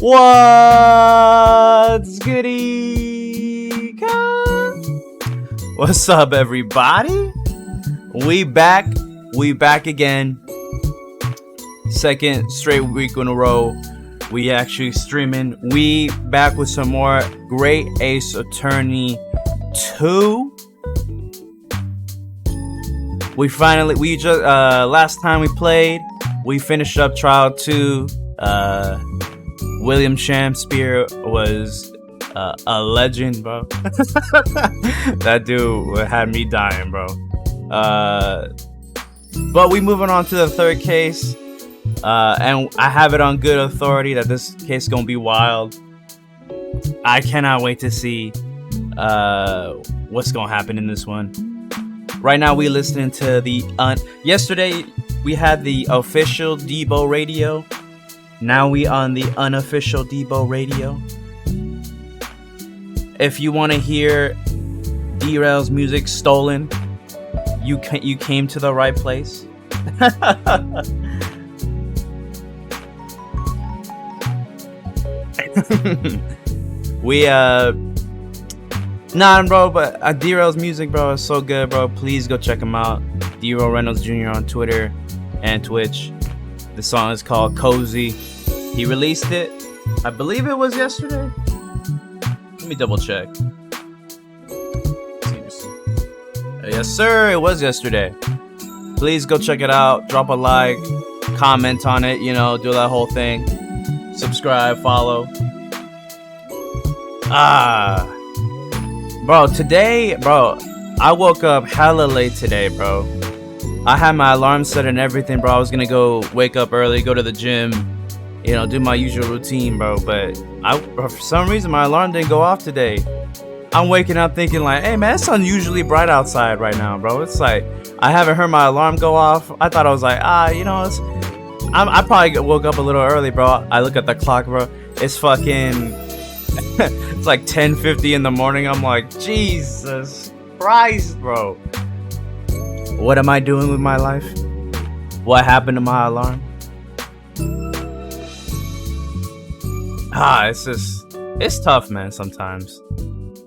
What's goody? What's up, everybody? We back again. Second straight week in a row. We actually streaming. We back with some more Great Ace Attorney 2. We just last time we played, we finished up trial 2. William Shakespeare was a legend, bro. That dude had me dying, bro. But we moving on to the third case, and I have it on good authority that this case is gonna be wild. I cannot wait to see what's gonna happen in this one. Right now, we listening to the yesterday we had the official Debo radio. Now we on the unofficial Debo radio. If you want to hear D-Rail's music stolen, you came to the right place. Bro, but D-Rail's music, bro, is so good, bro. Please go check him out. D-Rail Reynolds Jr. on Twitter and Twitch. The song is called Cozy. He released it, I believe it was yesterday. Let me double check. Yes, sir, it was yesterday. Please go check it out. Drop a like, comment on it, do that whole thing. Subscribe, follow. Bro, today, I woke up hella late today, bro. I had my alarm set and everything, bro. I was gonna go wake up early, go to the gym, do my usual routine, bro. But for some reason, my alarm didn't go off today. I'm waking up thinking like, hey, man, it's unusually bright outside right now, bro. It's like, I haven't heard my alarm go off. I thought I was like, I probably woke up a little early, bro. I look at the clock, bro. It's fucking, it's like 10:50 in the morning. I'm like, Jesus Christ, bro. What am I doing with my life? What happened to my alarm? It's tough, man, sometimes.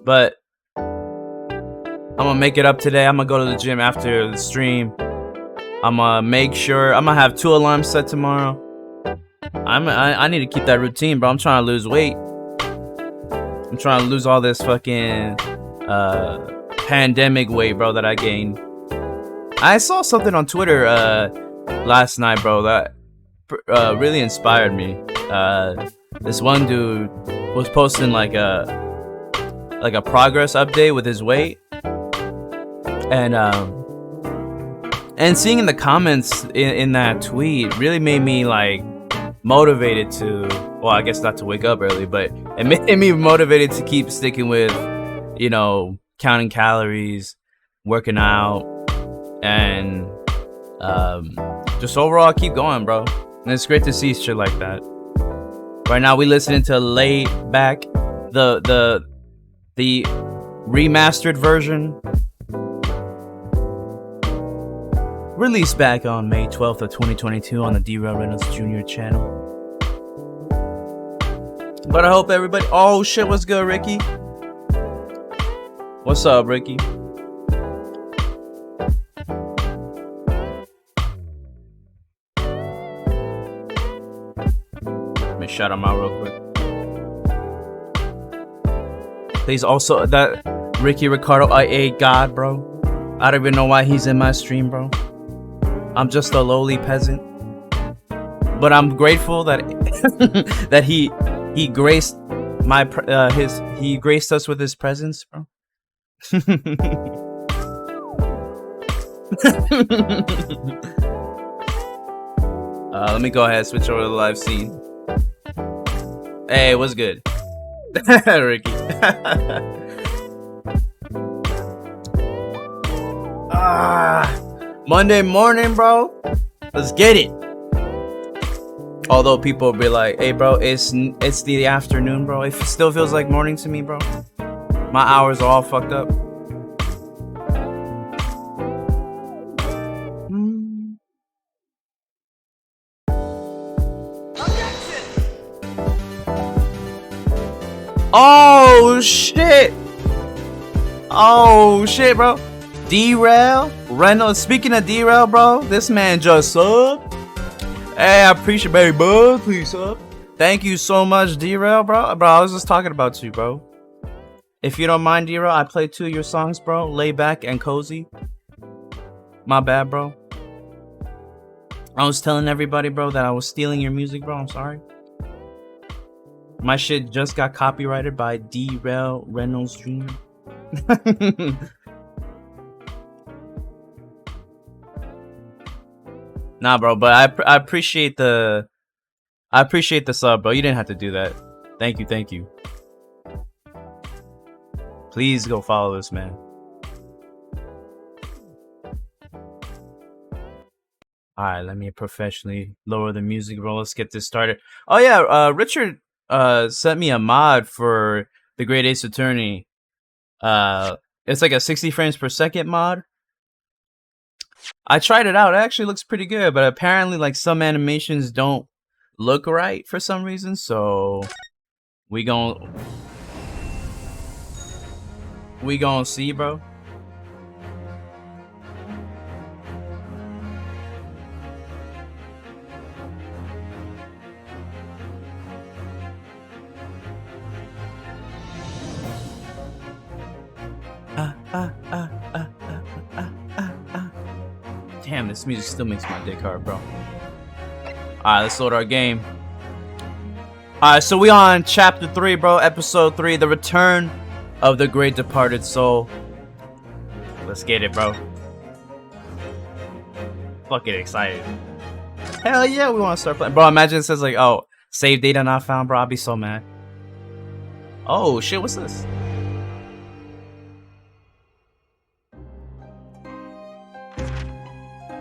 But I'm gonna make it up today. I'm gonna go to the gym after the stream. I'm gonna make sure I'm gonna have 2 alarms set tomorrow. I need to keep that routine, bro. I'm trying to lose weight. I'm trying to lose all this fucking pandemic weight, bro, that I gained. I saw something on Twitter last night, bro, that really inspired me. This one dude was posting like a progress update with his weight, and seeing in the comments in that tweet really made me like motivated to, well, I guess not to wake up early, but it made me motivated to keep sticking with, counting calories, working out, and just overall keep going, bro. And it's great to see shit like that. Right now we listening to Lay Back, the remastered version, released back on May 12th of 2022 on the D-Rail Reynolds Jr. channel. But I hope everybody, oh shit, what's good, Ricky? What's up, Ricky? Shout him out real quick. Please also, that Ricky Ricardo, I ate God, bro. I don't even know why he's in my stream, bro. I'm just a lowly peasant, but I'm grateful that that he graced he graced us with his presence, bro. Let me go ahead and switch over to the live scene. Hey, what's good? Ricky. Monday morning, bro. Let's get it. Although people will be like, hey, bro, it's the afternoon, bro. It still feels like morning to me, bro. My hours are all fucked up. Oh shit! Oh shit, bro. Derail, Reynolds. Speaking of Derail, bro, this man just subbed. Hey, I appreciate baby bud. Please sub. Thank you so much, Derail, bro. Bro, I was just talking about you, bro. If you don't mind, Derail, I played 2 of your songs, bro. Lay back and cozy. My bad, bro. I was telling everybody, bro, that I was stealing your music, bro. I'm sorry. My shit just got copyrighted by Derail Reynolds Jr. Nah, bro, but I appreciate the sub, bro. You didn't have to do that. Thank you. Please go follow this man. Alright, let me professionally lower the music, bro. Let's get this started. Oh yeah, Richard sent me a mod for the Great Ace Attorney. It's like a 60 frames per second mod. I tried it out. It actually looks pretty good, but apparently like some animations don't look right for some reason, so we gon' see, bro. Damn, this music still makes my dick hard, bro. Alright, let's load our game. Alright, so we on chapter 3, bro. Episode 3, The Return of the Great Departed Soul. Let's get it, bro. Fucking excited. Hell yeah, we want to start playing. Bro, imagine it says like, oh, save data not found, bro. I'll be so mad. Oh, shit, what's this?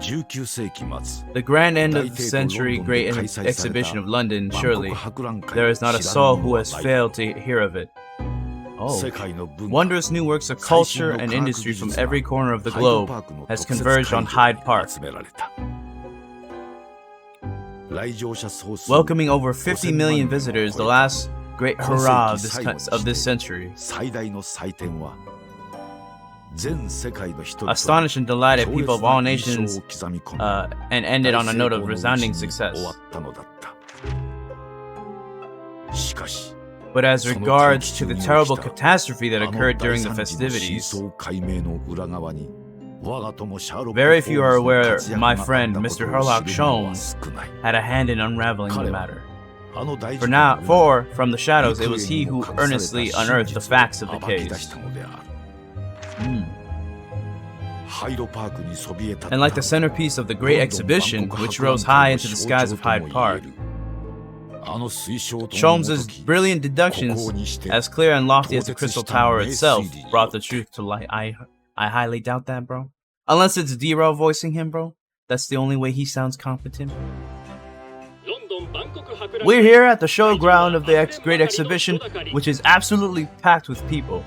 The grand end of the century great exhibition of London, surely. There is not a soul who has failed to hear of it. Oh. Wondrous new works of culture and industry from every corner of the globe has converged on Hyde Park. Welcoming over 50 million visitors, the last great hurrah of this century. Astonished and delighted people of all nations and ended on a note of resounding success. But as regards to the terrible catastrophe that occurred during the festivities, very few are aware my friend Mr. Sherlock Holmes had a hand in unraveling the matter. For from the shadows it was he who earnestly unearthed the facts of the case. And like the centerpiece of the great exhibition, which rose high into the skies of Hyde Park, Sholmes's brilliant deductions, as clear and lofty as the Crystal Tower itself, brought the truth to light. I highly doubt that, bro. Unless it's Derail voicing him, bro. That's the only way he sounds competent. We're here at the showground of the great exhibition, which is absolutely packed with people.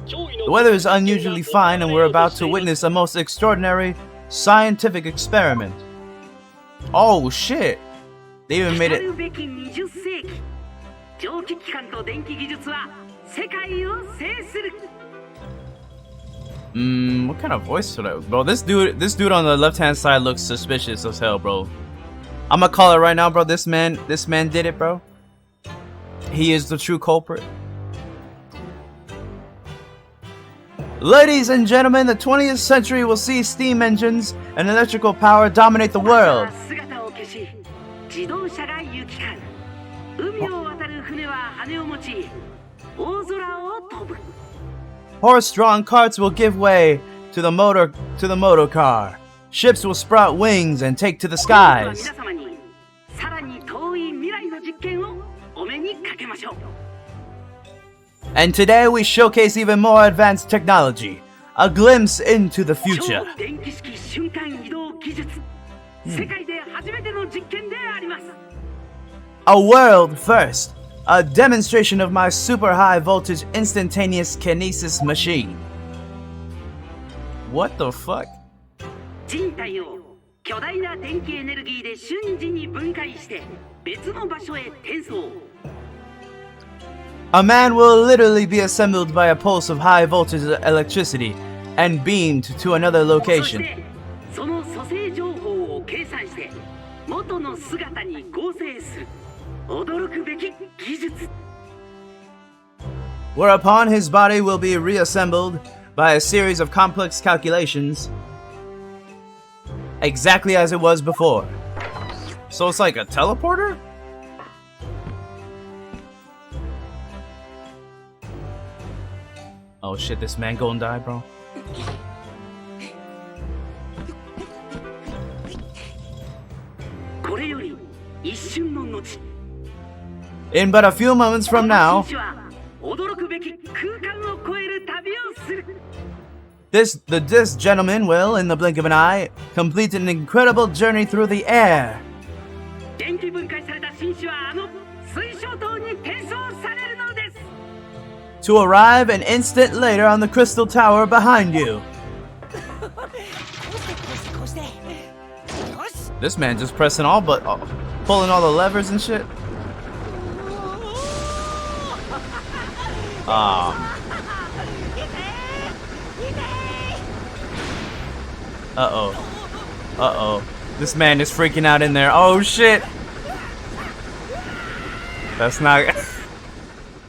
The weather is unusually fine, and we're about to witness a most extraordinary scientific experiment. Oh shit! They even made it. What kind of voice should I? Bro, this dude on the left-hand side looks suspicious as hell, bro. I'm gonna call it right now, bro. This man did it, bro. He is the true culprit. Ladies and gentlemen, the 20th century will see steam engines and electrical power dominate the world. Horse-drawn carts will give way to the motor car. Ships will sprout wings and take to the skies. And today we showcase even more advanced technology, a glimpse into the future. A world first, a demonstration of my super high voltage instantaneous kinesis machine. What the fuck? 巨大な電気エネルギーで瞬時に分解して別の場所へ転送。 A man will literally be assembled by a pulse of high voltage electricity and beamed to another そし location. てその組成情報を計算して元の姿に合成する驚くべき技術。 Whereupon his body will be reassembled by a series of complex calculations exactly as it was before. So it's like a teleporter? Oh shit, this man gonna die, bro. In but a few moments from now, this gentleman will, in the blink of an eye, complete an incredible journey through the air. To arrive an instant later on the crystal tower behind you. This man just pressing pulling all the levers and shit. Uh-oh. This man is freaking out in there. Oh shit. That's not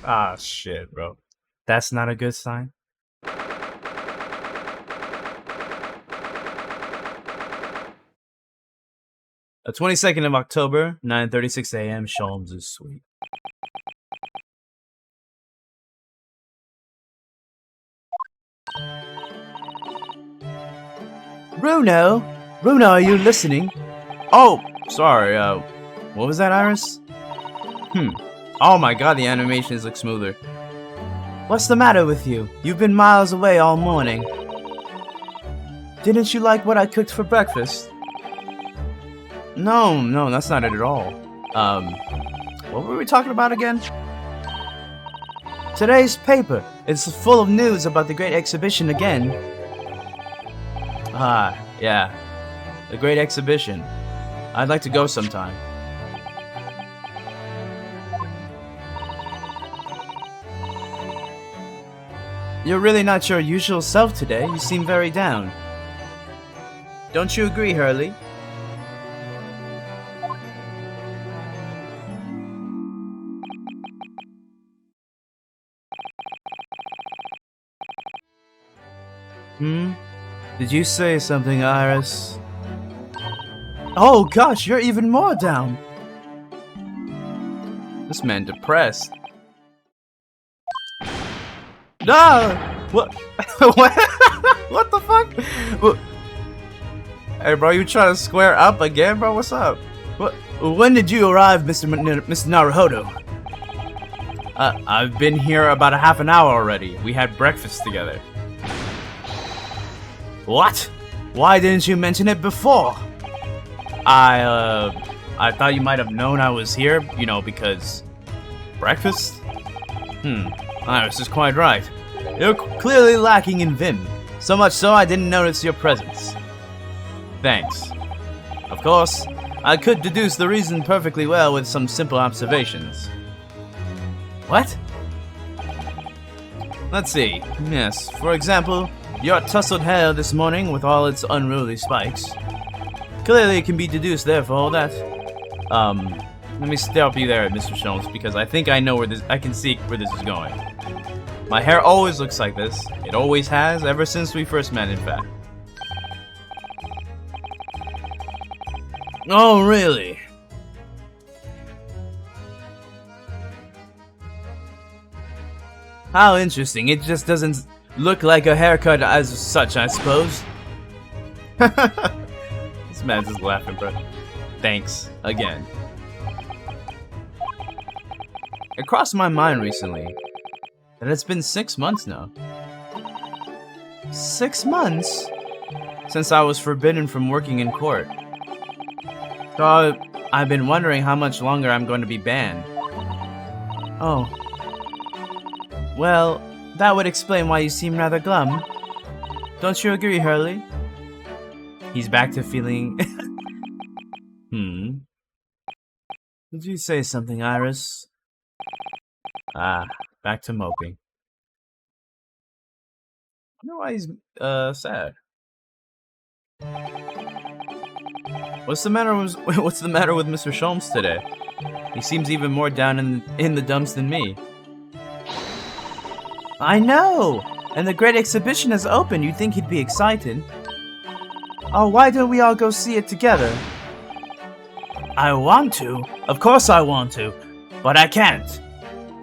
ah shit, bro. That's not a good sign. The 22nd of October, 9:36 a.m. Sholmes' suite. Bruno, are you listening? Oh, sorry. What was that, Iris? Oh my god, the animations look smoother. What's the matter with you? You've been miles away all morning. Didn't you like what I cooked for breakfast? No, that's not it at all. What were we talking about again? Today's paper. It's full of news about the great exhibition again. Ah, yeah. The great exhibition. I'd like to go sometime. You're really not your usual self today. You seem very down. Don't you agree, Hurley? Did you say something, Iris? Oh gosh, you're even more down. This man depressed. No! What? What the fuck? What? Hey bro, you trying to square up again, bro? What's up? What? When did you arrive, Mr. Naruhodo? I've been here about a half an hour already. We had breakfast together. What? Why didn't you mention it before? I thought you might have known I was here, you know, because... breakfast? Iris is quite right. You're clearly lacking in vim. So much so I didn't notice your presence. Thanks. Of course, I could deduce the reason perfectly well with some simple observations. What? Let's see. Yes, for example, your tousled hair this morning with all its unruly spikes. Clearly it can be deduced therefore that... let me stop you there, Mr. Sholmes, because I think I know where I can see where this is going. My hair always looks like this. It always has, ever since we first met, in fact. Oh, really? How interesting. It just doesn't look like a haircut as such, I suppose. This man's just laughing, bro. Thanks, again. It crossed my mind recently that it's been 6 months now. 6 months? Since I was forbidden from working in court. So I've been wondering how much longer I'm going to be banned. Oh. Well, that would explain why you seem rather glum. Don't you agree, Hurley? He's back to feeling Did you say something, Iris? Ah, back to moping. I wonder why he's sad. What's the matter with Mr. Sholmes today? He seems even more down in the dumps than me. I know! And the great exhibition is open. You'd think he'd be excited. Oh, why don't we all go see it together? I want to. Of course I want to. But I can't.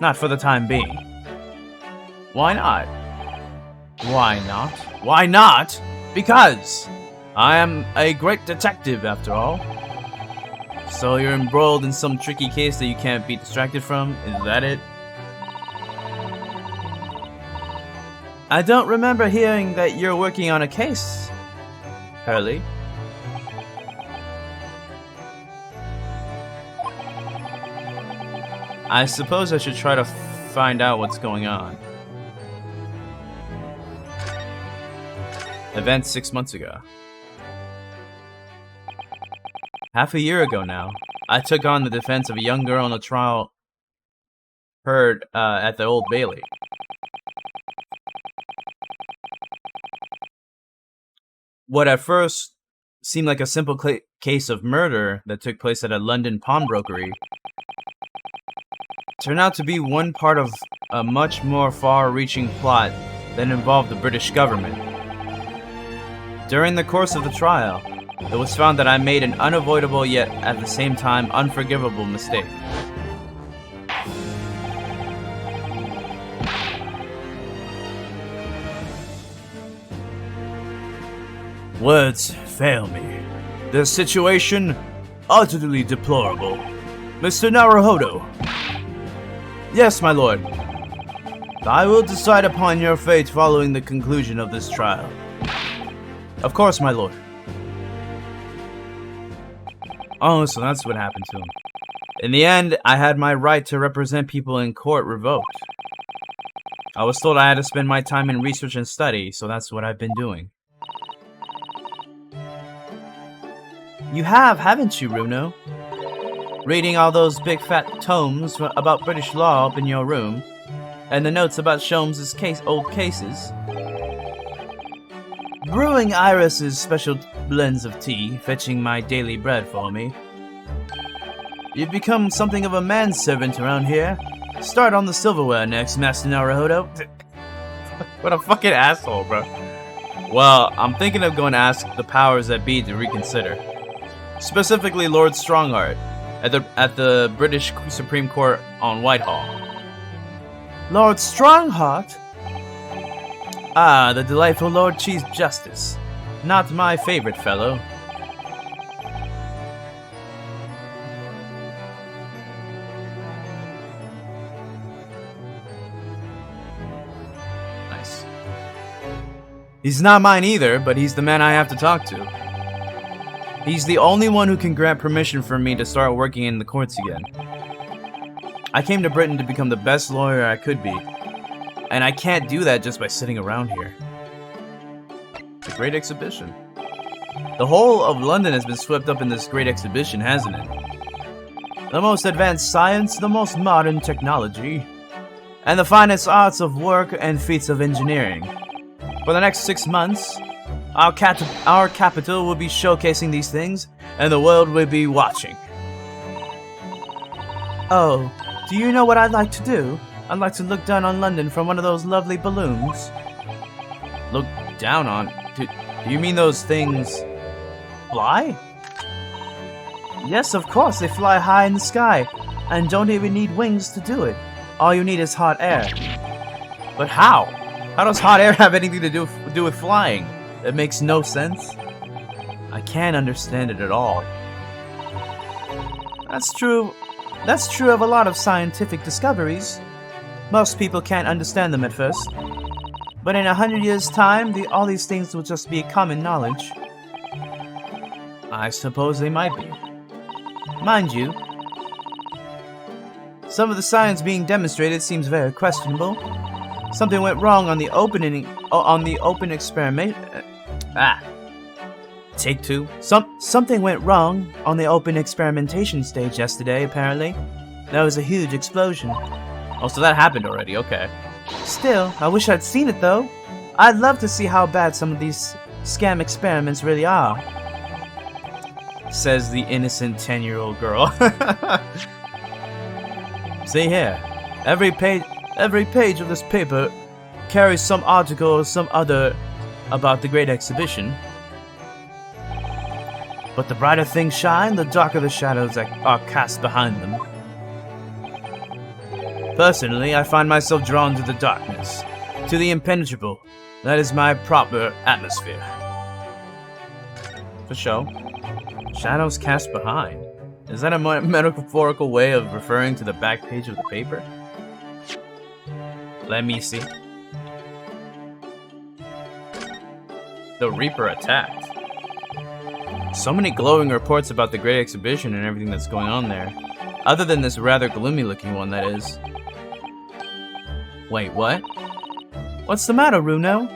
Not for the time being. Why not? Why not? Why not? Because I am a great detective, after all. So you're embroiled in some tricky case that you can't be distracted from? Is that it? I don't remember hearing that you're working on a case, Hurley. I suppose I should try to find out what's going on. Event 6 months ago. Half a year ago now, I took on the defense of a young girl in a trial heard at the Old Bailey. What at first seemed like a simple case of murder that took place at a London pawnbrokery turned out to be one part of a much more far-reaching plot that involved the British government. During the course of the trial, it was found that I made an unavoidable yet at the same time unforgivable mistake. Words fail me. The situation, utterly deplorable. Mr. Naruhodo. Yes, my lord. I will decide upon your fate following the conclusion of this trial. Of course, my lord. Oh, so that's what happened to him. In the end, I had my right to represent people in court revoked. I was told I had to spend my time in research and study, so that's what I've been doing. You have, haven't you, Runo? Reading all those big fat tomes about British law up in your room, and the notes about Sholmes' old cases. Brewing Iris's special blends of tea, fetching my daily bread for me. You've become something of a manservant around here. Start on the silverware next, Master Naruhodo. What a fucking asshole, bro. Well, I'm thinking of going to ask the powers that be to reconsider. Specifically Lord Strongheart, at the British Supreme Court on Whitehall. Lord Strongheart? Ah, the delightful Lord Chief Justice. Not my favorite fellow. Nice. He's not mine either, but he's the man I have to talk to. He's the only one who can grant permission for me to start working in the courts again. I came to Britain to become the best lawyer I could be, and I can't do that just by sitting around here. It's a great exhibition. The whole of London has been swept up in this great exhibition, hasn't it? The most advanced science, the most modern technology, and the finest arts of work and feats of engineering. For the next 6 months, our capital will be showcasing these things, and the world will be watching. Oh, do you know what I'd like to do? I'd like to look down on London from one of those lovely balloons. Look down on? Do you mean those things fly? Yes, of course, they fly high in the sky, and don't even need wings to do it. All you need is hot air. But how? How does hot air have anything to do with flying? It makes no sense. I can't understand it at all. That's true. That's true of a lot of scientific discoveries. Most people can't understand them at first. But in 100 years' time, all these things will just be common knowledge. I suppose they might be. Mind you, some of the science being demonstrated seems very questionable. Something went wrong on the open experiment. Take two. Something went wrong on the open experimentation stage yesterday, apparently. There was a huge explosion. Oh, so that happened already, okay. Still, I wish I'd seen it though. I'd love to see how bad some of these scam experiments really are. Says the innocent 10-year-old girl. See here. Every page of this paper carries some article or some other about the Great Exhibition. But the brighter things shine, the darker the shadows are cast behind them. Personally, I find myself drawn to the darkness, to the impenetrable. That is my proper atmosphere. For sure. Shadows cast behind. Is that a metaphorical way of referring to the back page of the paper? Let me see. The Reaper attacked. So many glowing reports about the Great Exhibition and everything that's going on there. Other than this rather gloomy looking one, that is. Wait, what? What's the matter, Runo?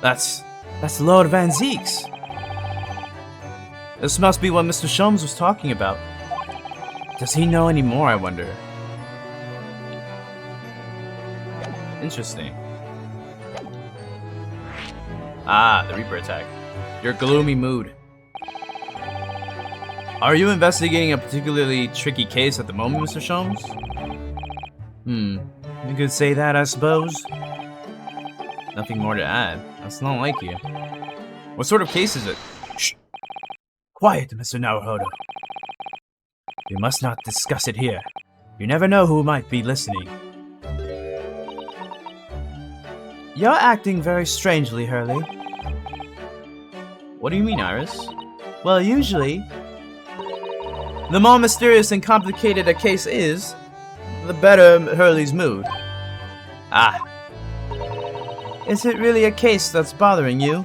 That's Lord Van Zeeks. This must be what Mr. Sholmes was talking about. Does he know any more, I wonder? Interesting. Ah, the Reaper attack. Your gloomy mood. Are you investigating a particularly tricky case at the moment, Mr. Sholmes? You could say that, I suppose. Nothing more to add. That's not like you. What sort of case is it? Shh! Quiet, Mr. Naruhodo. We must not discuss it here. You never know who might be listening. You're acting very strangely, Hurley. What do you mean, Iris? Well, usually, the more mysterious and complicated a case is, the better Hurley's mood. Ah. Is it really a case that's bothering you?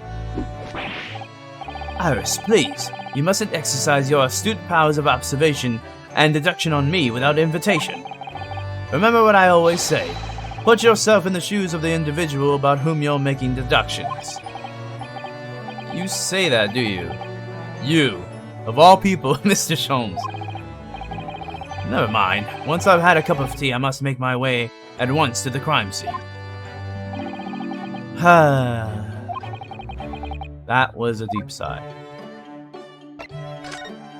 Iris, please. You mustn't exercise your astute powers of observation and deduction on me without invitation. Remember what I always say. Put yourself in the shoes of the individual about whom you're making deductions. You say that, do you? You, of all people, Mr. Sholmes. Never mind. Once I've had a cup of tea, I must make my way at once to the crime scene. That was a deep sigh.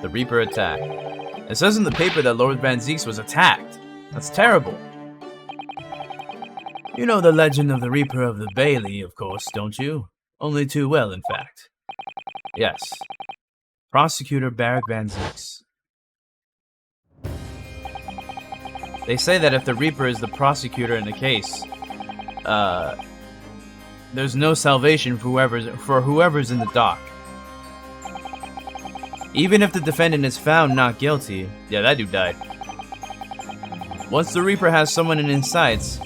The Reaper attack. It says in the paper that Lord Van Zeeks was attacked. That's terrible. You know the legend of the Reaper of the BAYBEE, of course, don't you? Only too well, in fact. Yes. Prosecutor Barrick Van Zeeks. They say that if the Reaper is the prosecutor in the case, there's no salvation for whoever's in the dock. Even if the defendant is found not guilty. Yeah, that dude died. Once the Reaper has someone in his sights.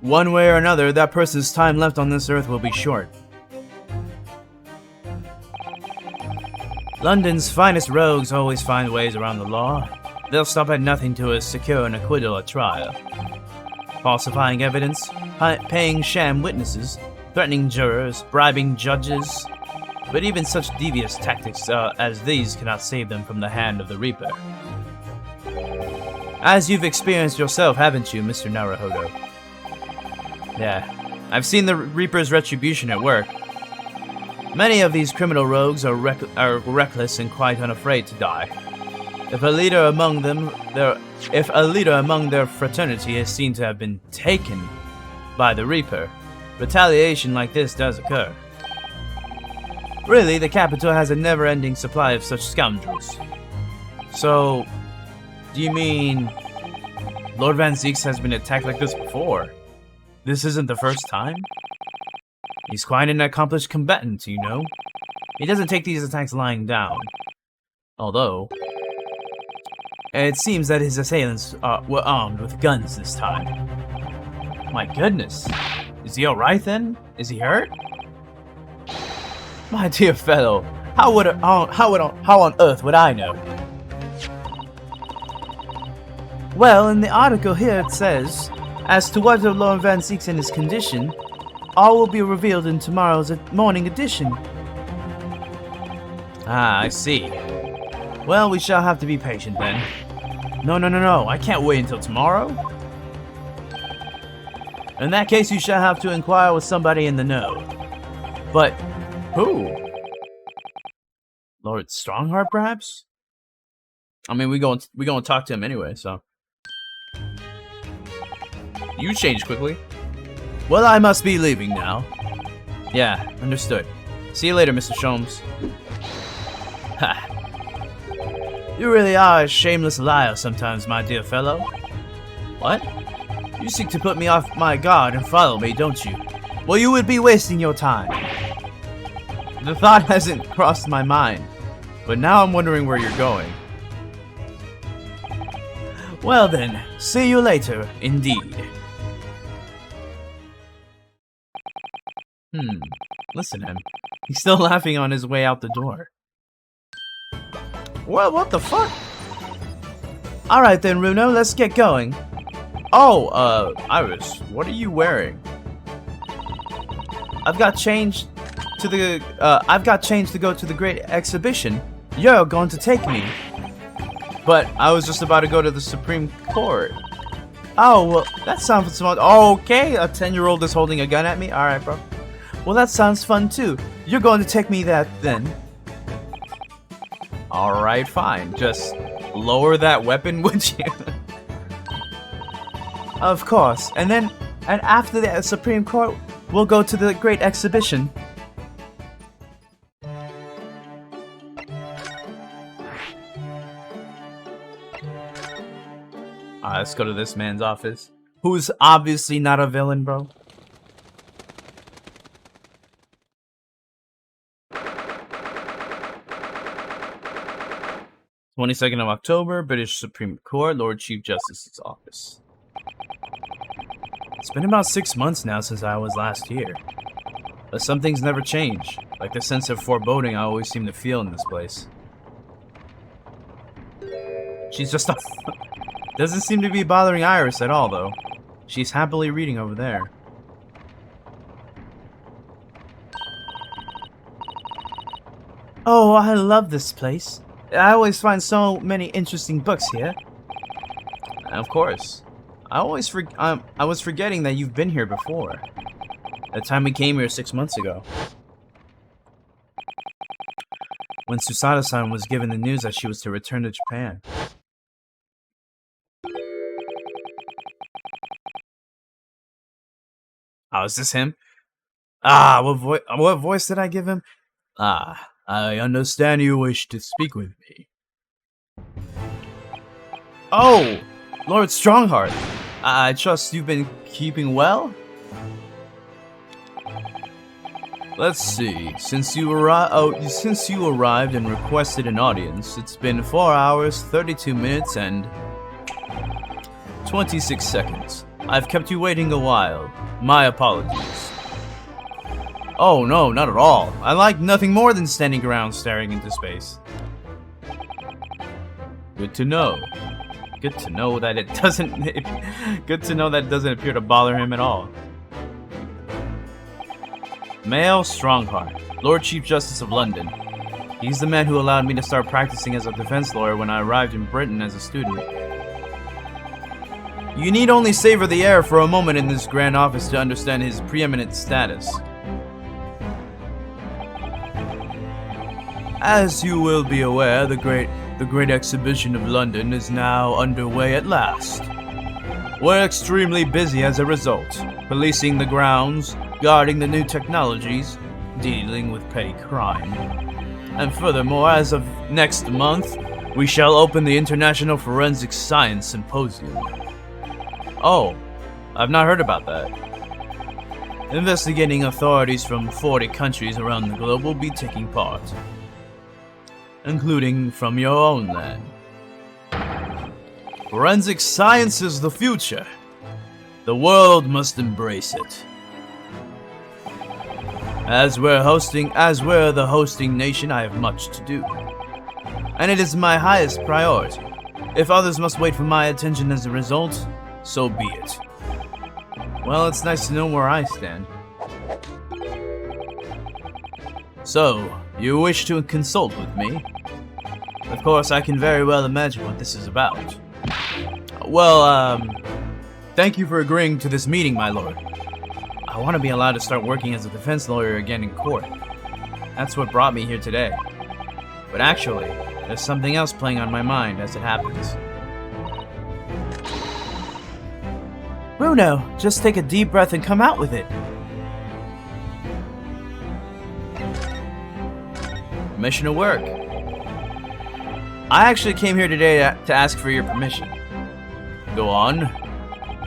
One way or another, that person's time left on this earth will be short. London's finest rogues always find ways around the law. They'll stop at nothing to secure an acquittal at trial. Falsifying evidence, paying sham witnesses, threatening jurors, bribing judges. But even such devious tactics as these cannot save them from the hand of the Reaper. As you've experienced yourself, haven't you, Mr. Naruhodo? Yeah, I've seen the Reaper's retribution at work. Many of these criminal rogues are reckless and quite unafraid to die. If a leader among their fraternity is seen to have been taken by the Reaper, retaliation like this does occur. Really, the capital has a never-ending supply of such scoundrels. So, do you mean Lord Van Zeeks has been attacked like this before? This isn't the first time? He's quite an accomplished combatant, you know. He doesn't take these attacks lying down. Although, It seems that his assailants were armed with guns this time. My goodness. Is he alright then? Is he hurt? My dear fellow, how on earth would I know? Well, in the article here it says, as to what Lord Van Zeeks and his condition, all will be revealed in tomorrow's morning edition. Ah, I see. Well, we shall have to be patient then. No, I can't wait until tomorrow. In that case, you shall have to inquire with somebody in the know. But who? Lord Strongheart, perhaps? I mean, we gonna talk to him anyway, so. You changed quickly. Well, I must be leaving now. Yeah, understood. See you later, Mr. Sholmes. Ha. You really are a shameless liar sometimes, my dear fellow. What? You seek to put me off my guard and follow me, don't you? Well, you would be wasting your time. The thought hasn't crossed my mind, but now I'm wondering where you're going. Well then, see you later, indeed. Listen to him. He's still laughing on his way out the door. Well, what the fuck? Alright then, Runo, let's get going. Oh, Iris, what are you wearing? I've got change to go to the great exhibition. You're going to take me. But I was just about to go to the Supreme Court. Oh, well, that sounds fun. Okay, a 10-year-old is holding a gun at me? Alright, bro. Well, that sounds fun too. You're going to take me that then. Alright, fine. Just lower that weapon, would you? Of course. And after the Supreme Court, we'll go to the great exhibition. Alright, let's go to this man's office. Who's obviously not a villain, bro. (22nd of October, British Supreme Court, Lord Chief Justice's office. It's been about 6 months now since I was last here. But some things never change, like the sense of foreboding I always seem to feel in this place. She's just doesn't seem to be bothering Iris at all, though. She's happily reading over there. Oh, I love this place. I always find so many interesting books here. Of course. I was forgetting that you've been here before. The time we came here 6 months ago. When Susato-san was given the news that she was to return to Japan. Oh, is this him? Ah, what voice did I give him? Ah, I understand you wish to speak with me. Oh, Lord Strongheart. I trust you've been keeping well? Let's see. Since you arrived and requested an audience, it's been 4 hours, 32 minutes, and 26 seconds. I've kept you waiting a while. My apologies. Oh no, not at all. I like nothing more than standing around staring into space. Good to know. Good to know that it doesn't appear to bother him at all. Male Strongheart, Lord Chief Justice of London. He's the man who allowed me to start practicing as a defense lawyer when I arrived in Britain as a student. You need only savor the air for a moment in this grand office to understand his preeminent status. As you will be aware, the great exhibition of London is now underway at last. We're extremely busy as a result, policing the grounds, guarding the new technologies, dealing with petty crime. And furthermore, as of next month, we shall open the International Forensic Science Symposium. Oh, I've not heard about that. Investigating authorities from 40 countries around the globe will be taking part, including from your own land. Forensic science is the future. The world must embrace it. As we're the hosting nation, I have much to do. And it is my highest priority. If others must wait for my attention as a result, so be it. Well, it's nice to know where I stand. So, you wish to consult with me? Of course, I can very well imagine what this is about. Well, thank you for agreeing to this meeting, my lord. I want to be allowed to start working as a defense lawyer again in court. That's what brought me here today. But actually, there's something else playing on my mind as it happens. Bruno, just take a deep breath and come out with it. Permission to work. I actually came here today to ask for your permission. Go on.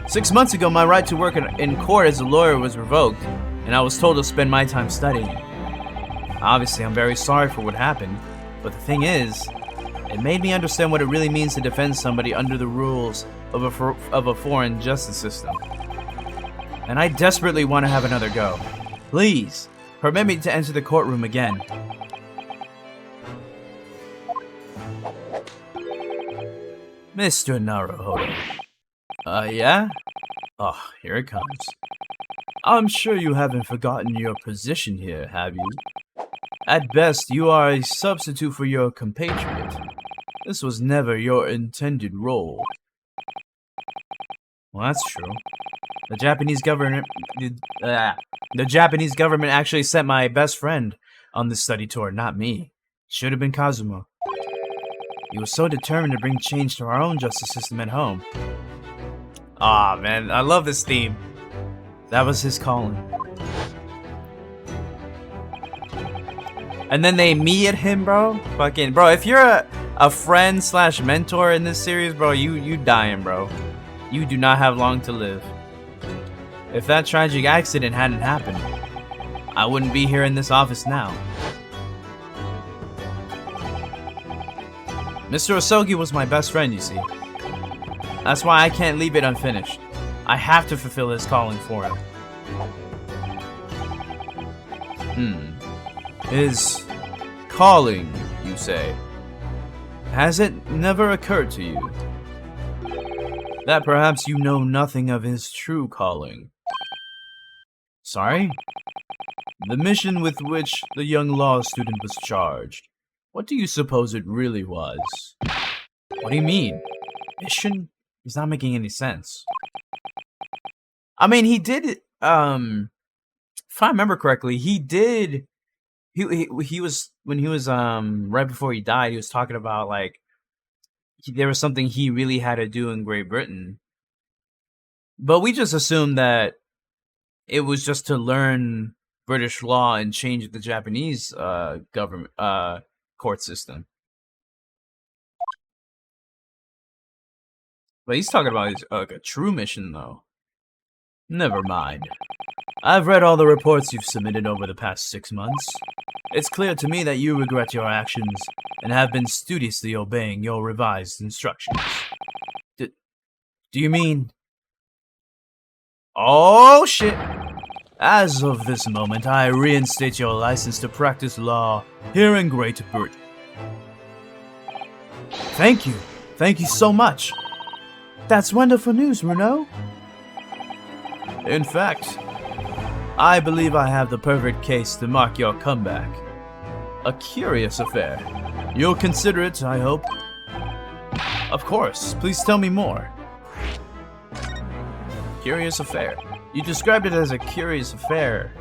6 months ago, my right to work in court as a lawyer was revoked, and I was told to spend my time studying. Obviously, I'm very sorry for what happened, but the thing is, it made me understand what it really means to defend somebody under the rules of a foreign justice system. And I desperately want to have another go. Please, permit me to enter the courtroom again. Mr. Naruhodo. Yeah? Oh, here it comes. I'm sure you haven't forgotten your position here, have you? At best, you are a substitute for your compatriot. This was never your intended role. Well, that's true. The Japanese government actually sent my best friend on this study tour, not me. Should have been Kazuma. He was so determined to bring change to our own justice system at home. Aw, man, I love this theme. That was his calling. And then they me at him, bro. Fucking, bro, if you're a friend / mentor in this series, bro, you dying, bro. You do not have long to live. If that tragic accident hadn't happened, I wouldn't be here in this office now. Mr. Osogi was my best friend, you see. That's why I can't leave it unfinished. I have to fulfill his calling for him. His calling, you say? Has it never occurred to you that perhaps you know nothing of his true calling? Sorry? The mission with which the young law student was charged. What do you suppose it really was? What do you mean? Mission? He's not making any sense. I mean, he did, if I remember correctly, he did, he was, when he was, right before he died, he was talking about, like, there was something he really had to do in Great Britain. But we just assumed that it was just to learn British law and change the Japanese, government, court system. But he's talking about his, like, a true mission, though. Never mind. I've read all the reports you've submitted over the past 6 months. It's clear to me that you regret your actions and have been studiously obeying your revised instructions. Do you mean... Oh, shit! As of this moment, I reinstate your license to practice law here in Great Britain. Thank you. Thank you so much. That's wonderful news, Bruno. In fact, I believe I have the perfect case to mark your comeback. A curious affair. You'll consider it, I hope. Of course, please tell me more. Curious affair. You described it as a curious affair.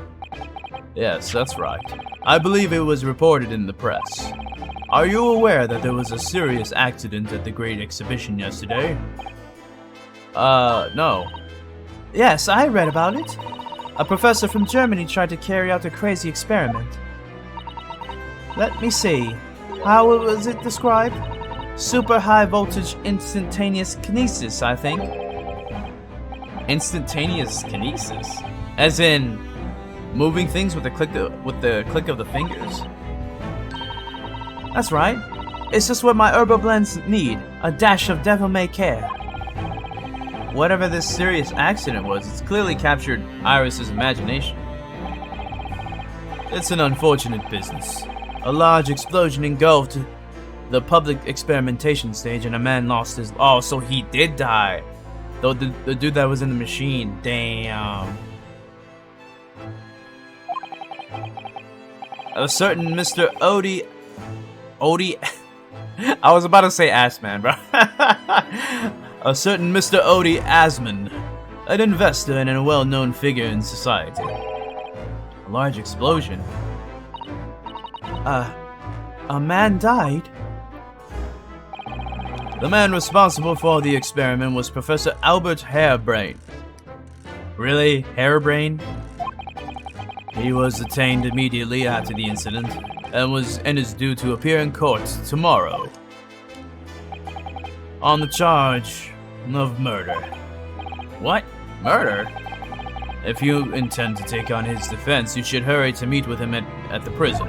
Yes, that's right. I believe it was reported in the press. Are you aware that there was a serious accident at the Great Exhibition yesterday? No. Yes, I read about it. A professor from Germany tried to carry out a crazy experiment. Let me see. How was it described? Super high voltage instantaneous kinesis, I think. Instantaneous kinesis? As in moving things with the click of the fingers? That's right. It's just what my herbal blends need. A dash of devil may care. whatever this serious accident was, it's clearly captured Iris's imagination. It's an unfortunate business. A large explosion engulfed the public experimentation stage and a man lost his... Oh, so he did die. Though the dude that was in the machine. Damn. A certain Mr. Odie... I was about to say Assman, bro. A certain Mr. Odie Asman, an investor and a well-known figure in society. A large explosion. A man died? The man responsible for the experiment was Professor Albert Harebrain. Really? Harebrain? He was detained immediately after the incident and is due to appear in court tomorrow on the charge of murder. What? Murder? If you intend to take on his defense, you should hurry to meet with him at the prison.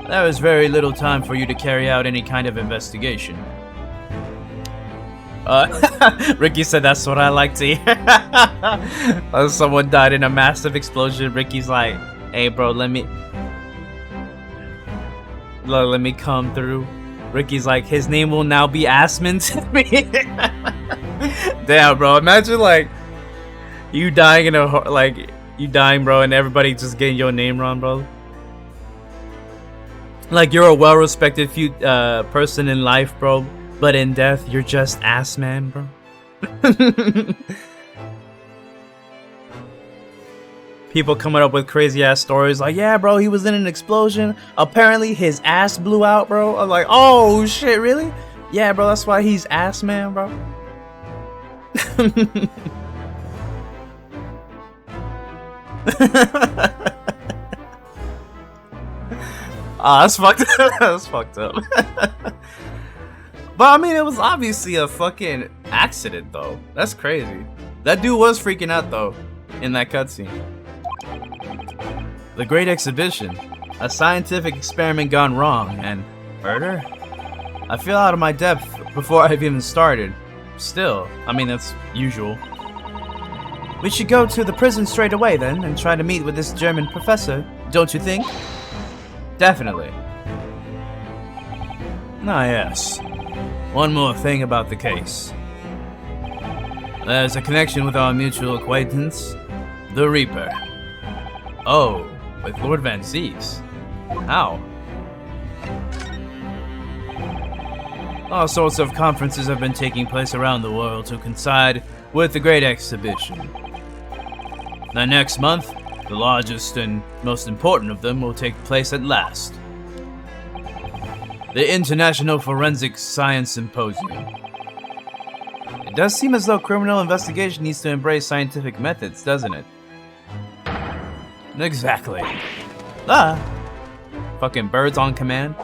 There is very little time for you to carry out any kind of investigation. Ricky said that's what I like to hear. Someone died in a massive explosion. Ricky's like, hey bro, let me come through. Ricky's like, his name will now be Assman to me. Damn, bro, imagine like you dying bro, and everybody just getting your name wrong, bro. Like you're a well-respected person in life, bro, but in death you're just Assman, bro. People coming up with crazy ass stories like, yeah, bro, he was in an explosion. Apparently his ass blew out, bro. I'm like, oh shit, really? Yeah, bro, that's why he's Assman, bro. Ah, that's fucked up. That's fucked up. But I mean, it was obviously a fucking accident, though. That's crazy. That dude was freaking out, though, in that cutscene. The Great Exhibition. A scientific experiment gone wrong, and murder? I feel out of my depth before I've even started. Still, I mean, that's usual. We should go to the prison straight away, then, and try to meet with this German professor, don't you think? Definitely. Ah, yes. One more thing about the case. There's a connection with our mutual acquaintance, the Reaper. Oh, with Lord Van Zees. How? All sorts of conferences have been taking place around the world to coincide with the Great Exhibition. The next month, the largest and most important of them will take place at last. The International Forensic Science Symposium. It does seem as though criminal investigation needs to embrace scientific methods, doesn't it? Exactly. Ah! Fucking birds on command.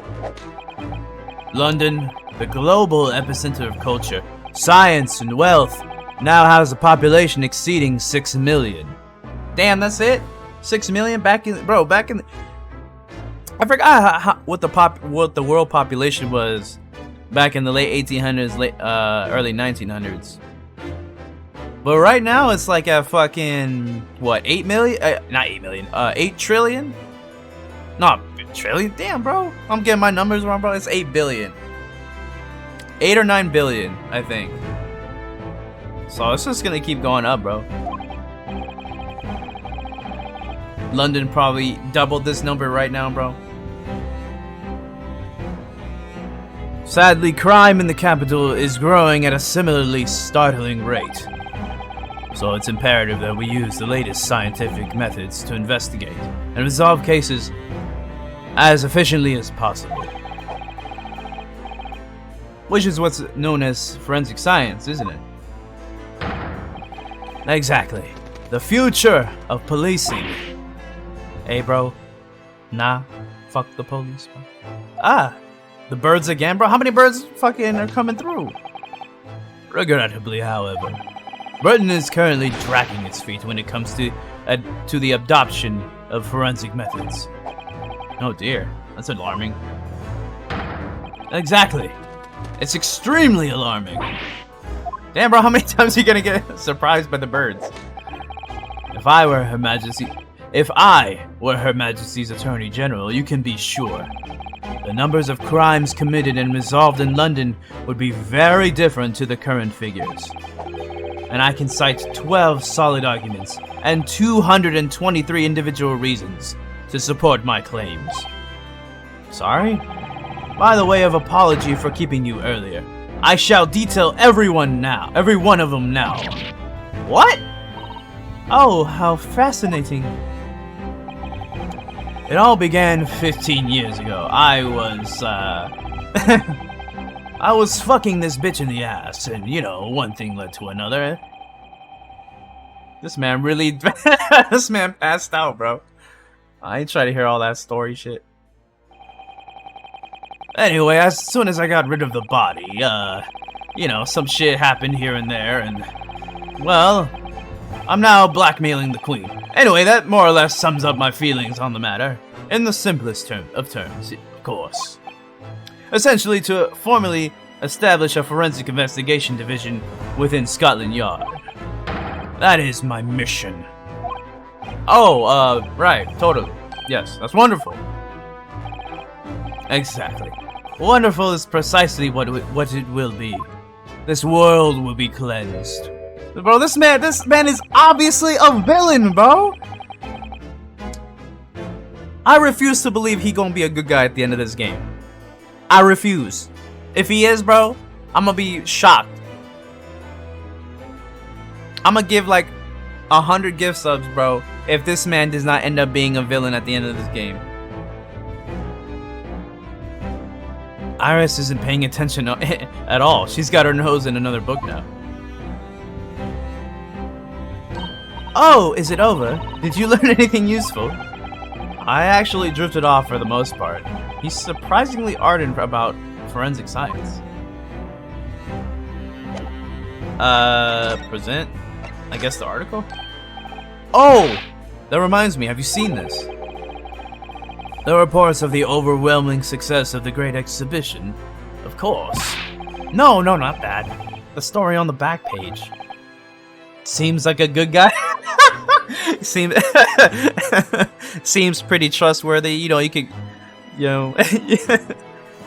London, the global epicenter of culture, science, and wealth, now has a population exceeding 6 million. Damn, that's it? 6 million back in I forgot what the world population was back in the late 1800s, early 1900s. But right now it's like a fucking what, 8 million? Not 8 million. 8 trillion? Not trillion. Damn, bro. I'm getting my numbers wrong, bro. It's 8 billion. 8 or 9 billion, I think. So it's just gonna keep going up, bro. London probably doubled this number right now, bro. Sadly, crime in the capital is growing at a similarly startling rate. So it's imperative that we use the latest scientific methods to investigate and resolve cases as efficiently as possible. Which is what's known as forensic science, isn't it? Exactly. The future of policing. Hey, bro. Nah. Fuck the police, bro. Ah. The birds again, bro. How many birds fucking are coming through? Regrettably, however, Britain is currently dragging its feet when it comes to the adoption of forensic methods. Oh dear. That's alarming. Exactly. It's extremely alarming. Damn, bro, how many times are you gonna get surprised by the birds? If I were Her Majesty's Attorney General, you can be sure the numbers of crimes committed and resolved in London would be very different to the current figures. And I can cite 12 solid arguments and 223 individual reasons to support my claims. Sorry? By the way of apology for keeping you earlier, I shall detail every one of them now. What? Oh, how fascinating. It all began 15 years ago. I was fucking this bitch in the ass, and you know, one thing led to another. This man really, this man passed out, bro. I ain't trying to hear all that story shit. Anyway, as soon as I got rid of the body, you know, some shit happened here and there, and, well, I'm now blackmailing the queen. Anyway, that more or less sums up my feelings on the matter, in the simplest of terms, of course. Essentially, to formally establish a forensic investigation division within Scotland Yard. That is my mission. Oh, right, totally. Yes, that's wonderful. Exactly. Wonderful is precisely what it will be. This world will be cleansed. Bro, this man is obviously a villain, bro. I refuse to believe he gonna be a good guy at the end of this game. I refuse. If he is, bro, I'm gonna be shocked. I'm gonna give like 100 gift subs, bro, if this man does not end up being a villain at the end of this game. Iris isn't paying attention at all. She's got her nose in another book now. Oh, is it over? Did you learn anything useful? I actually drifted off for the most part. He's surprisingly ardent about forensic science. Present? I guess the article? Oh! That reminds me, have you seen this? The reports of the overwhelming success of the Great Exhibition. Of course. No, not that. The story on the back page. Seems like a good guy. Seems pretty trustworthy. You know, you can, you know,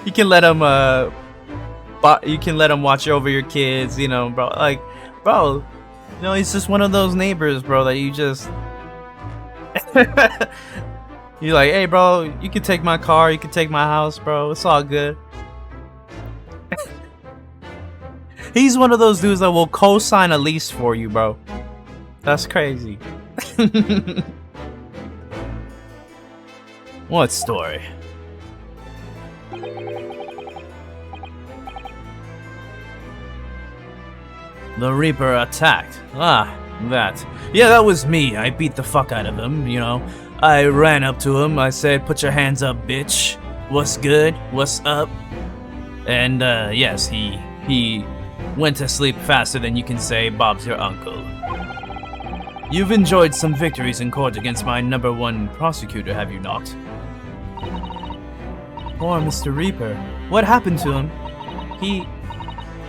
you can let him watch over your kids. You know, bro. Like, bro, you know, he's just one of those neighbors, bro, that you just. You're like, hey, bro, you can take my car, you can take my house, bro. It's all good. He's one of those dudes that will co-sign a lease for you, bro. That's crazy. What story? The Reaper attacked. Ah, that. Yeah, that was me. I beat the fuck out of him, you know. I ran up to him. I said, "Put your hands up, bitch. What's good? What's up?" And, yes, he went to sleep faster than you can say Bob's your uncle. You've enjoyed some victories in court against my #1 prosecutor, have you not? Poor Mr. Reaper. What happened to him?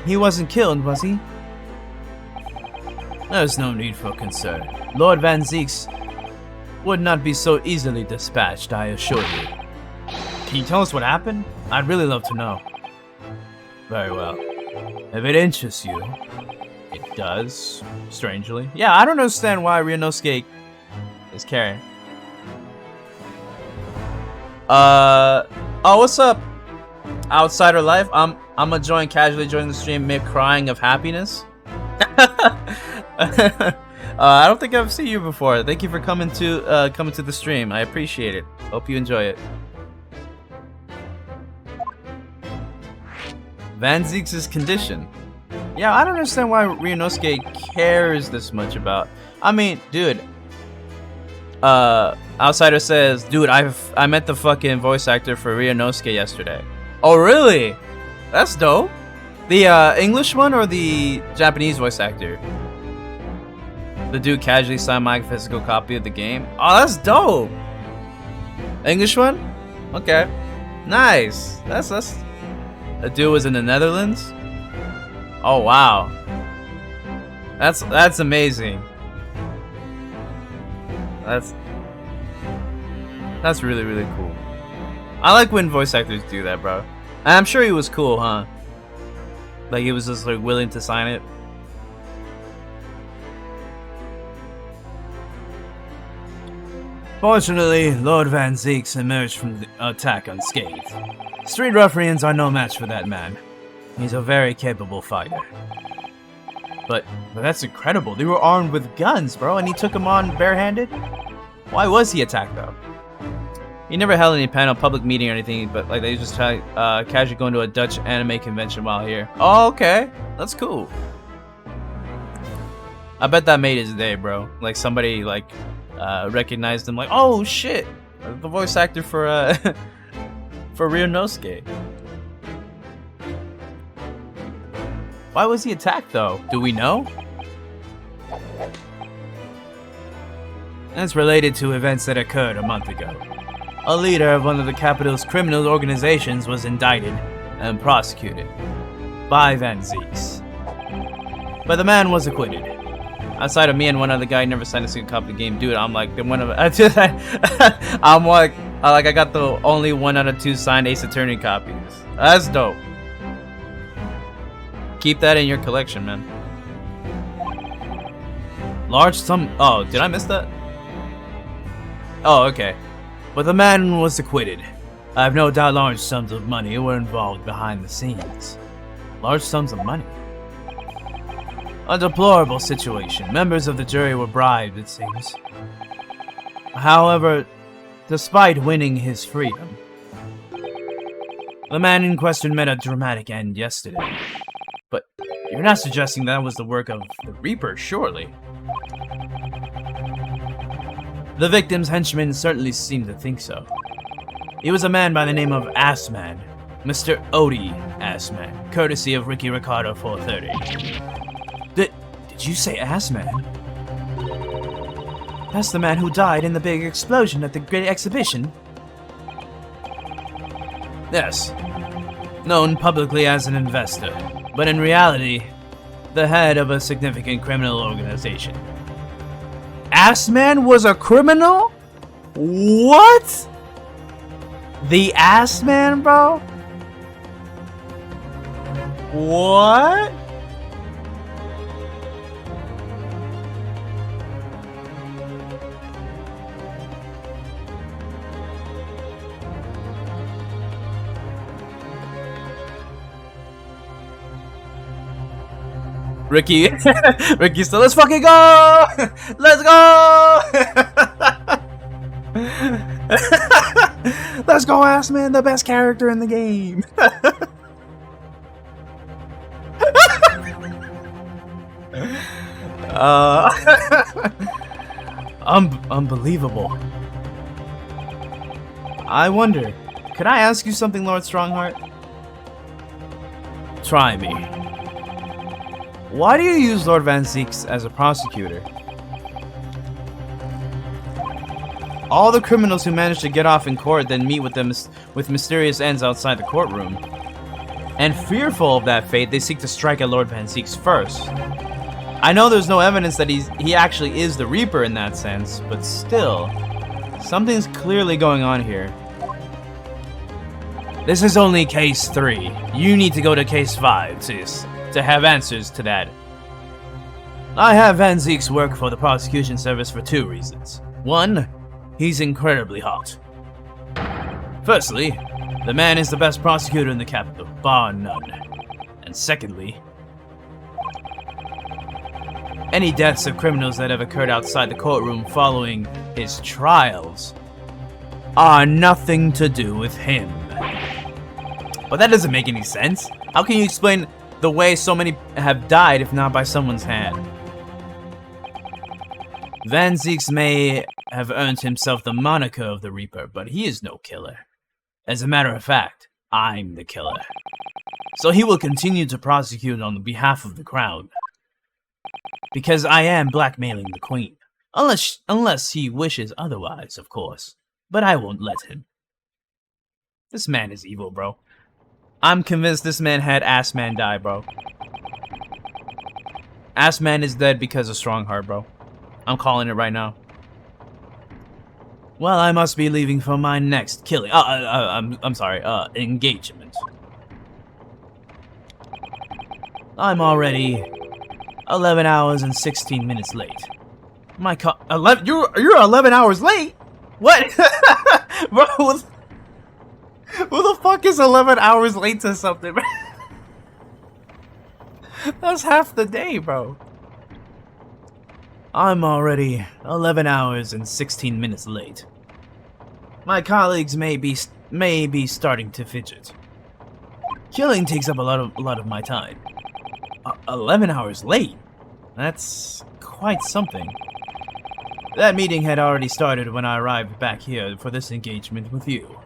He wasn't killed, was he? There's no need for concern. Lord Van Zeeks would not be so easily dispatched, I assure you. Can you tell us what happened? I'd really love to know. Very well. If it interests you, it does, strangely. Yeah, I don't understand why Ryunosuke is carrying. Oh, what's up? Outsider Life? I'm gonna casually join the stream mid crying of happiness. I don't think I've seen you before. Thank you for coming to the stream. I appreciate it. Hope you enjoy it. Van Zeeks' condition. Yeah, I don't understand why Ryunosuke cares this much about. I mean, dude. Outsider says, dude, I met the fucking voice actor for Ryunosuke yesterday. Oh, really? That's dope. The English one or the Japanese voice actor? The dude casually signed my physical copy of the game. Oh, that's dope. English one? Okay. Nice. That's. The dude was in the Netherlands? Oh, wow. That's amazing. That's really, really cool. I like when voice actors do that, bro. And I'm sure he was cool, huh? Like he was just like willing to sign it. Fortunately, Lord Van Zeeks emerged from the attack unscathed. Street ruffians are no match for that man. He's a very capable fighter. But that's incredible. They were armed with guns, bro, and he took them on barehanded? Why was he attacked, though? He never held any panel, public meeting or anything, but like they just casually going to a Dutch anime convention while here. Oh, okay. That's cool. I bet that made his day, bro. Like somebody like recognized him like, oh shit, the voice actor for for Ryunosuke. Why was he attacked though? Do we know? That's related to events that occurred a month ago. A leader of one of the capital's criminal organizations was indicted and prosecuted by Van Zeeks. But the man was acquitted. Outside of me and one other guy, never signed a single copy of the game. Dude, I'm like, I'm like, I got the only 1 out of 2 signed Ace Attorney copies. That's dope. Keep that in your collection, man. Large sum. Oh, did I miss that? Oh, okay. But the man was acquitted. I have no doubt large sums of money were involved behind the scenes. Large sums of money? A deplorable situation. Members of the jury were bribed, it seems. However, despite winning his freedom, the man in question met a dramatic end yesterday. But you're not suggesting that was the work of the Reaper, surely? The victim's henchman certainly seemed to think so. He was a man by the name of Assman, Mr. Odie Assman, courtesy of Ricky Ricardo 430. Did you say Assman? That's the man who died in the big explosion at the Great Exhibition? Yes. Known publicly as an investor, but in reality, the head of a significant criminal organization. Assman was a criminal? What? The Assman, bro? What? Ricky, Ricky's still, let's fucking go! Let's go! Let's go, Assman, the best character in the game. Unbelievable. I wonder, could I ask you something, Lord Strongheart? Try me. Why do you use Lord Van Zeeks as a prosecutor? All the criminals who manage to get off in court then meet with them with mysterious ends outside the courtroom. And fearful of that fate, they seek to strike at Lord Van Zeeks first. I know there's no evidence that he actually is the Reaper in that sense, but still, something's clearly going on here. This is only case 3. You need to go to case 5, sis, to have answers to that. I have Van Zeeks work for the prosecution service for 2 reasons. 1, he's incredibly hot. Firstly, the man is the best prosecutor in the capital, bar none. And secondly, any deaths of criminals that have occurred outside the courtroom following his trials are nothing to do with him. But that doesn't make any sense. How can you explain the way so many have died if not by someone's hand? Van Zeeks may have earned himself the moniker of the Reaper, but he is no killer. As a matter of fact, I'm the killer. So he will continue to prosecute on behalf of the crown. Because I am blackmailing the queen. Unless he wishes otherwise, of course. But I won't let him. This man is evil, bro. I'm convinced this man had Assman die, bro. Ass Man is dead because of Strongheart, bro. I'm calling it right now. Well, I must be leaving for my next killing. I'm sorry. Engagement. I'm already 11 hours and 16 minutes late. My 11. You're 11 hours late. What? Bro, who the fuck is 11 hours late to something, bro? That's half the day, bro. I'm already 11 hours and 16 minutes late. My colleagues may be starting to fidget. Killing takes up a lot of my time. 11 hours late? That's quite something. That meeting had already started when I arrived back here for this engagement with you.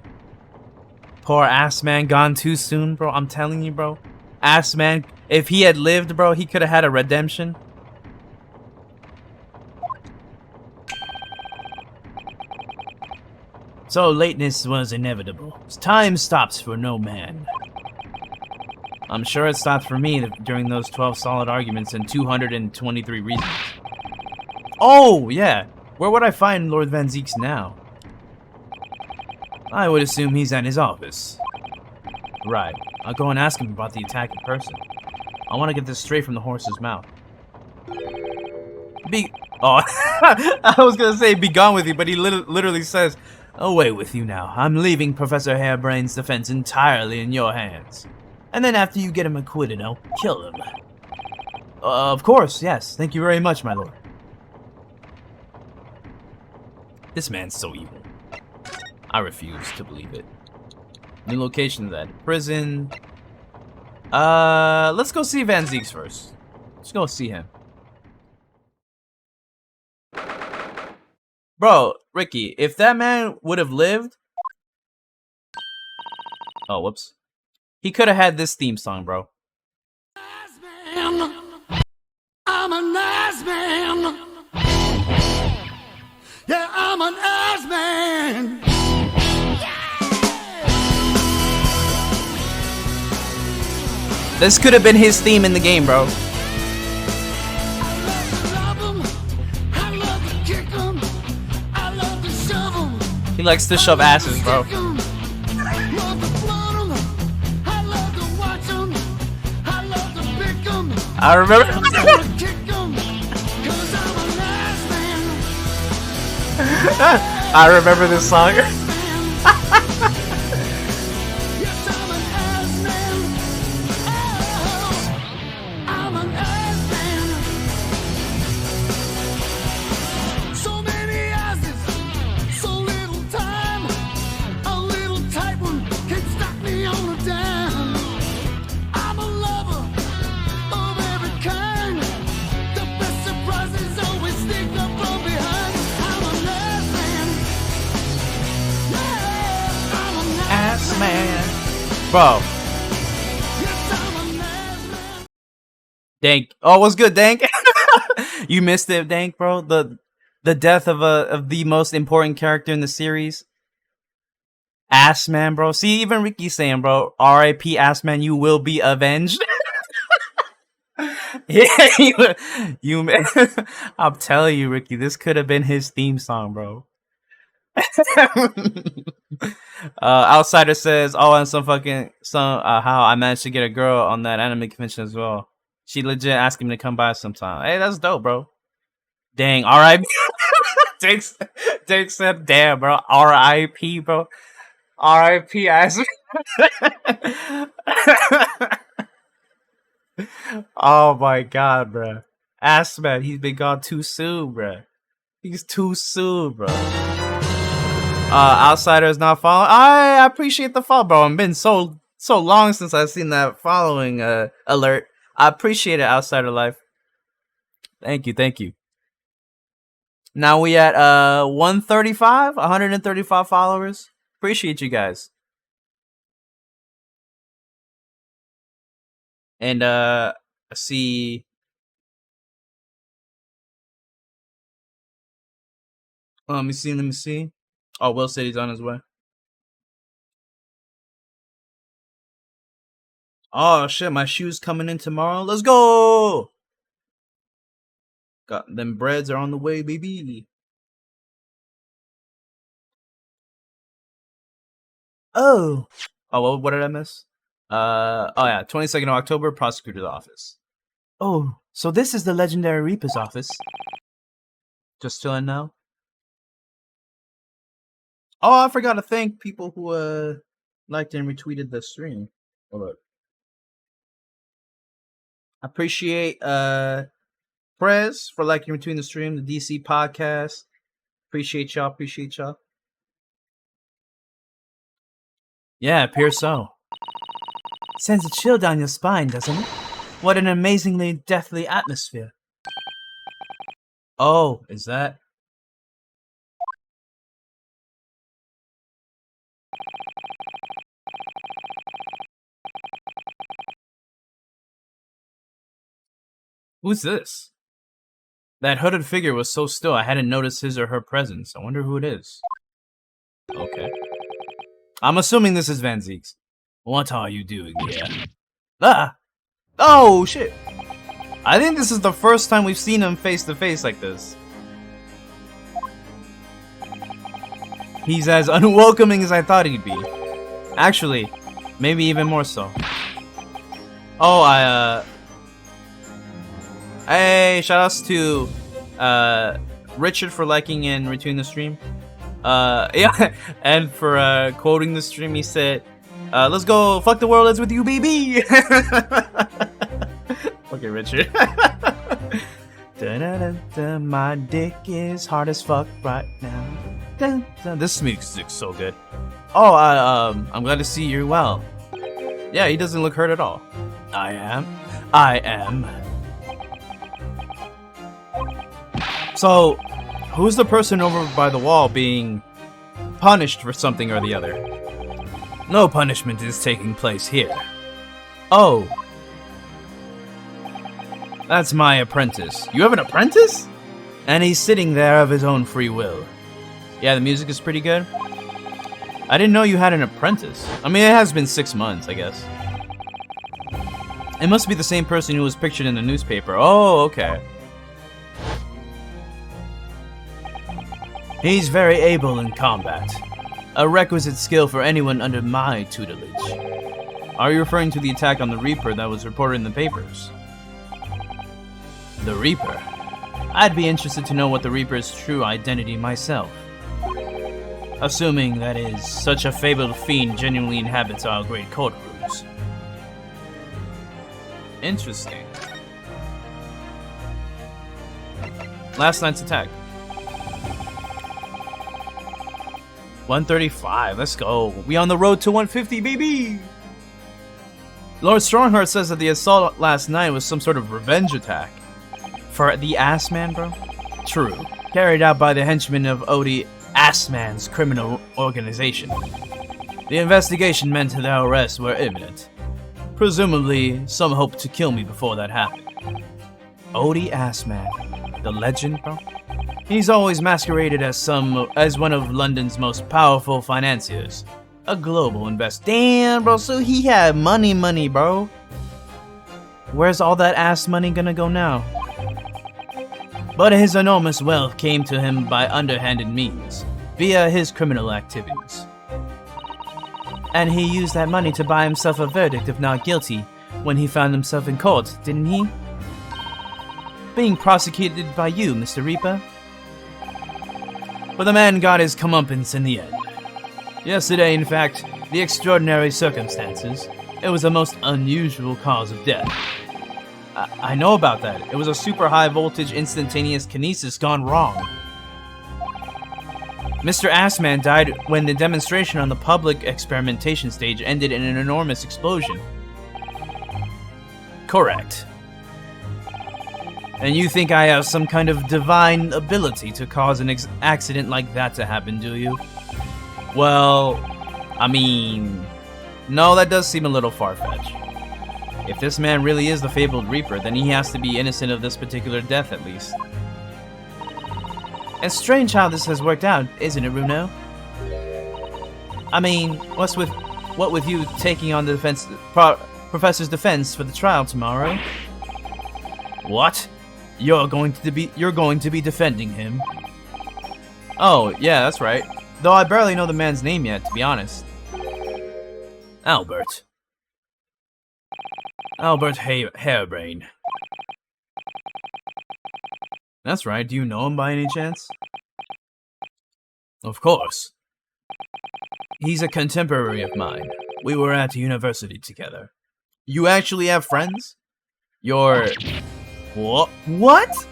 Poor Ass Man gone too soon, bro. I'm telling you, bro. Ass Man, if he had lived, bro, he could have had a redemption. So lateness was inevitable. Time stops for no man. I'm sure it stopped for me during those 12 solid arguments and 223 reasons. Oh, yeah. Where would I find Lord Van Zeeks now? I would assume he's at his office. Right. I'll go and ask him about the attack in person. I want to get this straight from the horse's mouth. Oh, I was gonna say be gone with you, but he literally says, away with you now. I'm leaving Professor Hairbrain's defense entirely in your hands. And then after you get him acquitted, I'll kill him. Of course, yes. Thank you very much, my lord. This man's so evil. I refuse to believe it. New location of that prison. Let's go see Van Zeeks first. Let's go see him. Bro, Ricky, if that man would have lived... Oh, whoops. He could have had this theme song, bro. Man, I'm a nice man. Yeah, I'm an ass man. This could have been his theme in the game, bro. He likes to shove asses, bro. I remember. I remember this song. Bro. Dank. Oh, what's good, Dank? You missed it, Dank, bro. The death of the most important character in the series. Ass Man, bro. See, even Ricky's saying, bro, R.I.P. Ass Man, you will be avenged. Yeah, you I'm telling you, Ricky, this could have been his theme song, bro. Outsider says, oh, and how I managed to get a girl on that anime convention as well. She legit asked him to come by sometime. Hey, that's dope, bro. Dang, R.I.P. Jake said, damn, bro. R.I.P., bro. R.I.P. ass. Oh my god, bro. Ass Man, he's been gone too soon, bro. He's too soon, bro. Outsider is not following. I appreciate the follow, bro. It's been so long since I've seen that following alert. I appreciate it, Outsider Life. Thank you. Now we at 135 followers. Appreciate you guys. And I see. Let me see. Oh, Will said he's on his way. Oh shit, my shoe's coming in tomorrow. Let's go. Got them breads are on the way, baby. Oh, what did I miss? Oh yeah, 22nd of October, prosecutor's office. Oh, so this is the legendary Reaper's office. Just chilling now. Oh, I forgot to thank people who liked and retweeted the stream. Hold up. Appreciate Prez for liking and retweeting the stream, the DC podcast. Appreciate y'all. Yeah, it appears so. Sends a chill down your spine, doesn't it? What an amazingly deathly atmosphere. Oh, is that? Who's this? That hooded figure was so still I hadn't noticed his or her presence. I wonder who it is. Okay. I'm assuming this is Van Zeek's. What are you doing here? Ah! Oh, shit! I think this is the first time we've seen him face to face like this. He's as unwelcoming as I thought he'd be. Actually, maybe even more so. Oh, hey, shoutouts to Richard for liking and retweeting the stream. Yeah, and for quoting the stream, he said, let's go fuck the world is with you, baby. Okay, Richard. My dick is hard as fuck right now. This music's so good. Oh, I'm glad to see you're well. Yeah, he doesn't look hurt at all. I am. So, who's the person over by the wall being punished for something or the other? No punishment is taking place here. Oh. That's my apprentice. You have an apprentice? And he's sitting there of his own free will. Yeah, the music is pretty good. I didn't know you had an apprentice. I mean, it has been 6 months, I guess. It must be the same person who was pictured in the newspaper. Oh, okay. He's very able in combat. A requisite skill for anyone under my tutelage. Are you referring to the attack on the Reaper that was reported in the papers? The Reaper? I'd be interested to know what the Reaper's true identity myself. Assuming, that is, such a fabled fiend genuinely inhabits our great courtrooms. Interesting. Last night's attack. 135, let's go. We on the road to 150, baby! Lord Strongheart says that the assault last night was some sort of revenge attack. For the Assman, bro? True. Carried out by the henchmen of Odie Assman's criminal organization. The investigation meant their arrests were imminent. Presumably, some hoped to kill me before that happened. Odie Assman. The legend, bro? He's always masqueraded as one of London's most powerful financiers. A global investor. Damn, bro, so he had money, bro. Where's all that ass money gonna go now? But his enormous wealth came to him by underhanded means, via his criminal activities. And he used that money to buy himself a verdict of not guilty when he found himself in court, didn't he? Being prosecuted by you, Mr. Reaper. But the man got his comeuppance in the end. Yesterday, in fact, the extraordinary circumstances, it was the most unusual cause of death. I know about that. It was a super high voltage instantaneous kinesis gone wrong. Mr. Assman died when the demonstration on the public experimentation stage ended in an enormous explosion. Correct. And you think I have some kind of divine ability to cause an accident like that to happen, do you? Well, I mean, no, that does seem a little far-fetched. If this man really is the fabled Reaper, then he has to be innocent of this particular death at least. It's strange how this has worked out, isn't it, Runo? I mean, what with you taking on the professor's defense for the trial tomorrow? What? You're going to be defending him. Oh, yeah, that's right. Though I barely know the man's name yet, to be honest. Albert. Albert Harebrain. That's right. Do you know him by any chance? Of course. He's a contemporary of mine. We were at university together. You actually have friends? You're... What?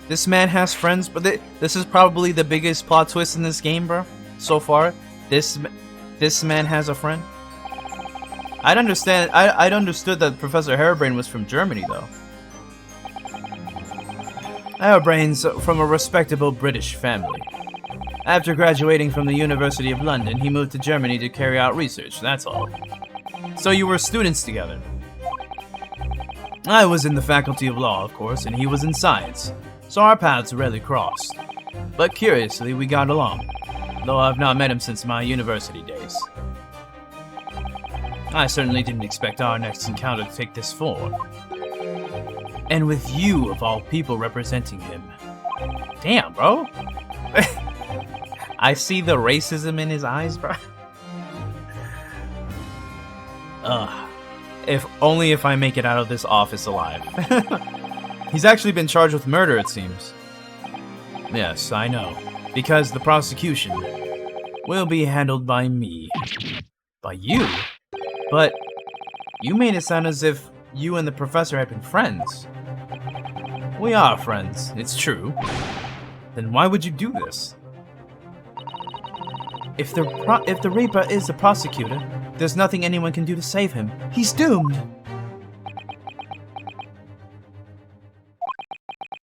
This man has friends, but this is probably the biggest plot twist in this game, bro. So far, this man has a friend. I'd understood that Professor Harebrain was from Germany, though. Harebrain's from a respectable British family. After graduating from the University of London, he moved to Germany to carry out research, that's all. So you were students together? I was in the Faculty of Law, of course, and he was in Science, so our paths rarely crossed. But curiously, we got along, though I've not met him since my university days. I certainly didn't expect our next encounter to take this form. And with you, of all people, representing him. Damn, bro. I see the racism in his eyes, bro. If I make it out of this office alive. He's actually been charged with murder, it seems. Yes, I know. Because the prosecution will be handled by me. By you? But you made it sound as if you and the professor had been friends. We are friends, it's true. Then why would you do this? If the Reaper is the prosecutor, there's nothing anyone can do to save him. He's doomed!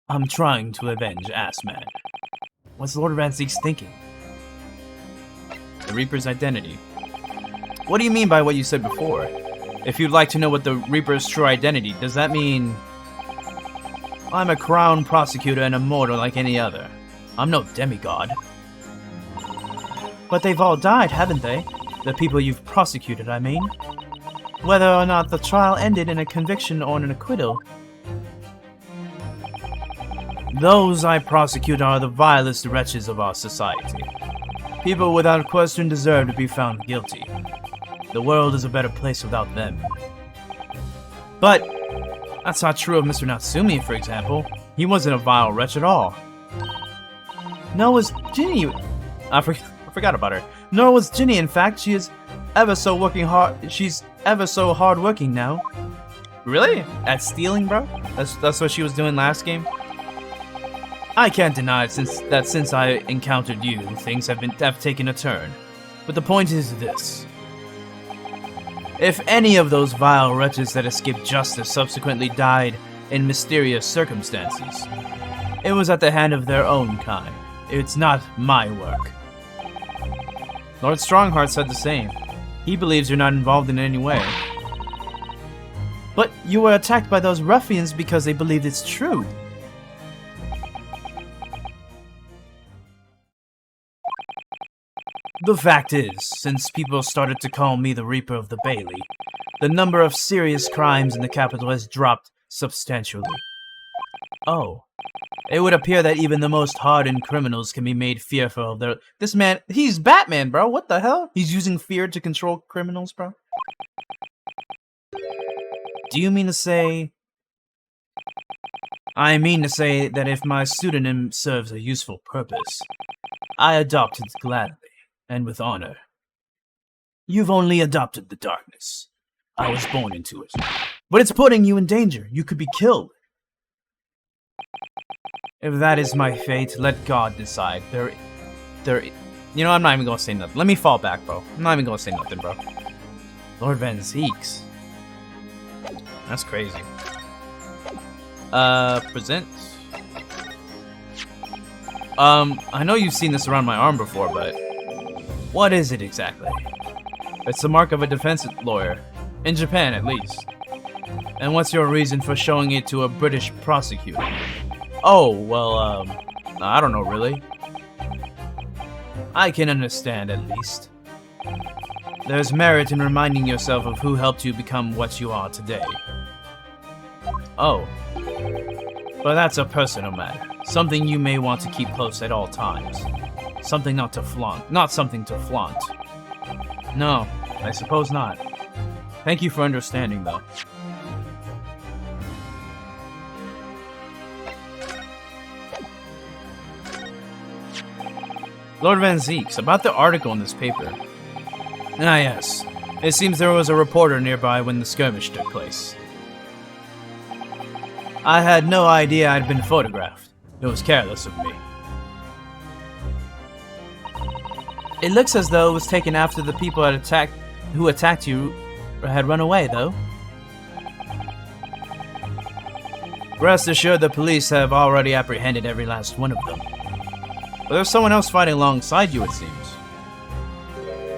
I'm trying to avenge Assman. What's Lord Ranzeek's thinking? The Reaper's identity. What do you mean by what you said before? If you'd like to know what the Reaper's true identity, does that mean... I'm a crown prosecutor and a mortal like any other. I'm no demigod. But they've all died, haven't they? The people you've prosecuted, I mean. Whether or not the trial ended in a conviction or an acquittal. Those I prosecute are the vilest wretches of our society. People without question deserve to be found guilty. The world is a better place without them. But that's not true of Mr. Natsumi, for example. He wasn't a vile wretch at all. Nor was Ginny. I forgot about her. Nor was Ginny, in fact. She's ever so hard-working now. Really? At stealing, bro? That's what she was doing last game? I can't deny it since I encountered you, things have taken a turn. But the point is this. If any of those vile wretches that escaped justice subsequently died in mysterious circumstances, it was at the hand of their own kind. It's not my work. Lord Strongheart said the same. He believes you're not involved in any way. But you were attacked by those ruffians because they believed it's true. The fact is, since people started to call me the Reaper of the Bailey, the number of serious crimes in the capital has dropped substantially. Oh. It would appear that even the most hardened criminals can be made fearful of their... This man, he's Batman, bro. What the hell? He's using fear to control criminals, bro. Do you mean to say... I mean to say that if my pseudonym serves a useful purpose, I adopt it gladly and with honor. You've only adopted the darkness. I was born into it. But it's putting you in danger. You could be killed. If that is my fate, let God decide. You know, I'm not even gonna say nothing. Let me fall back, bro. I'm not even gonna say nothing, bro. Lord Ranzeek's. That's crazy. Present. I know you've seen this around my arm before, but what is it exactly? It's the mark of a defense lawyer. In Japan, at least. And what's your reason for showing it to a British prosecutor? Oh, well, I don't know, really. I can understand, at least. There's merit in reminding yourself of who helped you become what you are today. Oh. But that's a personal matter. Something you may want to keep close at all times. Something not to flaunt. Not something to flaunt. No, I suppose not. Thank you for understanding, though. Lord Van Zeeks, about the article in this paper. Ah, yes. It seems there was a reporter nearby when the skirmish took place. I had no idea I'd been photographed. It was careless of me. It looks as though it was taken after the people who attacked you had run away, though. Rest assured, the police have already apprehended every last one of them. But there's someone else fighting alongside you, it seems.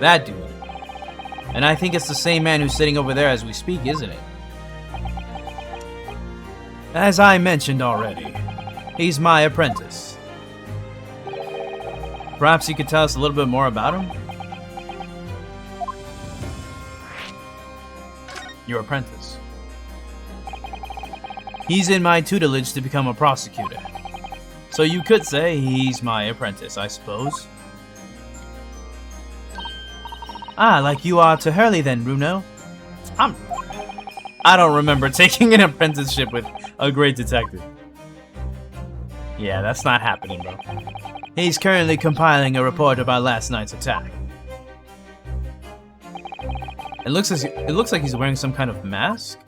That dude. And I think it's the same man who's sitting over there as we speak, isn't it? As I mentioned already, he's my apprentice. Perhaps you could tell us a little bit more about him? Your apprentice. He's in my tutelage to become a prosecutor. So you could say he's my apprentice, I suppose. Ah, like you are to Hurley then, Bruno. I don't remember taking an apprenticeship with a great detective. Yeah, that's not happening, bro. He's currently compiling a report about last night's attack. It looks like he's wearing some kind of mask?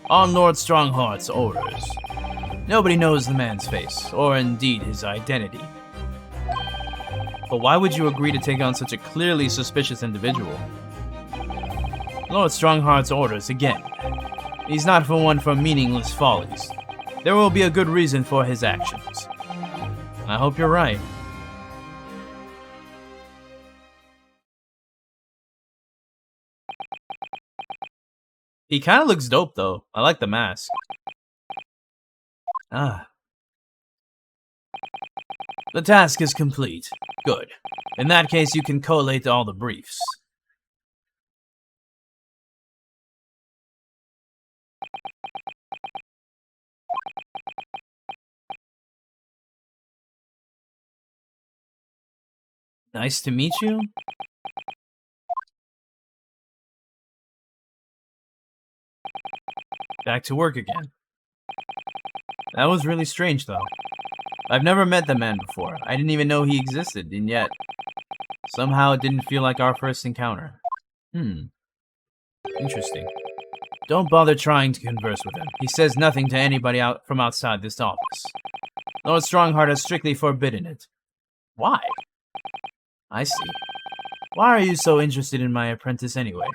On Lord Strongheart's orders. Nobody knows the man's face, or indeed his identity. But why would you agree to take on such a clearly suspicious individual? Lord Strongheart's orders again. He's not for one for meaningless follies. There will be a good reason for his actions. I hope you're right. He kind of looks dope, though. I like the mask. Ah. The task is complete. Good. In that case, you can collate all the briefs. Nice to meet you. Back to work again. That was really strange, though. I've never met the man before. I didn't even know he existed, and yet somehow it didn't feel like our first encounter. Interesting. Don't bother trying to converse with him. He says nothing to anybody from outside this office. Lord Strongheart has strictly forbidden it. Why? I see. Why are you so interested in my apprentice anyway?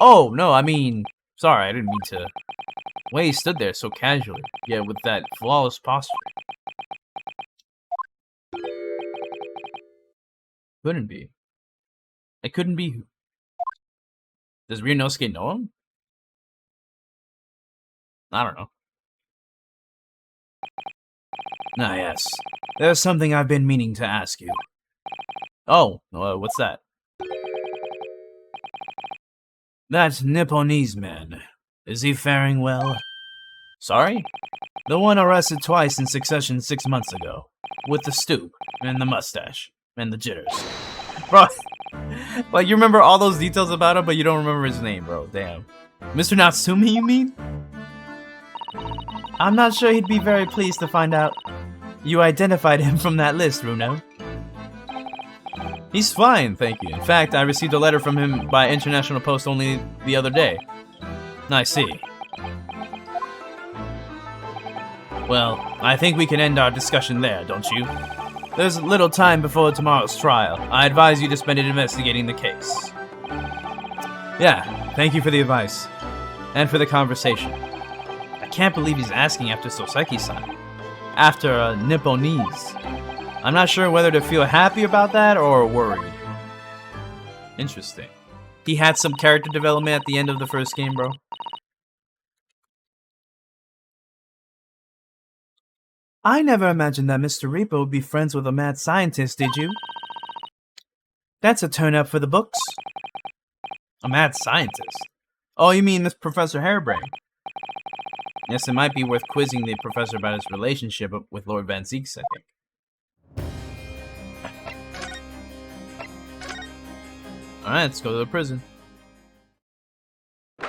Oh, no, I mean... Sorry, I didn't mean to... The way he stood there so casually, yet with that flawless posture. Couldn't be. It couldn't be. Does Ryunosuke know him? I don't know. Ah, yes. There's something I've been meaning to ask you. Oh, what's that? That Nipponese man. Is he faring well? Sorry? The one arrested twice in succession 6 months ago. With the stoop, and the mustache, and the jitters. Bro, like you remember all those details about him, but you don't remember his name, bro. Damn. Mr. Natsumi, you mean? I'm not sure he'd be very pleased to find out you identified him from that list, Runo. He's fine, thank you. In fact, I received a letter from him by international post only the other day. I see. Well, I think we can end our discussion there, don't you? There's little time before tomorrow's trial. I advise you to spend it investigating the case. Yeah, thank you for the advice. And for the conversation. I can't believe he's asking after Soseki-san. After Nipponese. I'm not sure whether to feel happy about that or worried. Interesting. He had some character development at the end of the first game, bro. I never imagined that Mr. Reaper would be friends with a mad scientist, did you? That's a turn-up for the books. A mad scientist? Oh, you mean this Professor Harebrain? Yes, it might be worth quizzing the professor about his relationship with Lord Van Zieks, I think. Alright, let's go to the prison. The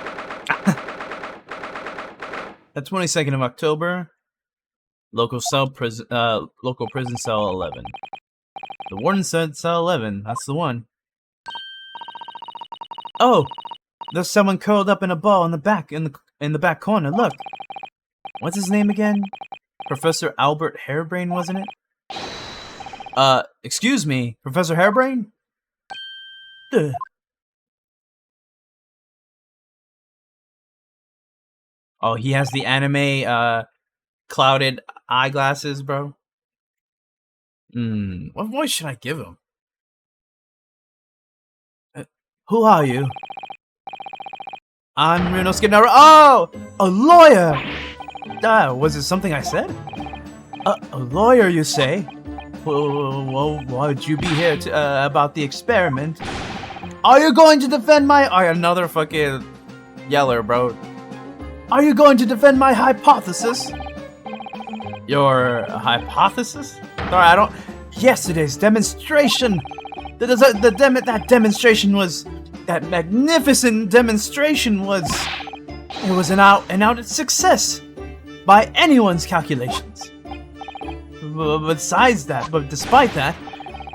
22nd of October, local prison cell 11. The warden said cell 11, that's the one. Oh, there's someone curled up in a ball in the back back corner. Look. What's his name again? Professor Albert Harebrain, wasn't it? Excuse me, Professor Harebrain? Ugh. Oh, he has the anime, clouded eyeglasses, bro. What voice should I give him? Who are you? I'm Reno Skinner. Oh! A lawyer! Was it something I said? A lawyer, you say? Well, why would you be here about the experiment? Are you going to defend my... another fucking yeller, bro. Are you going to defend my hypothesis? Your hypothesis? Sorry, I don't... Yesterday's demonstration! That demonstration was... That magnificent demonstration was... It was an out success! By anyone's calculations. Besides that, but despite that,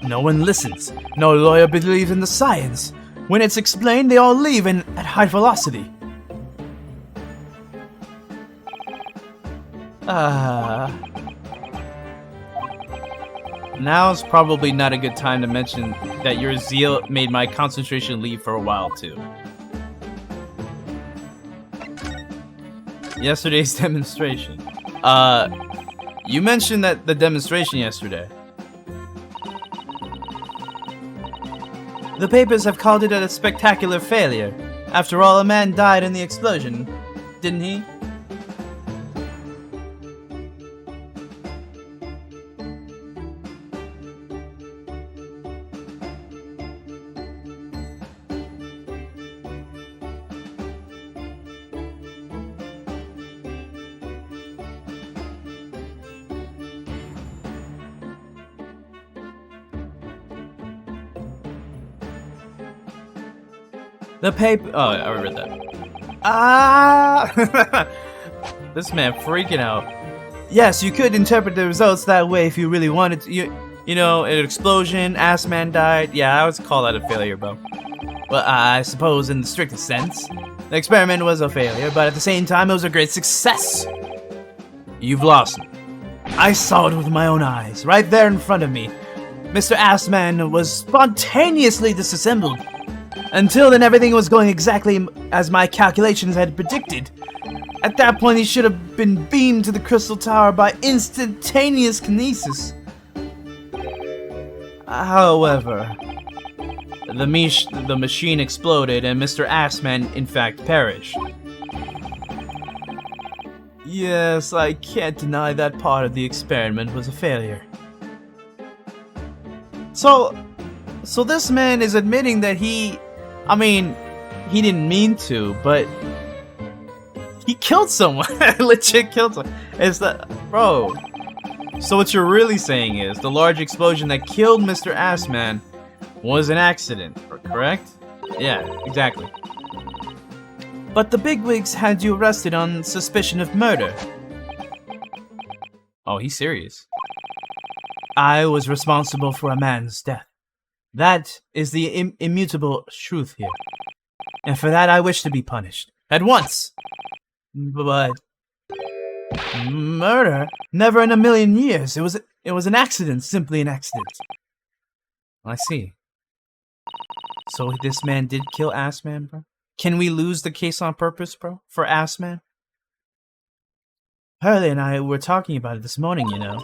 no one listens. No lawyer believes in the science. When it's explained, they all leave at high velocity. Now's probably not a good time to mention that your zeal made my concentration leave for a while too. Yesterday's demonstration. You mentioned that the demonstration yesterday. The papers have called it a spectacular failure. After all, a man died in the explosion, didn't he? The paper. Oh, I read that. This man freaking out. Yes, you could interpret the results that way if you really wanted to. You know, an explosion, ass man died. Yeah, I would call that a failure, bro. Well, I suppose in the strictest sense, the experiment was a failure, but at the same time, it was a great success. You've lost me. I saw it with my own eyes, right there in front of me. Mr. Assman was spontaneously disassembled. Until then, everything was going exactly as my calculations had predicted. At that point, he should have been beamed to the Crystal Tower by instantaneous kinesis. However, the machine exploded and Mr. Assman, in fact, perished. Yes, I can't deny that part of the experiment was a failure. So this man is admitting that he didn't mean to, but he killed someone. Legit killed someone. It's that, bro. So what you're really saying is the large explosion that killed Mr. Assman was an accident, correct? Yeah, exactly. But the bigwigs had you arrested on suspicion of murder. Oh, he's serious. I was responsible for a man's death. That is the immutable truth here. And for that I wish to be punished. At once! But... murder? Never in a million years. It was an accident. Simply an accident. I see. So this man did kill Assman, bro? Can we lose the case on purpose, bro? For Assman? Hurley and I were talking about it this morning, you know.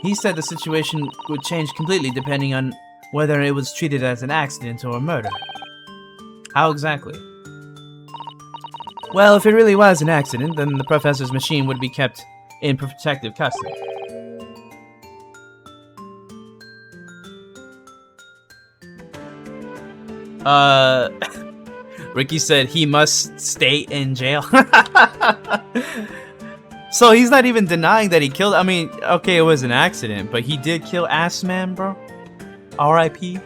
He said the situation would change completely depending on whether it was treated as an accident or a murder. How exactly? Well, if it really was an accident, then the professor's machine would be kept in protective custody. Ricky said he must stay in jail. So he's not even denying that he killed. I mean, okay, it was an accident, but he did kill Ass Man, bro. R.I.P.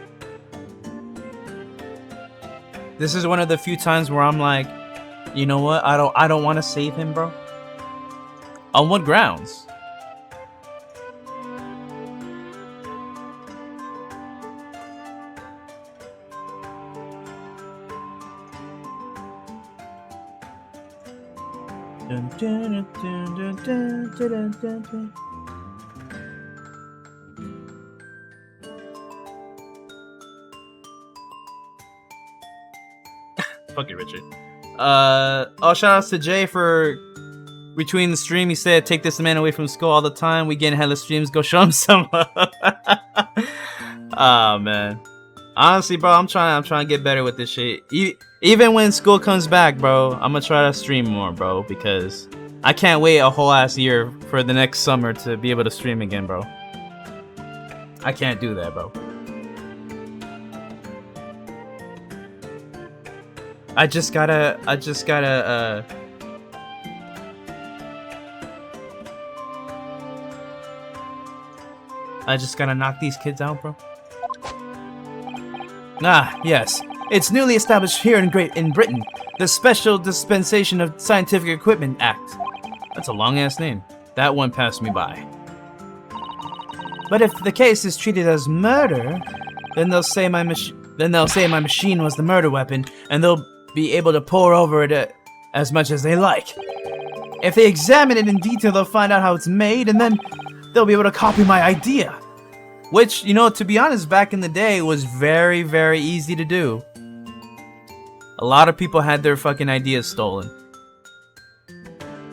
This is one of the few times where I'm like, you know what? I don't want to save him, bro. On what grounds? Dun, dun, dun, dun, dun, dun, dun, dun. Fuck it, Richard. Oh, shout outs to Jay for retweeting the stream. He said, "Take this man away from school all the time. We getting hella streams. Go show him some." Oh man. Honestly, bro, I'm trying to get better with this shit. Even when school comes back, bro, I'm gonna try to stream more, bro, because I can't wait a whole ass year for the next summer to be able to stream again, bro. I can't do that, bro. I just gotta knock these kids out, bro. Ah, yes. It's newly established here in Britain, the Special Dispensation of Scientific Equipment Act. That's a long-ass name. That one passed me by. But if the case is treated as murder, then they'll say my machine was the murder weapon, and they'll be able to pour over it as much as they like. If they examine it in detail, they'll find out how it's made, and then they'll be able to copy my idea. Which, you know, to be honest, back in the day was very, very easy to do. A lot of people had their fucking ideas stolen.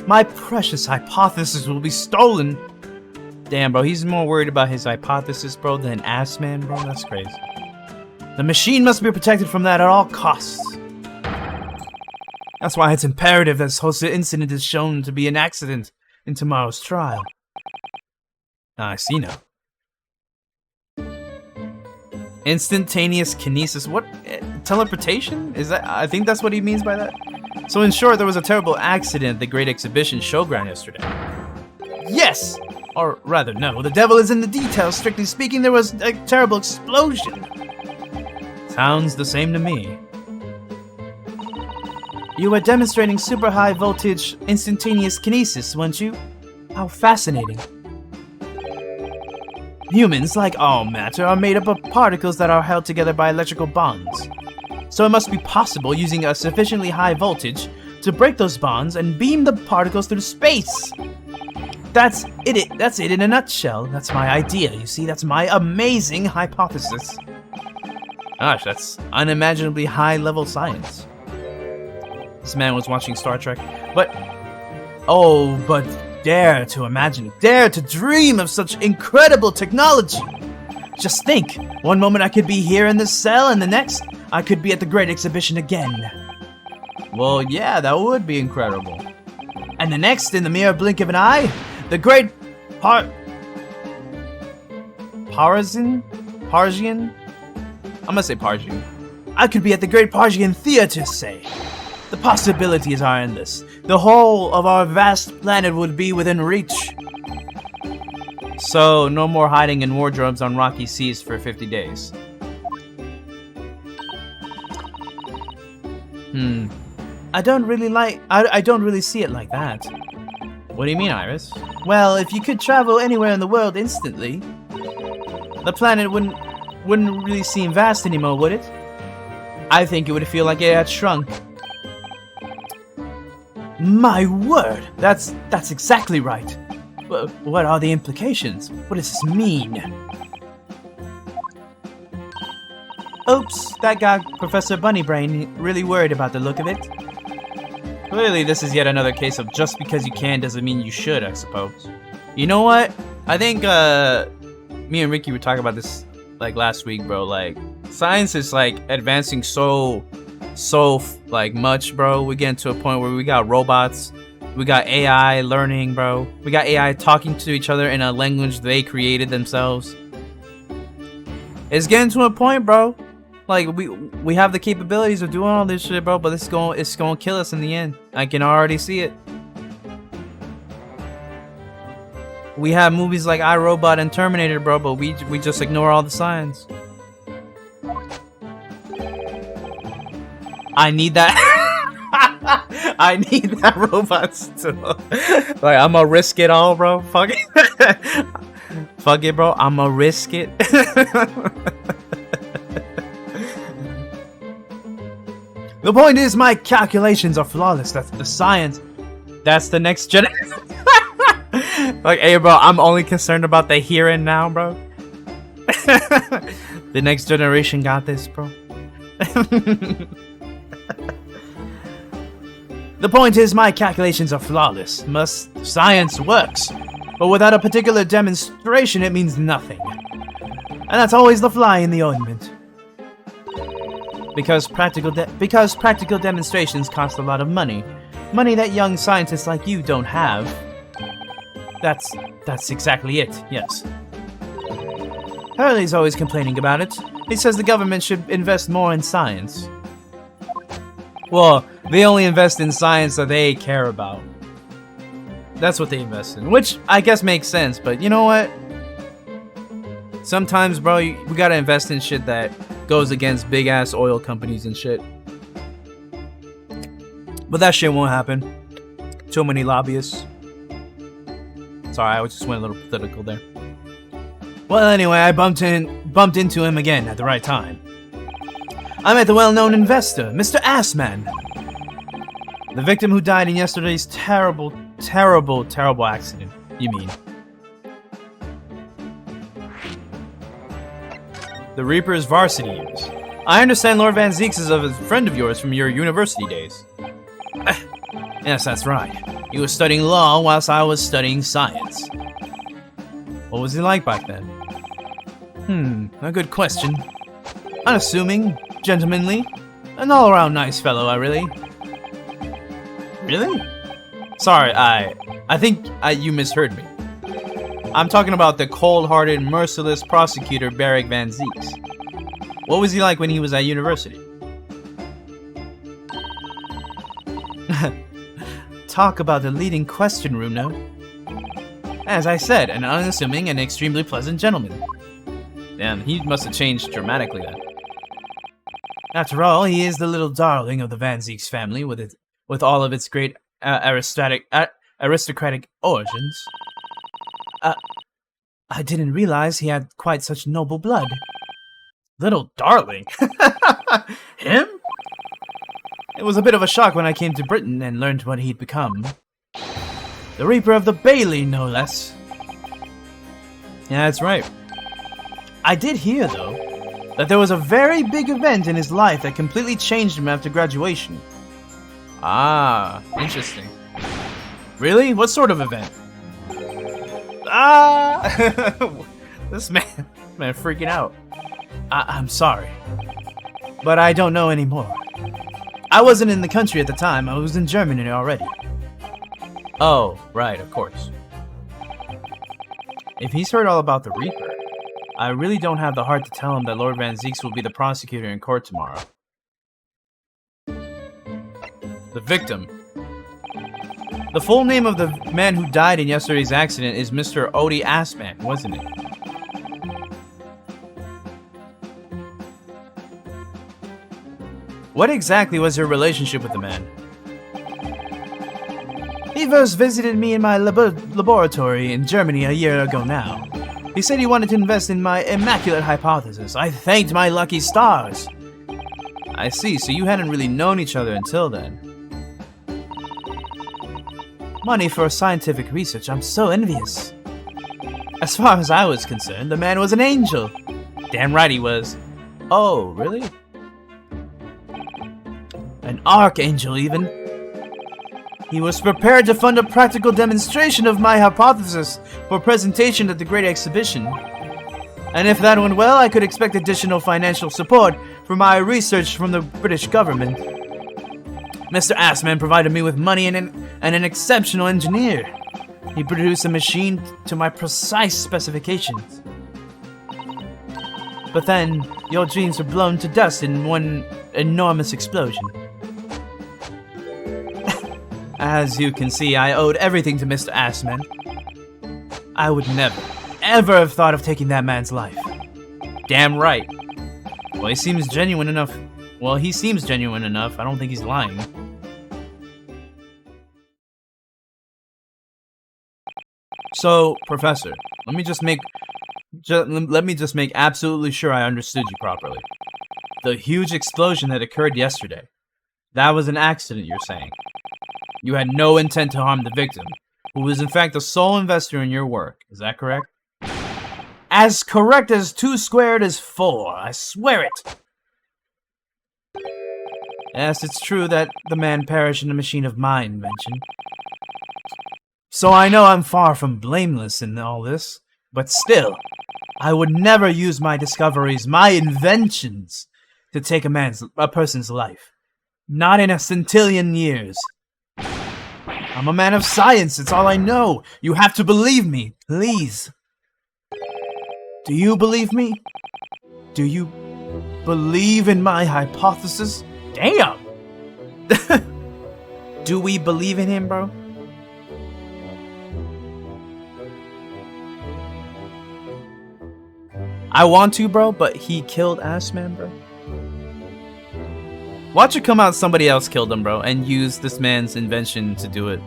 My precious hypothesis will be stolen. Damn, bro, he's more worried about his hypothesis, bro, than Ass Man, bro. That's crazy. The machine must be protected from that at all costs. That's why it's imperative that this whole incident is shown to be an accident in tomorrow's trial. Ah, I see now. Instantaneous kinesis. What? Teleportation? Is that? I think that's what he means by that. So in short, there was a terrible accident at the Great Exhibition Showground yesterday. Yes! Or rather, no. The devil is in the details. Strictly speaking, there was a terrible explosion. Sounds the same to me. You were demonstrating super high voltage instantaneous kinesis, weren't you? How fascinating. Humans, like all matter, are made up of particles that are held together by electrical bonds. So it must be possible, using a sufficiently high voltage, to break those bonds and beam the particles through space. That's it in a nutshell. That's my idea, you see? That's my amazing hypothesis. Gosh, that's unimaginably high-level science. This man was watching Star Trek, but dare to imagine, dare to dream of such incredible technology. Just think, one moment I could be here in this cell, and the next, I could be at the Great Exhibition again. Well, yeah, that would be incredible. And the next, in the mere blink of an eye, the Great Parisian? I'm gonna say Parisian. I could be at the Great Parisian Theater, say. The possibilities are endless. The whole of our vast planet would be within reach. So, no more hiding in wardrobes on rocky seas for 50 days. I don't really see it like that. What do you mean, Iris? Well, if you could travel anywhere in the world instantly, the planet wouldn't really seem vast anymore, would it? I think it would feel like it had shrunk. My word! That's exactly right. What are the implications? What does this mean? Oops, that guy, Professor Bunnybrain, really worried about the look of it. Clearly, this is yet another case of just because you can doesn't mean you should, I suppose. You know what? I think, me and Ricky were talking about this, like, last week, bro. Like, science is, like, advancing so like, much, bro. We're getting to a point where we got robots. We got AI learning, bro. We got AI talking to each other in a language they created themselves. It's getting to a point, bro. Like, we have the capabilities of doing all this shit, bro, but it's going to kill us in the end. I can already see it. We have movies like I, Robot and Terminator, bro, but we just ignore all the signs. I need that. I need that robot still. Like, I'ma risk it all, bro. Fuck it. Fuck it, bro. I'ma risk it. The point is, my calculations are flawless. That's the science. That's the next gen. Like, hey, bro, I'm only concerned about the here and now, bro. The next generation got this, bro. The point is, my calculations are flawless. Science works. But without a particular demonstration, it means nothing. And that's always the fly in the ointment. Because practical demonstrations cost a lot of money. Money that young scientists like you don't have. That's exactly it, yes. Hurley's always complaining about it. He says the government should invest more in science. Well, they only invest in science that they care about. That's what they invest in, which I guess makes sense, but you know what? Sometimes, bro, we gotta invest in shit that goes against big-ass oil companies and shit. But that shit won't happen. Too many lobbyists. Sorry, I just went a little political there. Well, anyway, I bumped into him again at the right time. I met the well-known investor, Mr. Assman. The victim who died in yesterday's terrible accident, you mean. The Reaper's varsity years. I understand Lord Van Zeeks is a friend of yours from your university days. Yes, that's right. He was studying law whilst I was studying science. What was he like back then? A good question. Unassuming, gentlemanly, an all-around nice fellow, Really? Sorry, I think you misheard me. I'm talking about the cold-hearted, merciless prosecutor Barrick Van Zeeks. What was he like when he was at university? Talk about the leading question, Runo. As I said, an unassuming and extremely pleasant gentleman. Damn, he must have changed dramatically then. After all, he is the little darling of the Van Zeeks family with all of its great aristocratic origins. I didn't realize he had quite such noble blood. Little darling? Him? It was a bit of a shock when I came to Britain and learned what he'd become. The Reaper of the BAYBEE, no less. Yeah, that's right. I did hear, though, that there was a very big event in his life that completely changed him after graduation. Ah, interesting. Really? What sort of event? This man freaking out. I'm sorry, but I don't know anymore. I wasn't in the country at the time. I was in Germany already. Oh, right, of course. If he's heard all about the Reaper, I really don't have the heart to tell him that Lord Van Zeeks will be the prosecutor in court tomorrow. The victim. The full name of the man who died in yesterday's accident is Mr. Odie Assman, wasn't it? What exactly was your relationship with the man? He first visited me in my laboratory in Germany a year ago now. He said he wanted to invest in my immaculate hypothesis. I thanked my lucky stars. I see, so you hadn't really known each other until then. Money for scientific research, I'm so envious. As far as I was concerned, the man was an angel. Damn right he was. Oh, really? An archangel, even. He was prepared to fund a practical demonstration of my hypothesis for presentation at the Great Exhibition. And if that went well, I could expect additional financial support for my research from the British government. Mr. Assman provided me with money and an exceptional engineer. He produced a machine to my precise specifications. But then, your dreams were blown to dust in one enormous explosion. As you can see, I owed everything to Mr. Assman. I would never, ever have thought of taking that man's life. Damn right. Well, he seems genuine enough. Well, he seems genuine enough. I don't think he's lying. So, Professor, let me just make absolutely sure I understood you properly. The huge explosion that occurred yesterday, that was an accident, you're saying? You had no intent to harm the victim, who was in fact the sole investor in your work. Is that correct? As correct as 2 squared is 4, I swear it! Yes, it's true that the man perished in a machine of my invention. So I know I'm far from blameless in all this, but still, I would never use my discoveries, my inventions, to take a person's life. Not in a centillion years. I'm a man of science, it's all I know. You have to believe me, please. Do you believe me? Do you believe in my hypothesis? Damn! Do we believe in him, bro? I want to, bro, but he killed Assman, bro. Watch it come out somebody else killed him, bro, and use this man's invention to do it.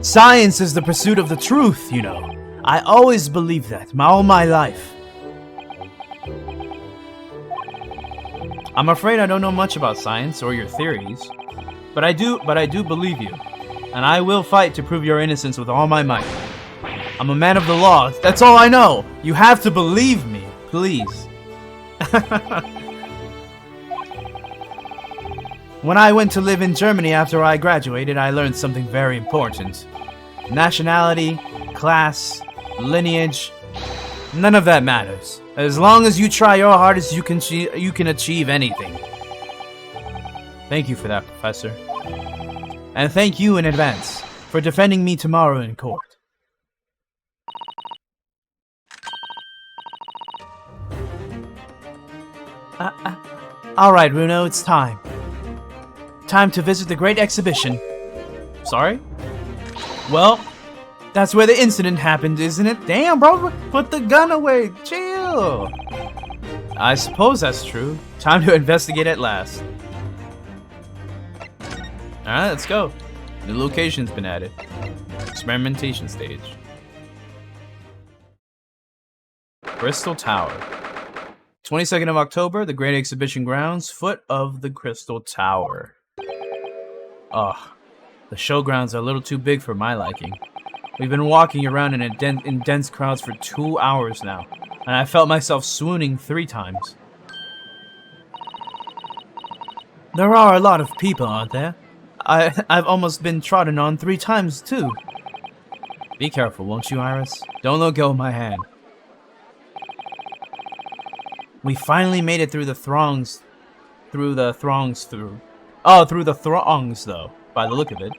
Science is the pursuit of the truth, you know. I always believed that, all my life. I'm afraid I don't know much about science or your theories, but I do believe you, and I will fight to prove your innocence with all my might. I'm a man of the law. That's all I know. You have to believe me, please. When I went to live in Germany after I graduated, I learned something very important. Nationality, class, lineage, none of that matters. As long as you try your hardest, you can achieve anything. Thank you for that, Professor. And thank you in advance for defending me tomorrow in court. Alright, Runo, it's time. Time to visit the Great Exhibition. Sorry? Well, that's where the incident happened, isn't it? Damn, bro, put the gun away. Chill. I suppose that's true. Time to investigate at last. Alright, let's go. New location's been added. Experimentation stage. Crystal Tower. 22nd of October, the Great Exhibition Grounds, foot of the Crystal Tower. Ugh, the showgrounds are a little too big for my liking. We've been walking around in dense crowds for 2 hours now, and I felt myself swooning 3 times. There are a lot of people, aren't there? I've almost been trodden on 3 times, too. Be careful, won't you, Iris? Don't let go of my hand. We finally made it through the throngs. Through the throngs, though, by the look of it.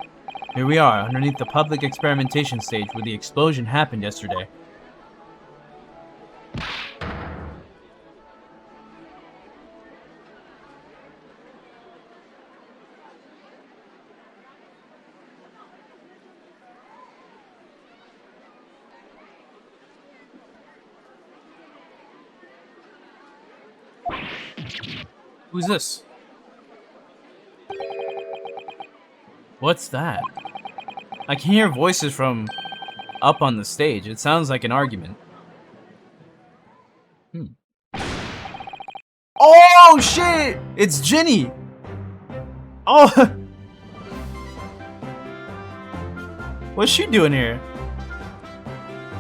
Here we are, underneath the public experimentation stage where the explosion happened yesterday. Who's this? What's that? I can hear voices from up on the stage. It sounds like an argument. Oh shit! It's Ginny! Oh! What's she doing here?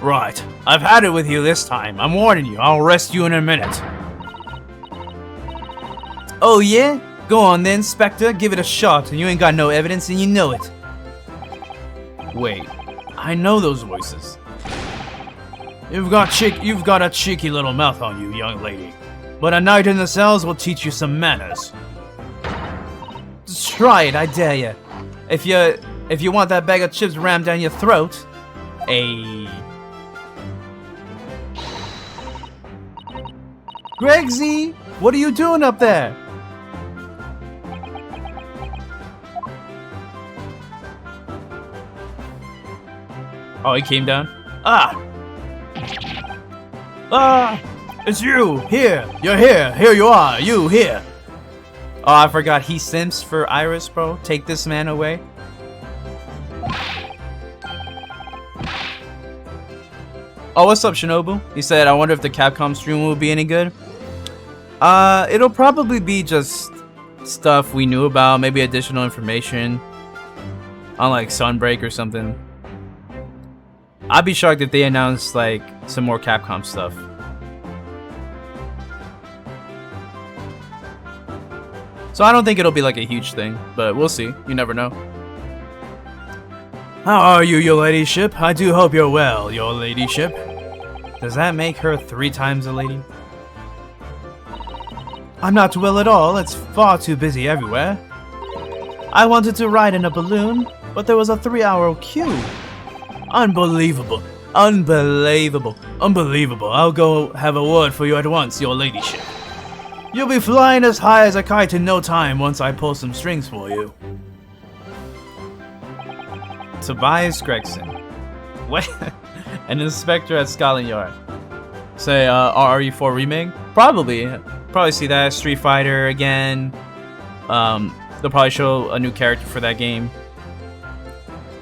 Right. I've had it with you this time. I'm warning you. I'll arrest you in a minute. Oh yeah? Go on then, Spectre, give it a shot. You ain't got no evidence and you know it. Wait, I know those voices. You've got a cheeky little mouth on you, young lady. But a night in the cells will teach you some manners. Just try it, I dare you. If you want that bag of chips rammed down your throat, Greg Z, what are you doing up there? Oh, he came down? Ah! Ah! It's you! Here! You're here! Here you are! You here! Oh, I forgot he simps for Iris, bro. Take this man away. Oh, what's up, Shinobu? He said, I wonder if the Capcom stream will be any good. It'll probably be just stuff we knew about, maybe additional information on like Sunbreak or something. I'd be shocked if they announced like some more Capcom stuff. So I don't think it'll be like a huge thing, but we'll see. You never know. How are you, your ladyship? I do hope you're well, your ladyship. Does that make her 3 times a lady? I'm not well at all. It's far too busy everywhere. I wanted to ride in a balloon, but there was a 3-hour queue. Unbelievable. Unbelievable. Unbelievable. I'll go have a word for you at once, your ladyship. You'll be flying as high as a kite in no time once I pull some strings for you. Tobias Gregson. What? An inspector at Scotland Yard. Say, RE4 remake? Probably. Probably see that. Street Fighter again. They'll probably show a new character for that game.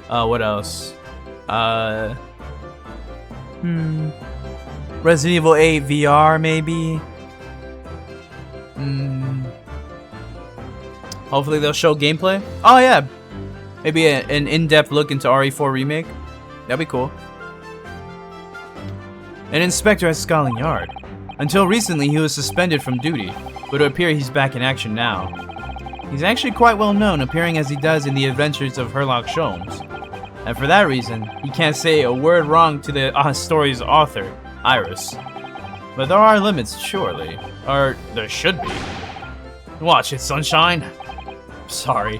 What else? Resident Evil 8 VR, maybe? Hopefully they'll show gameplay. Oh yeah, maybe an in-depth look into RE4 remake. That'd be cool. An inspector at Scotland Yard. Until recently, he was suspended from duty, but it appears he's back in action now. He's actually quite well known, appearing as he does in the adventures of Sherlock Holmes. And for that reason, he can't say a word wrong to the story's author, Iris. But there are limits, surely. Or there should be. Watch it, sunshine. Sorry.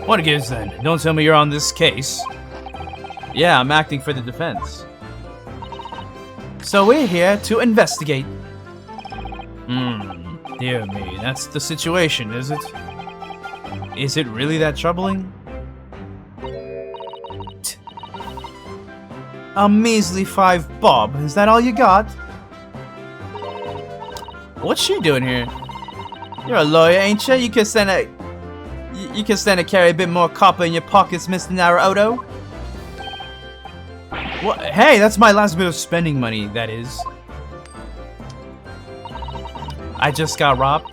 What gives then? Don't tell me you're on this case. Yeah, I'm acting for the defense. So we're here to investigate. Dear me, that's the situation, is it? Is it really that troubling? A measly 5 bob. Is that all you got? What's she doing here? You're a lawyer, ain't you? You can stand to carry a bit more copper in your pockets, Mr. Naruto. What? Hey, that's my last bit of spending money, that is. I just got robbed.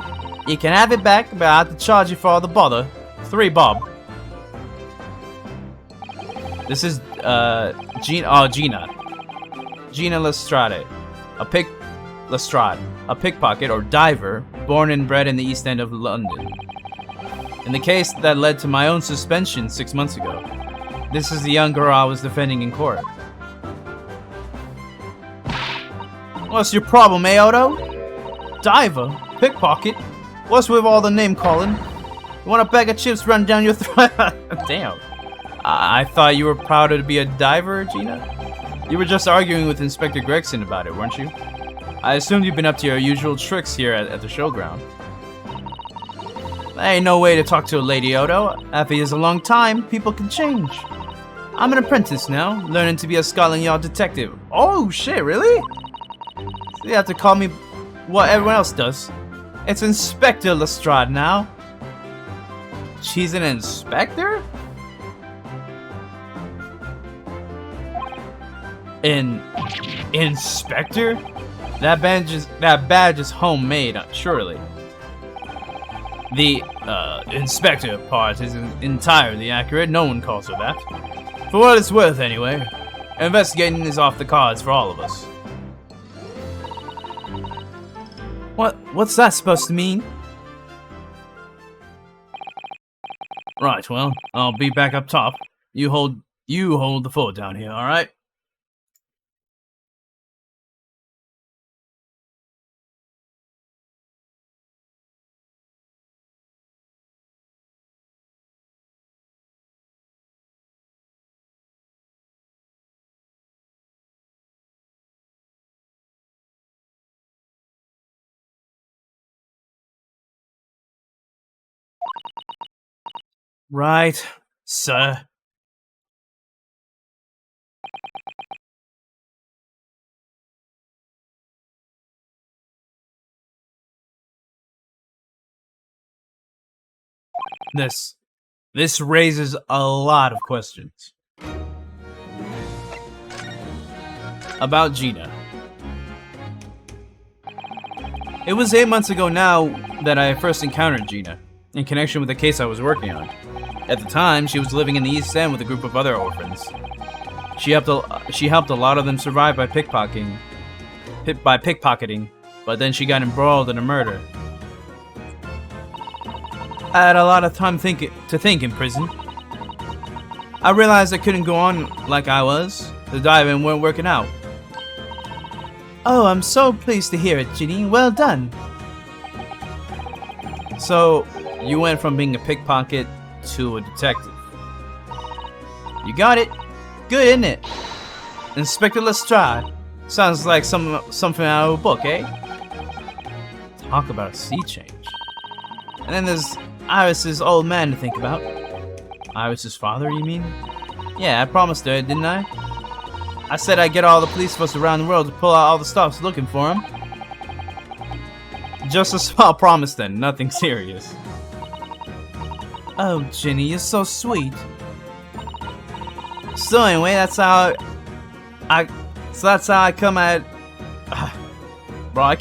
You can have it back, but I have to charge you for all the bother. 3 bob. This is, Gina. Gina Lestrade. A pickpocket or diver, born and bred in the East End of London. In the case that led to my own suspension 6 months ago. This is the young girl I was defending in court. What's your problem, Otto? Diver? Pickpocket? What's with all the name calling? You want a bag of chips run down your throat? Damn. I thought you were proud to be a diver, Gina? You were just arguing with Inspector Gregson about it, weren't you? I assumed you've been up to your usual tricks here at the showground. There ain't no way to talk to a lady, Odo. After years a long time, people can change. I'm an apprentice now, learning to be a Scotland Yard detective. Oh shit, really? So you have to call me what everyone else does. It's Inspector Lestrade now. She's an inspector? Inspector? That badge is homemade, surely. The inspector part is entirely accurate. No one calls her that. For what it's worth, anyway. Investigating is off the cards for all of us. What's that supposed to mean? Right, well, I'll be back up top. You hold the fort down here, alright? Right, sir. This raises a lot of questions. About Gina. It was 8 months ago now that I first encountered Gina, in connection with the case I was working on. At the time, she was living in the East End with a group of other orphans. She helped a lot of them survive by pickpocketing, but then she got embroiled in a murder. I had a lot of time to think in prison. I realized I couldn't go on like I was. The diving weren't working out. Oh, I'm so pleased to hear it, Ginny. Well done. So, you went from being a pickpocket to a detective. You got it. Good, isn't it? Inspector Lestrade. Sounds like something out of a book, eh? Talk about a sea change. And then there's Iris's old man to think about. Iris's father, you mean? Yeah, I promised her, didn't I? I said I'd get all the police force around the world to pull out all the stops looking for him. Just a small promise then, nothing serious. Oh, Ginny, you're so sweet. So anyway, that's how I come at... Bro,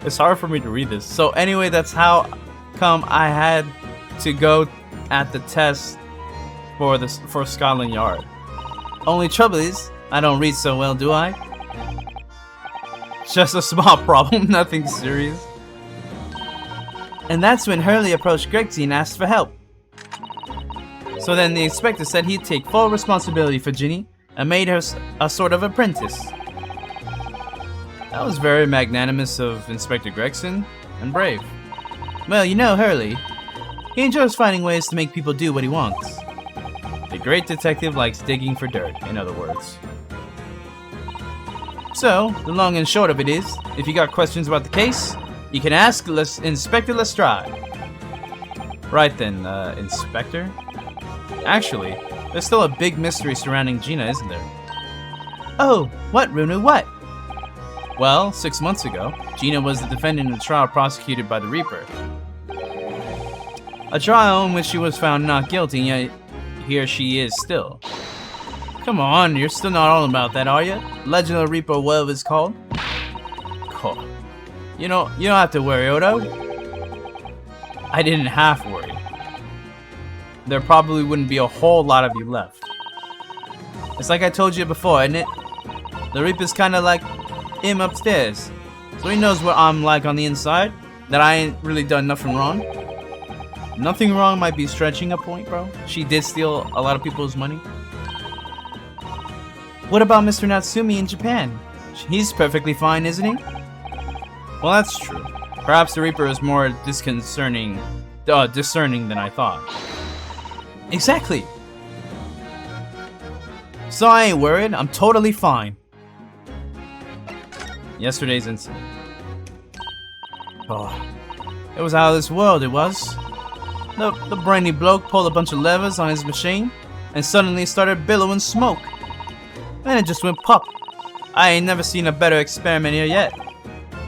it's hard for me to read this. So anyway, that's how come I had to go at the test for Scotland Yard. Only trouble is, I don't read so well, do I? Just a small problem, nothing serious. And that's when Hurley approached Gregson and asked for help. So then the inspector said he'd take full responsibility for Ginny and made her a sort of apprentice. That was very magnanimous of Inspector Gregson, and brave. Well, you know Hurley. He enjoys finding ways to make people do what he wants. The great detective likes digging for dirt, in other words. So, the long and short of it is, if you got questions about the case, you can ask Inspector Lestrade. Right then, Inspector? Actually, there's still a big mystery surrounding Gina, isn't there? Oh, what, Runu, what? Well, 6 months ago, Gina was the defendant in a trial prosecuted by the Reaper. A trial in which she was found not guilty, yet here she is still. Come on, you're still not all about that, are you? Legend of the Reaper, whatever it's called. Cool. You don't have to worry, Odo. I didn't half worry. There probably wouldn't be a whole lot of you left. It's like I told you before, isn't it? The Reaper's kinda like him upstairs. So he knows what I'm like on the inside, that I ain't really done nothing wrong. Nothing wrong might be stretching a point, bro. She did steal a lot of people's money. What about Mr. Natsumi in Japan? He's perfectly fine, isn't he? Well, that's true. Perhaps the Reaper is more discerning than I thought. Exactly. So I ain't worried. I'm totally fine. Yesterday's incident. Oh, it was out of this world, it was. The brainy bloke pulled a bunch of levers on his machine and suddenly started billowing smoke. And it just went pop. I ain't never seen a better experiment here yet.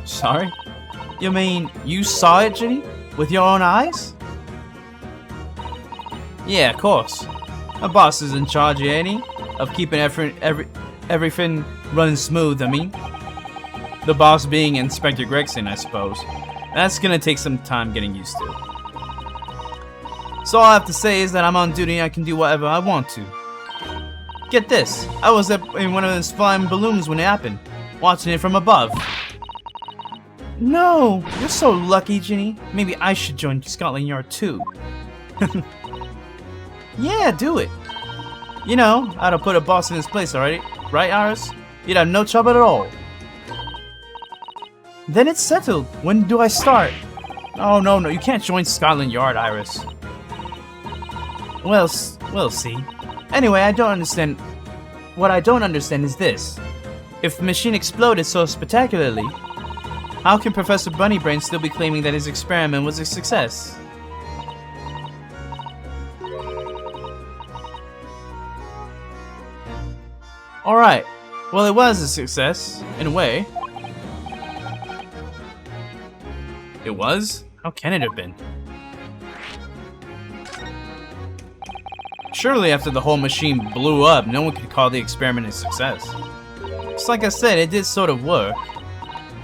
Sorry? You mean you saw it, Ginny? With your own eyes? Yeah, of course. My boss is in charge here, ain't he? Of keeping everything running smooth, I mean. The boss being Inspector Gregson, I suppose. That's gonna take some time getting used to. So all I have to say is that I'm on duty and I can do whatever I want to. Get this, I was up in one of those flying balloons when it happened, watching it from above. No, you're so lucky, Ginny. Maybe I should join Scotland Yard too. Yeah, do it. You know how to put a boss in his place already, right, Iris? You'd have no trouble at all. Then it's settled. When do I start? Oh, no, you can't join Scotland Yard, Iris. Well, we'll see. Anyway, I don't understand. What I don't understand is this. If the machine exploded so spectacularly, how can Professor Bunnybrain still be claiming that his experiment was a success? Alright, well it was a success, in a way. It was? How can it have been? Surely after the whole machine blew up, no one could call the experiment a success. Just like I said, it did sort of work.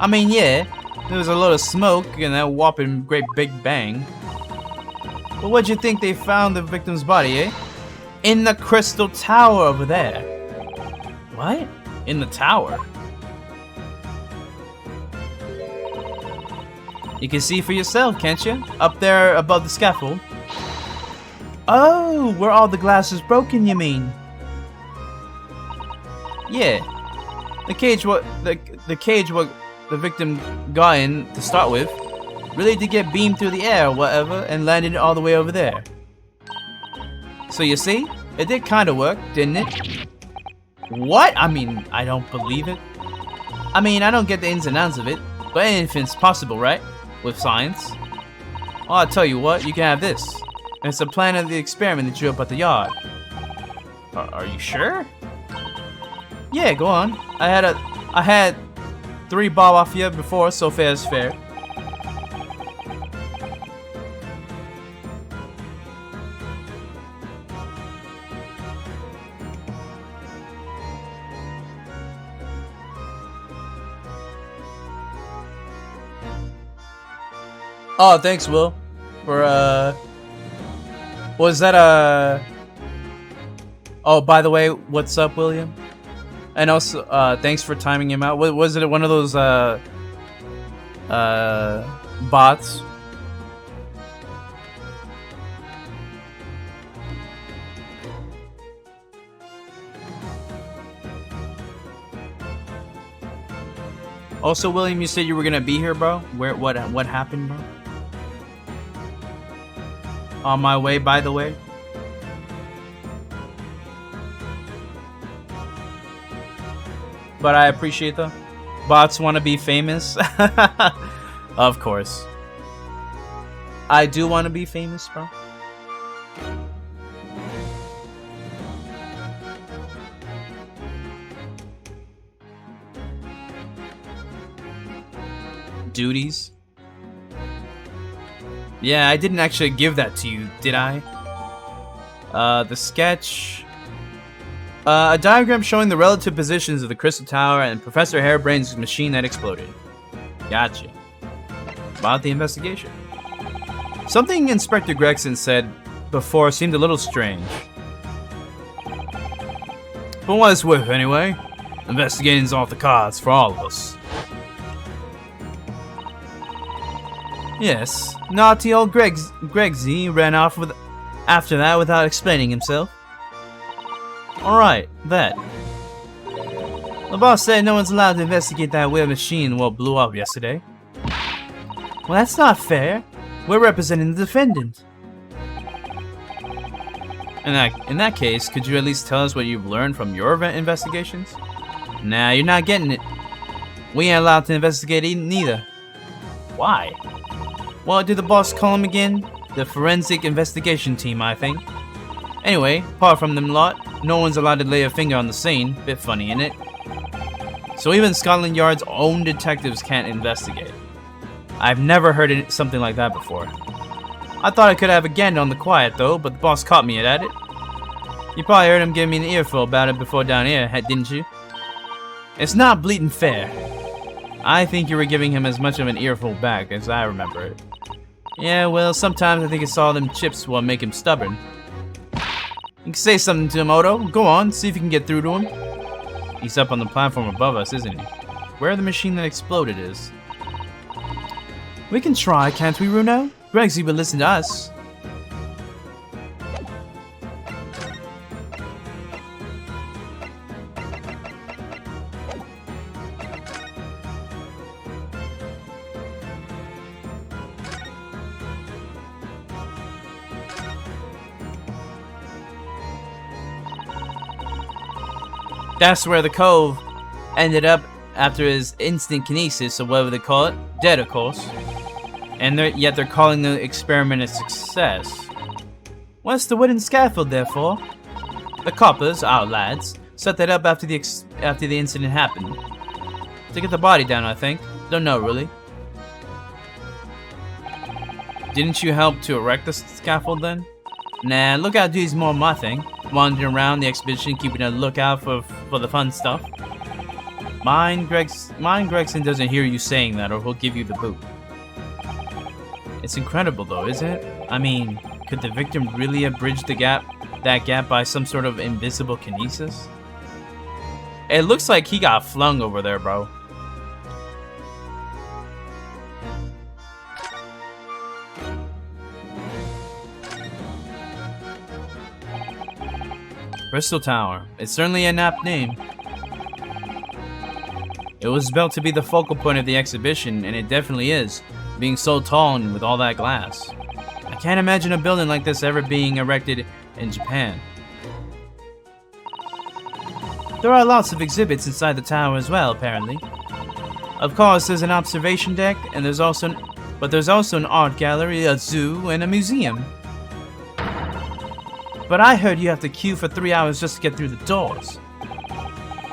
I mean, yeah, there was a lot of smoke and that whopping great big bang. But what'd you think they found the victim's body, eh? In the crystal tower over there. What? In the tower? You can see for yourself, can't you? Up there above the scaffold. Oh, where all the glass is broken, you mean? Yeah. The cage what the victim got in to start with really did get beamed through the air or whatever and landed all the way over there. So you see, it did kind of work, didn't it? What? I mean, I don't believe it. I mean, I don't get the ins and outs of it, but anything's possible, right? With science. Well, I'll tell you what, you can have this. And it's a plan of the experiment that you up at the yard. Are you sure? Yeah, go on. I had 3 bob off you before, so fair is fair. Oh, thanks, Will. For, was that oh, by the way, what's up, William? And also, thanks for timing him out. Was it one of those, bots? Also, William, you said you were gonna be here, bro? What happened, bro? On my way, by the way. But I appreciate the bots want to be famous. Of course. I do want to be famous, bro. Duties. Yeah, I didn't actually give that to you, did I? The sketch. A diagram showing the relative positions of the Crystal Tower and Professor Hairbrain's machine that exploded. Gotcha. About the investigation. Something Inspector Gregson said before seemed a little strange. But what it's worth, anyway. Investigating's off the cards for all of us. Yes, naughty old Gregsy ran off after that without explaining himself. Alright, that. The boss said no one's allowed to investigate that weird machine what blew up yesterday. Well, that's not fair. We're representing the defendant. In that case, could you at least tell us what you've learned from your investigations? Nah, you're not getting it. We ain't allowed to investigate neither. Why? Well, did the boss call him again? The forensic investigation team, I think. Anyway, apart from them lot, no one's allowed to lay a finger on the scene. Bit funny, innit? So even Scotland Yard's own detectives can't investigate. I've never heard something like that before. I thought I could have a gander on the quiet though, but the boss caught me at it. You probably heard him give me an earful about it before down here, didn't you? It's not bleating fair. I think you were giving him as much of an earful back as I remember it. Yeah, well, sometimes I think it's all them chips what make him stubborn. You can say something to him, Odo. Go on, see if you can get through to him. He's up on the platform above us, isn't he? Where the machine that exploded is. We can try, can't we, Runo? Gregsy would listen to us. That's where the cove ended up after his instant kinesis, or whatever they call it. Dead, of course. And yet they're calling the experiment a success. What's the wooden scaffold there for? The coppers, our lads, set that up after the incident happened. To get the body down, I think. Don't know, really. Didn't you help to erect the scaffold then? Nah, lookout duty's more my thing. Wandering around the exhibition, keeping a lookout for the fun stuff. Mind Gregson doesn't hear you saying that, or he'll give you the boot. It's incredible, though, isn't it? I mean, could the victim really have bridged that gap by some sort of invisible kinesis? It looks like he got flung over there, bro. Crystal Tower. It's certainly an apt name. It was built to be the focal point of the exhibition, and it definitely is, being so tall and with all that glass. I can't imagine a building like this ever being erected in Japan. There are lots of exhibits inside the tower as well, apparently. Of course, there's an observation deck, and there's also an art gallery, a zoo, and a museum. But I heard you have to queue for 3 hours just to get through the doors.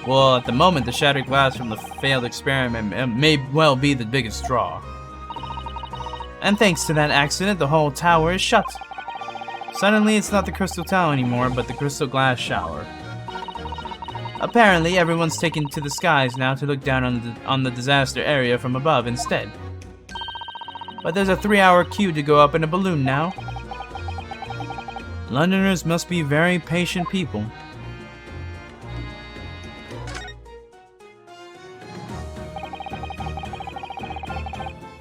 Well, at the moment, the shattered glass from the failed experiment may well be the biggest draw. And thanks to that accident, the whole tower is shut. Suddenly, it's not the Crystal Tower anymore, but the Crystal Glass Shower. Apparently, everyone's taken to the skies now to look down on the disaster area from above instead. But there's a 3-hour queue to go up in a balloon now. Londoners must be very patient people.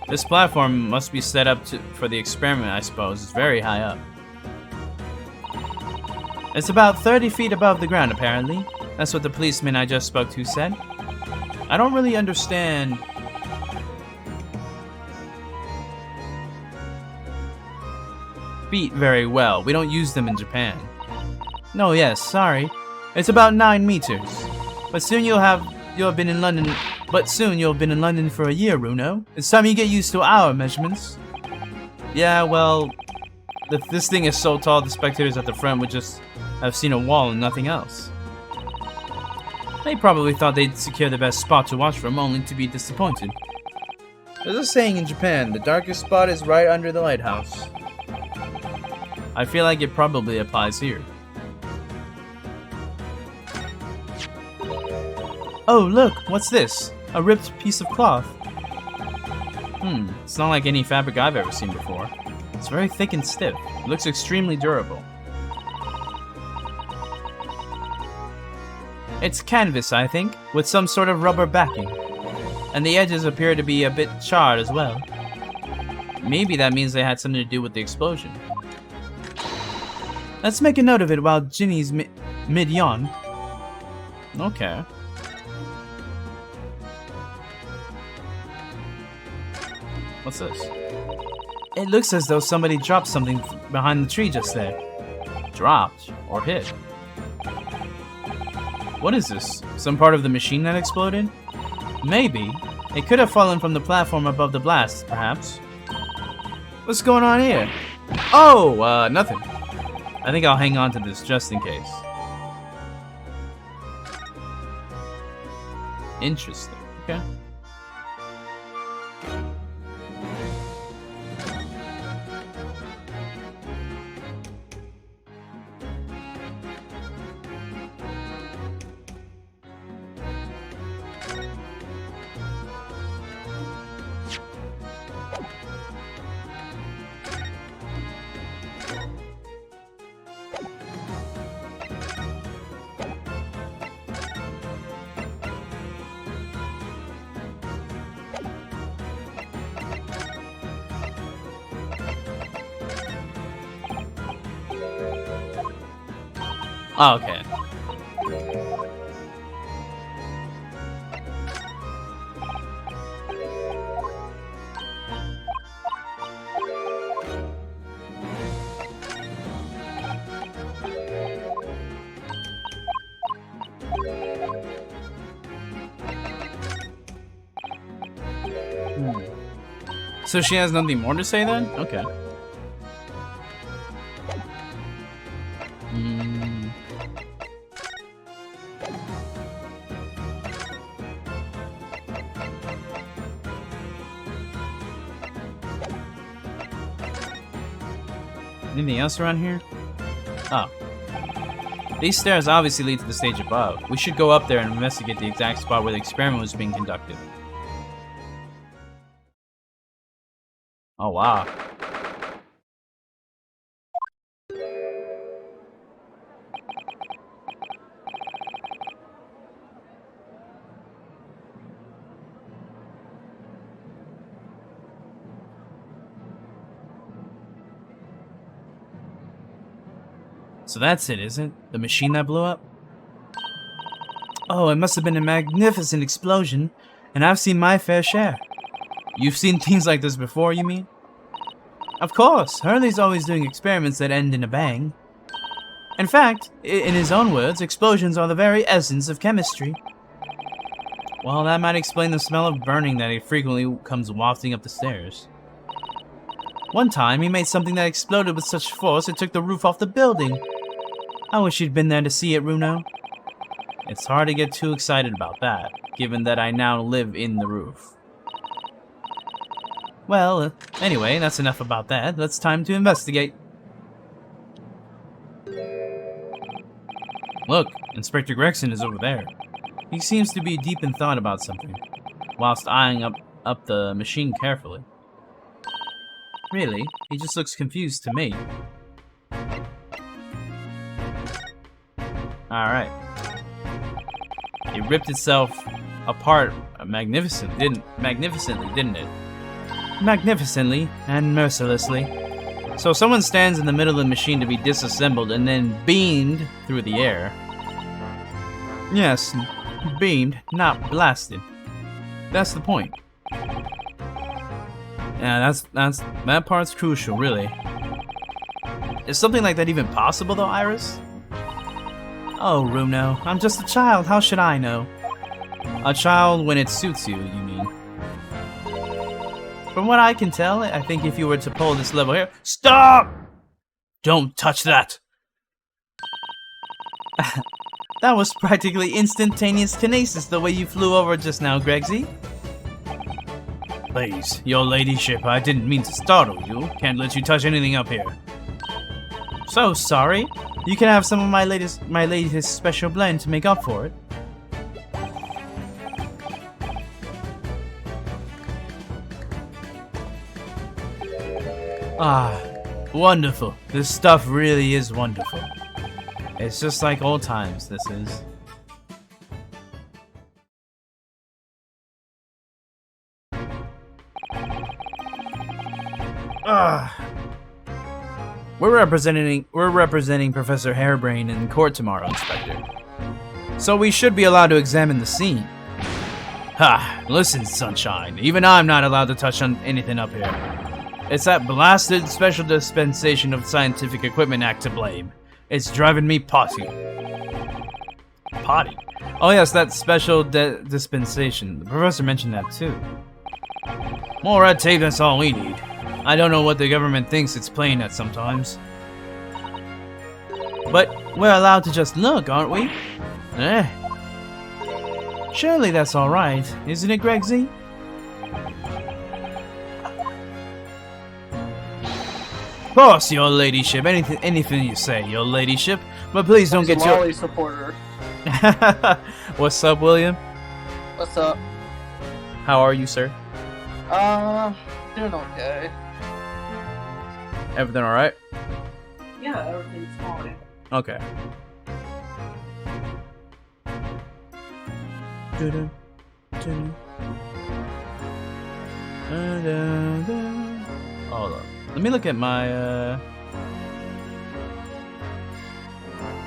This platform must be set up for the experiment, I suppose. It's very high up. It's about 30 feet above the ground, apparently. That's what the policeman I just spoke to said. I don't really understand. Feet very well. We don't use them in Japan. No, yes, sorry. It's about 9 meters. But soon you'll have been in London for a year, Runo. It's time you get used to our measurements. Yeah, well, this thing is so tall the spectators at the front would just have seen a wall and nothing else. They probably thought they'd secure the best spot to watch from, only to be disappointed. There's a saying in Japan, the darkest spot is right under the lighthouse. I feel like it probably applies here. Oh, look, what's this? A ripped piece of cloth. It's not like any fabric I've ever seen before. It's very thick and stiff. It looks extremely durable. It's canvas, I think, with some sort of rubber backing. And the edges appear to be a bit charred as well. Maybe that means they had something to do with the explosion. Let's make a note of it while Ginny's mid-yawn. Okay. What's this? It looks as though somebody dropped something behind the tree just there. Dropped? Or hit? What is this? Some part of the machine that exploded? Maybe. It could have fallen from the platform above the blast, perhaps. What's going on here? Oh, nothing. I think I'll hang on to this just in case. Interesting. Okay. Oh, okay. So she has nothing more to say then? Okay. Anything else around here? Oh. These stairs obviously lead to the stage above. We should go up there and investigate the exact spot where the experiment was being conducted. Oh, wow. So that's it, isn't it? The machine that blew up? Oh, it must have been a magnificent explosion, and I've seen my fair share. You've seen things like this before, you mean? Of course, Hurley's always doing experiments that end in a bang. In fact, in his own words, explosions are the very essence of chemistry. Well, that might explain the smell of burning that frequently comes wafting up the stairs. One time, he made something that exploded with such force it took the roof off the building. I wish you'd been there to see it, Runo. It's hard to get too excited about that, given that I now live in the roof. Well, anyway, that's enough about that. It's time to investigate. Look, Inspector Gregson is over there. He seems to be deep in thought about something, whilst eyeing up the machine carefully. Really, he just looks confused to me. Alright. It ripped itself apart magnificently, didn't it? Magnificently and mercilessly. So someone stands in the middle of the machine to be disassembled and then beamed through the air. Yes, beamed, not blasted. That's the point. Yeah, that part's crucial, really. Is something like that even possible, though, Iris? Oh, Runo, I'm just a child. How should I know? A child when it suits you, you mean? From what I can tell, I think if you were to pull this level here— Stop! Don't touch that! That was practically instantaneous kinesis the way you flew over just now, Gregsy. Please, your ladyship, I didn't mean to startle you. Can't let you touch anything up here. So sorry. You can have some of my latest special blend to make up for it. Ah, wonderful. This stuff really is wonderful. It's just like old times, this is. We're representing Professor Hairbrain in court tomorrow, Inspector. So we should be allowed to examine the scene. Ha! Listen, Sunshine. Even I'm not allowed to touch on anything up here. It's that blasted Special Dispensation of Scientific Equipment Act to blame. It's driving me potty. Potty? Oh yes, that special dispensation. The professor mentioned that too. More red tape, that's all we need. I don't know what the government thinks it's playing at sometimes. But we're allowed to just look, aren't we? Eh. Surely that's alright, isn't it, Gregsy? Of course, your ladyship. Anything you say, your ladyship. But please don't get your... supporter. What's up, William? What's up? How are you, sir? Doing okay. Everything alright? Yeah, everything's fine. Okay. Hold on. Let me look at my,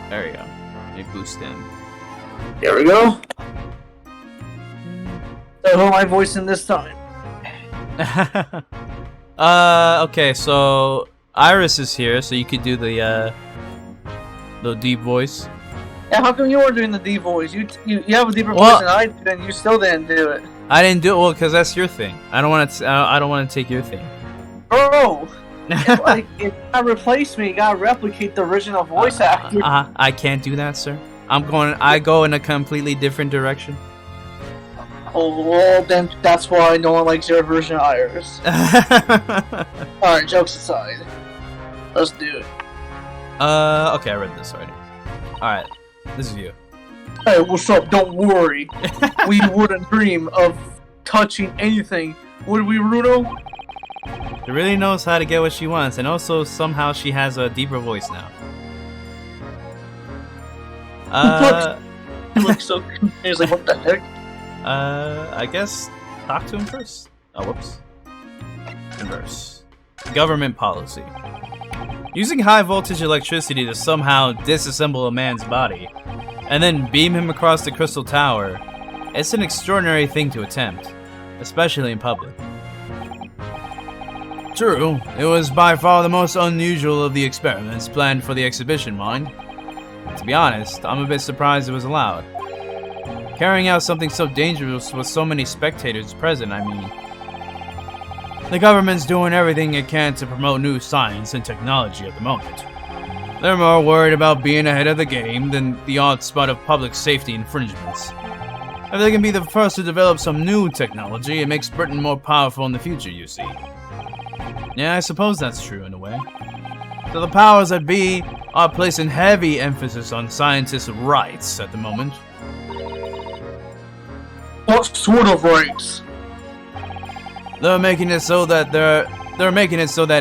There we go. Let me boost him. There we go. So who am I voicing this time? Okay, so Iris is here, so you could do the deep voice. Yeah, how come you were doing the deep voice? You have a deeper voice than I did, and you still didn't do it. I didn't do it well because that's your thing. I don't want to take your thing. Bro, it gotta replace me. You gotta replicate the original voice actor. I can't do that, sir. I go in a completely different direction. Oh, well, then that's why no one likes your version of Iris. Alright, jokes aside. Let's do it. Okay, I read this already. Alright, this is you. Hey, what's up? Don't worry. We wouldn't dream of touching anything, would we, Rudo? She really knows how to get what she wants, and also somehow she has a deeper voice now. He looks so confused, like, what the heck? I guess talk to him first. Oh, whoops. Inverse. Government policy. Using high voltage electricity to somehow disassemble a man's body, and then beam him across the Crystal Tower, it's an extraordinary thing to attempt, especially in public. True, it was by far the most unusual of the experiments planned for the exhibition, mind. To be honest, I'm a bit surprised it was allowed. Carrying out something so dangerous with so many spectators present, I mean. The government's doing everything it can to promote new science and technology at the moment. They're more worried about being ahead of the game than the odd spot of public safety infringements. If they can be the first to develop some new technology, it makes Britain more powerful in the future, you see. Yeah, I suppose that's true in a way. So the powers that be are placing heavy emphasis on scientists' rights at the moment. What sort of rights? They're making it so that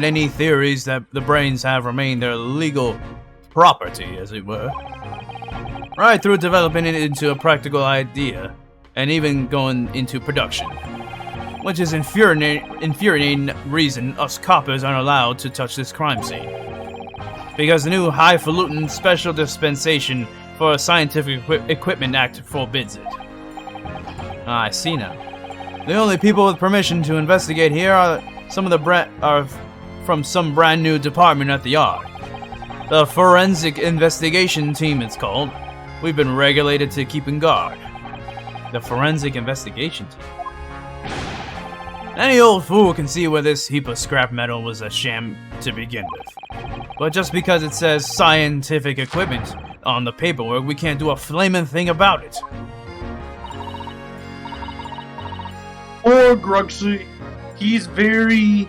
any theories that the brains have remain their legal property, as it were. Right through developing it into a practical idea, and even going into production. Which is infuriating reason us coppers aren't allowed to touch this crime scene. Because the new highfalutin special dispensation for a Scientific Equipment Act forbids it. Ah, I see now. The only people with permission to investigate here are from some brand new department at the yard. The Forensic Investigation Team, it's called. We've been regulated to keep in guard. The Forensic Investigation Team. Any old fool can see where this heap of scrap metal was a sham to begin with. But just because it says scientific equipment on the paperwork, we can't do a flaming thing about it. Poor Grugsy. He's very,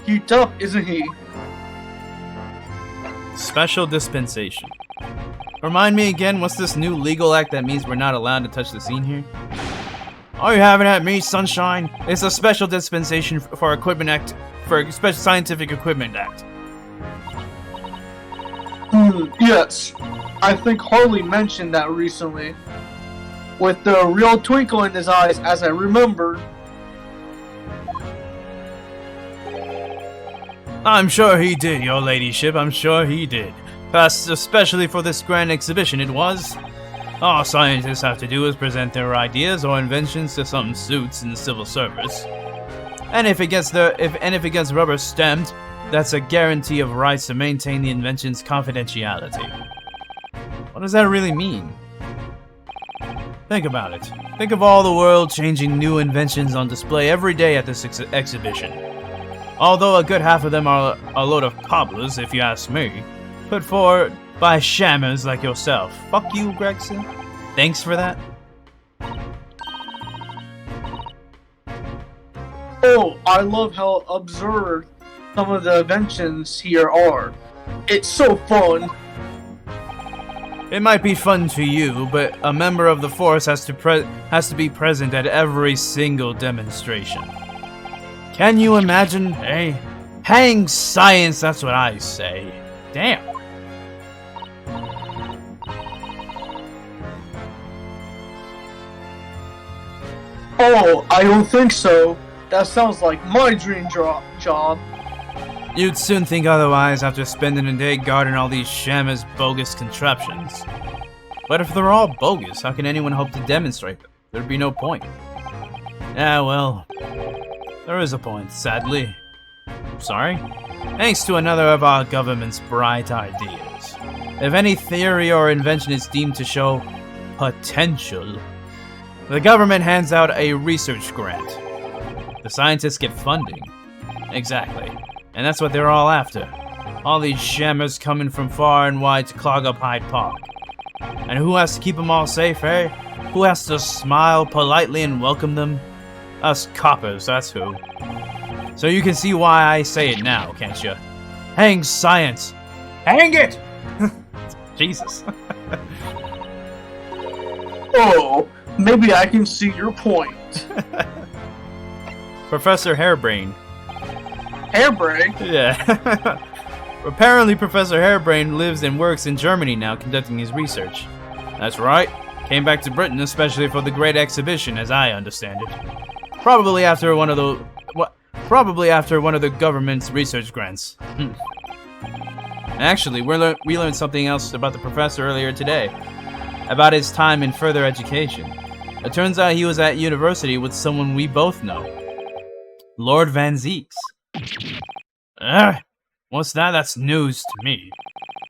heaped up, isn't he? Special dispensation. Remind me again, what's this new legal act that means we're not allowed to touch the scene here? Are you having at me, sunshine? It's a special dispensation for Equipment Act, for a Special Scientific Equipment Act. Yes. I think Harley mentioned that recently. With the real twinkle in his eyes, as I remembered. I'm sure he did, your ladyship, I'm sure he did. Passed especially for this grand exhibition it was. All scientists have to do is present their ideas or inventions to some suits in the civil service. And if it gets rubber stamped, that's a guarantee of rights to maintain the invention's confidentiality. What does that really mean? Think about it. Think of all the world-changing new inventions on display every day at this exhibition. Although a good half of them are a load of cobblers, if you ask me, put forward by shammers like yourself. Fuck you, Gregson. Thanks for that. Oh, I love how absurd some of the inventions here are. It's so fun. It might be fun to you, but a member of the force has to be present at every single demonstration. Can you imagine? Hey, hang science, that's what I say. Damn. Oh, I don't think so. That sounds like my dream job. You'd soon think otherwise after spending a day guarding all these shammers' bogus contraptions. But if they're all bogus, how can anyone hope to demonstrate them? There'd be no point. Yeah, well, there is a point, sadly. Sorry? Thanks to another of our government's bright ideas. If any theory or invention is deemed to show potential, the government hands out a research grant. The scientists get funding. Exactly. And that's what they're all after. All these shammers coming from far and wide to clog up Hyde Park. And who has to keep them all safe, eh? Who has to smile politely and welcome them? Us coppers, that's who. So you can see why I say it now, can't you? Hang science! Hang it! Jesus. Oh, maybe I can see your point. Professor Hairbrain. Hairbrain? Yeah. Apparently, Professor Hairbrain lives and works in Germany now, conducting his research. That's right. Came back to Britain especially for the Great Exhibition, as I understand it. Probably after one of the government's research grants. Actually, we learned something else about the professor earlier today. About his time in further education. It turns out he was at university with someone we both know. Lord Van Zieks. What's that? That's news to me.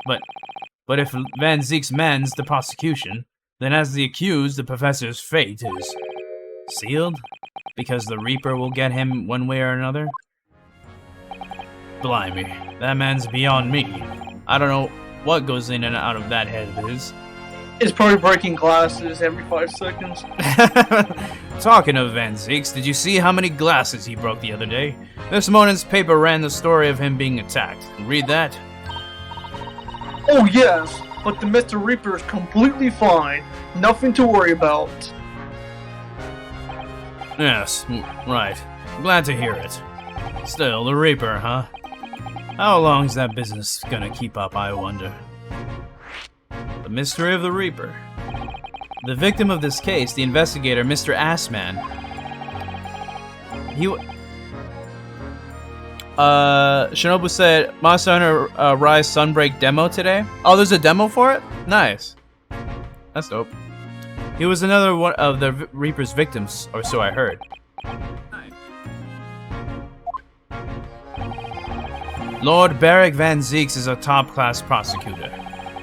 But if Van Zieks mans the prosecution, then as the accused, the professor's fate is sealed? Because the Reaper will get him one way or another? Blimey, that man's beyond me. I don't know what goes in and out of that head of his. It's probably breaking glasses every 5 seconds. Talking of Van Zieks, did you see how many glasses he broke the other day? This morning's paper ran the story of him being attacked. Read that? Oh yes, but the Mr. Reaper is completely fine. Nothing to worry about. Yes, right. Glad to hear it. Still, the Reaper, huh? How long's that business gonna keep up, I wonder? The mystery of the Reaper. The victim of this case, the investigator, Mr. Assman. Shinobu said, Monster Hunter Rise Sunbreak demo today? Oh, there's a demo for it? Nice. That's dope. He was another one of the Reaper's victims, or so I heard. Lord Barrick Van Zieks is a top-class prosecutor,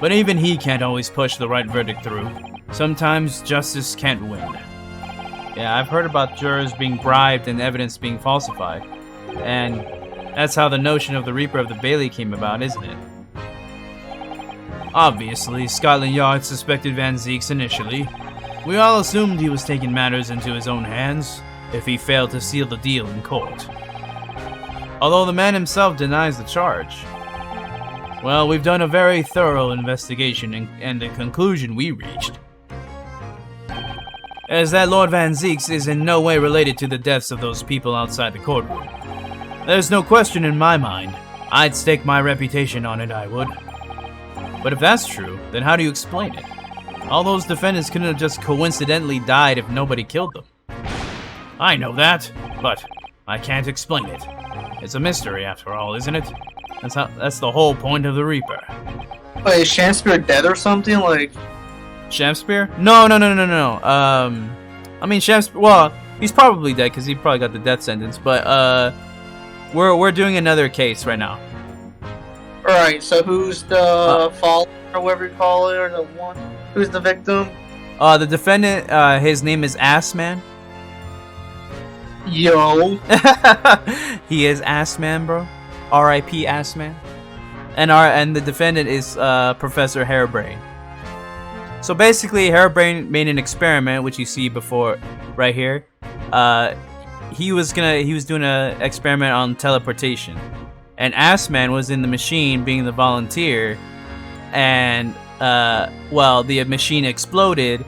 but even he can't always push the right verdict through. Sometimes justice can't win. Yeah, I've heard about jurors being bribed and evidence being falsified, and that's how the notion of the Reaper of the BAYBEE came about, isn't it? Obviously, Scotland Yard suspected Van Zieks initially. We all assumed he was taking matters into his own hands if he failed to seal the deal in court. Although the man himself denies the charge. Well, we've done a very thorough investigation, and the conclusion we reached is that Lord Van Zieks is in no way related to the deaths of those people outside the courtroom. There's no question in my mind. I'd stake my reputation on it, I would. But if that's true, then how do you explain it? All those defendants couldn't have just coincidentally died if nobody killed them. I know that, but I can't explain it. It's a mystery after all, isn't it? That's the whole point of the Reaper. Wait, is Shakespeare dead or something? Like Shakespeare? No. I mean Shakespeare. Well, he's probably dead because he probably got the death sentence. But we're doing another case right now. Alright, so who's the follower, or whatever you call it, or the one? Who's the victim? The defendant. His name is Assman. Yo. He is Assman, bro. R.I.P. Assman. And the defendant is Professor Hairbrain. So basically, Hairbrain made an experiment, which you see before, right here. He was doing an experiment on teleportation, and Assman was in the machine, being the volunteer, and well, the machine exploded,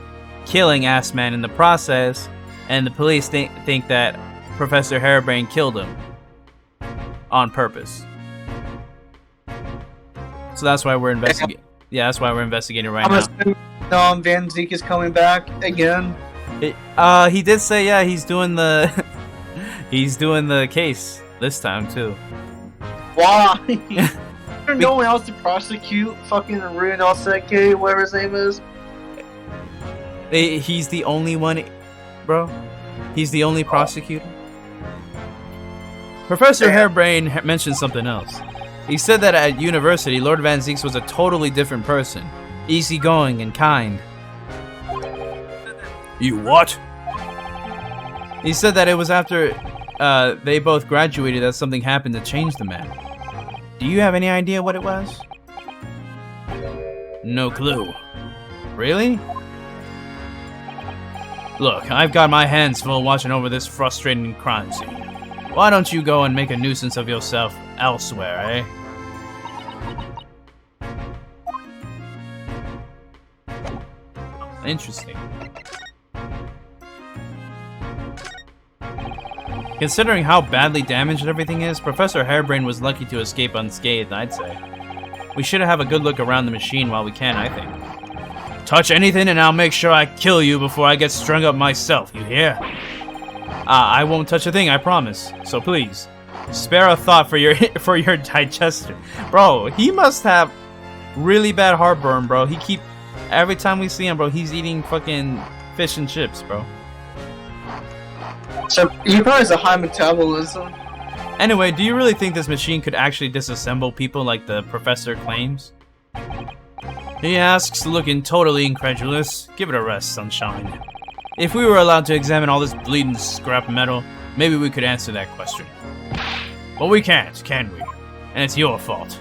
killing Assman in the process, and the police think that Professor Hairbrain killed him on purpose. So that's why we're investigating. Yeah, that's why we're investigating right now. Van Zieks is coming back again. He did say, yeah, he's doing the he's doing the case this time too. Why? There's no one else to prosecute fucking Ryunoseki, whatever his name is. He's the only one, bro. He's the only prosecutor. Professor Hairbrain mentioned something else. He said that at university, Lord Van Zieks was a totally different person. Easygoing and kind. You what? He said that it was after they both graduated that something happened to change the man. Do you have any idea what it was? No clue. Really? Look, I've got my hands full watching over this frustrating crime scene. Why don't you go and make a nuisance of yourself elsewhere, eh? Interesting. Considering how badly damaged everything is, Professor Hairbrain was lucky to escape unscathed, I'd say. We should have a good look around the machine while we can, I think. Touch anything and I'll make sure I kill you before I get strung up myself, you hear? I won't touch a thing, I promise. So please, spare a thought for your digester. Bro, he must have really bad heartburn, bro. Every time we see him, bro, he's eating fucking fish and chips, bro. So he probably has a high metabolism. Anyway, do you really think this machine could actually disassemble people like the professor claims? He asks, looking totally incredulous. Give it a rest, sunshine. If we were allowed to examine all this bleeding scrap metal, maybe we could answer that question. But we can't, can we? And it's your fault.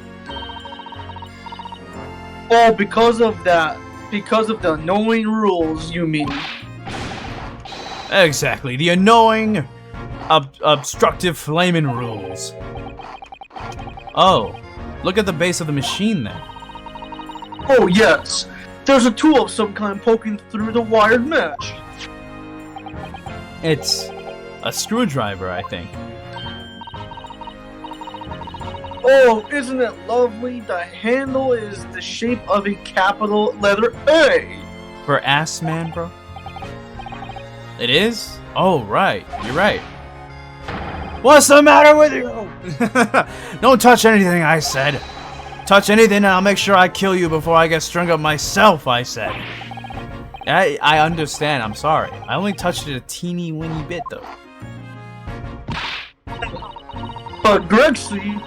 Oh, because of that. Because of the annoying rules, you mean? Exactly, the annoying, obstructive flaming rules. Oh, look at the base of the machine then. Oh yes, there's a tool of some kind poking through the wired mesh. It's a screwdriver, I think. Oh, isn't it lovely? The handle is the shape of a capital letter A. For ass man, bro? It is? Oh, right. You're right. What's the matter with you? Don't touch anything, I said. Touch anything and I'll make sure I kill you before I get strung up myself, I said. I understand, I'm sorry. I only touched it a teeny weeny bit, though. But Grexy,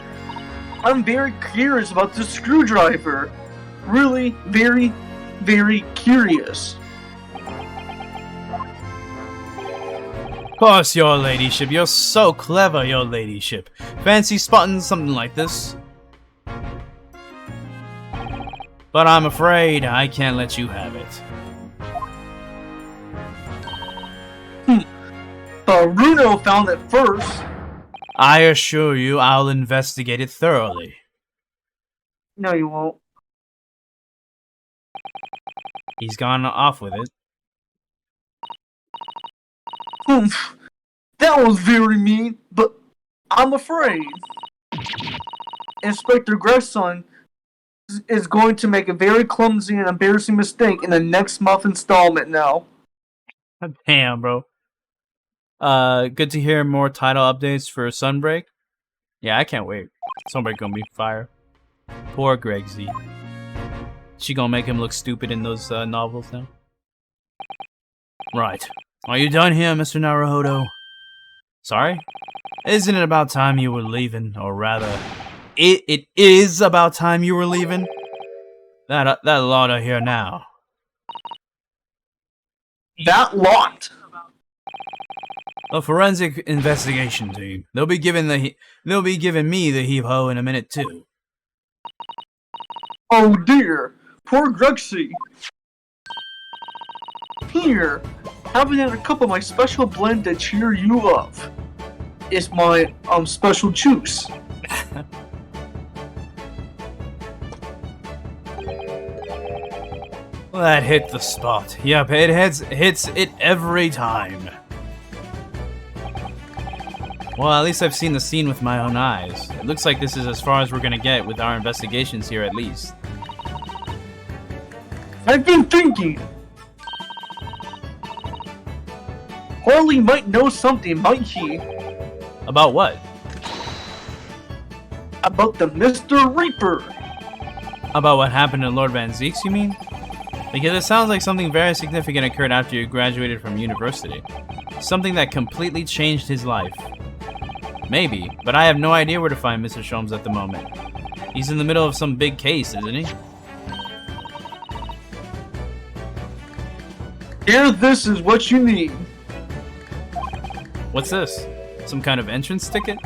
I'm very curious about this screwdriver. Really, very, very curious. Of course, your ladyship. You're so clever, your ladyship. Fancy spotting something like this? But I'm afraid I can't let you have it. But Bruno found it first. I assure you I'll investigate it thoroughly. No, you won't. He's gone off with it. Oomph. That was very mean, but I'm afraid Inspector Gregson is going to make a very clumsy and embarrassing mistake in the next month installment now. Damn, bro. Good to hear more title updates for Sunbreak. Yeah, I can't wait. Sunbreak gonna be fire. Poor Greg Z. She gonna make him look stupid in those novels now? Right. Are you done here, Mr. Naruhodo? Sorry? Isn't it about time you were leaving? Or rather, it is about time you were leaving? That lot are here now. That lot? A forensic investigation team. They'll be giving me the heave-ho in a minute too. Oh dear, poor Grexy. Here, have a cup of my special blend to cheer you up. It's my special juice. Well, that hit the spot. Yep, it hits it every time. Well, at least I've seen the scene with my own eyes. It looks like this is as far as we're gonna get with our investigations here, at least. I've been thinking. Harley might know something, might he? About what? About the Mr. Reaper. About what happened to Lord Van Zeeks, you mean? Because it sounds like something very significant occurred after you graduated from university. Something that completely changed his life. Maybe, but I have no idea where to find Mr. Sholmes at the moment. He's in the middle of some big case, isn't he? Here, this is what you need. What's this? Some kind of entrance ticket?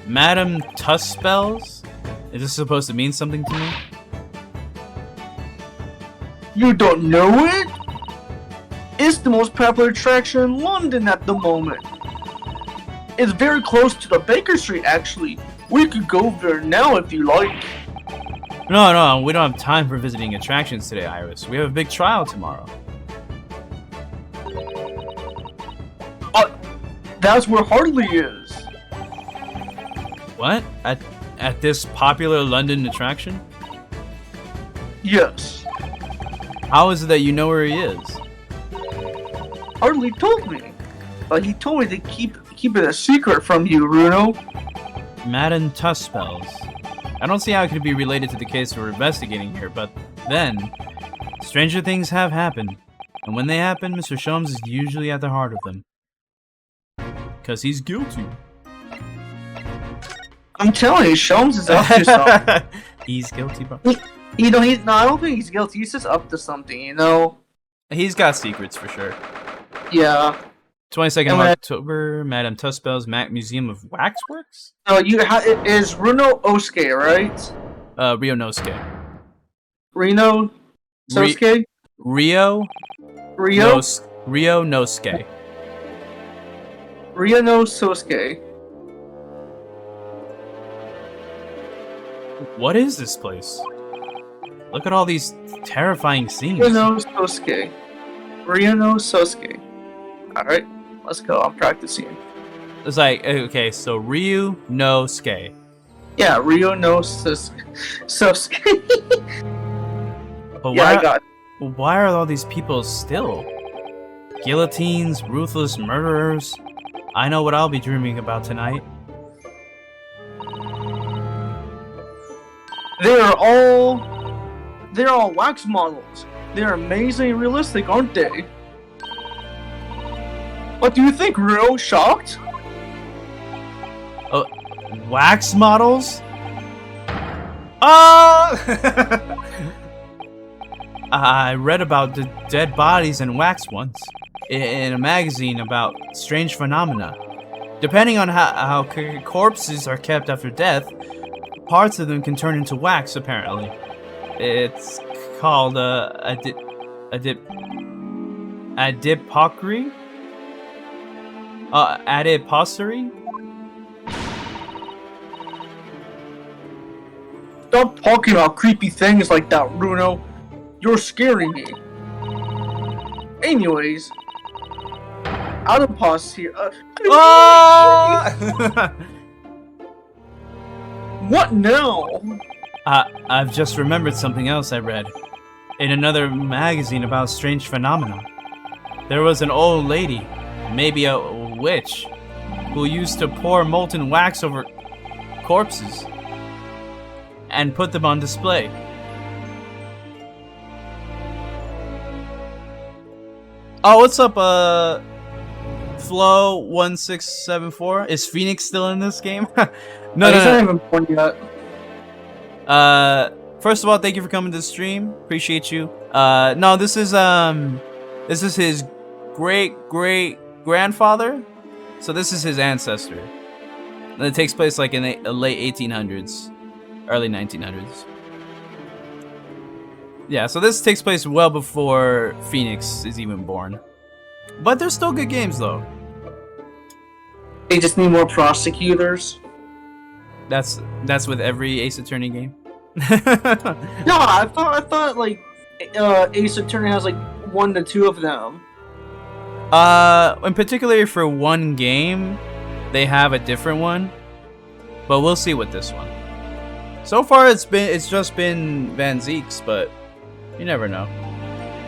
Madame Tuspells? Is this supposed to mean something to me? You don't know it? It's the most popular attraction in London at the moment. It's very close to the Baker Street, actually. We could go there now if you like. No, we don't have time for visiting attractions today, Iris. We have a big trial tomorrow. That's where Harley is. What? At this popular London attraction? Yes. How is it that you know where he is? Harley told me. But he told me to keep it a secret from you, Bruno. Madden Tuspels. I don't see how it could be related to the case we're investigating here, but then, stranger things have happened. And when they happen, Mr. Sholmes is usually at the heart of them. Because he's guilty. I'm telling you, Sholmes is up to something. He's guilty, bro. I don't think he's guilty. He's just up to something, you know? He's got secrets for sure. Yeah. 22nd of October, Madame Tuspel's Mac Museum of Waxworks? No, it is Runo Osuke, right? Rio Nosuke. Reno Sosuke? Rio Nosuke. Rio no Sosuke. What is this place? Look at all these terrifying scenes. Rio no Sosuke. Rio no Sosuke. Alright, let's go. I'm practicing. It's like, okay, so Ryu no Ske. Yeah, Rio no Sosuke. But Yeah, I got it. why are all these people still? Guillotines, ruthless murderers. I know what I'll be dreaming about tonight. They're all wax models. They're amazingly realistic, aren't they? What do you think, Rio? Shocked? Oh, wax models? Oh! I read about the dead bodies and wax once in a magazine about strange phenomena. Depending on how corpses are kept after death, parts of them can turn into wax, apparently. It's called adipocery? Adipocery? Stop talking about creepy things like that, Bruno. You're scaring me. Anyways, Adipose here. Oh! What now? I've just remembered something else I read in another magazine about strange phenomena. There was an old lady, maybe a witch, who used to pour molten wax over corpses and put them on display. Oh, what's up, Flo1674? Is Phoenix still in this game? No. He's not even born yet. First of all, thank you for coming to the stream. Appreciate you. No, this is his great-great-grandfather. So this is his ancestor. And it takes place like in the late 1800s, early 1900s. Yeah, so this takes place well before Phoenix is even born. But they're still good games, though. They just need more prosecutors. That's with every Ace Attorney game. No, I thought like Ace Attorney has like 1 to 2 of them. In particular for one game, they have a different one. But we'll see with this one. So far, it's just been Van Zeek's, but you never know.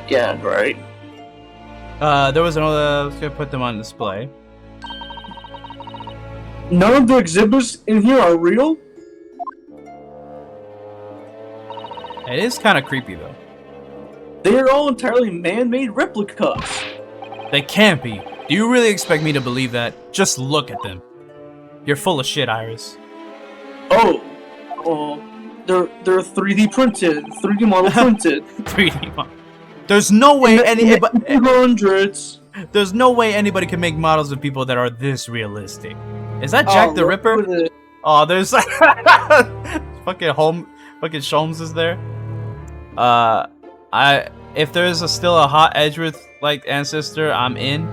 Yeah, right. There was another. Let's go put them on display. None of the exhibits in here are real? It is kind of creepy though. They are all entirely man-made replicas. They can't be. Do you really expect me to believe that? Just look at them. You're full of shit, Iris. Oh, they're 3D printed, 3D model printed. 3D model. There's no way hundreds. There's no way anybody can make models of people that are this realistic. Is that Jack the Ripper? Oh, there's fucking Sholmes is there. If there's still a hot Edgeworth like ancestor, I'm in.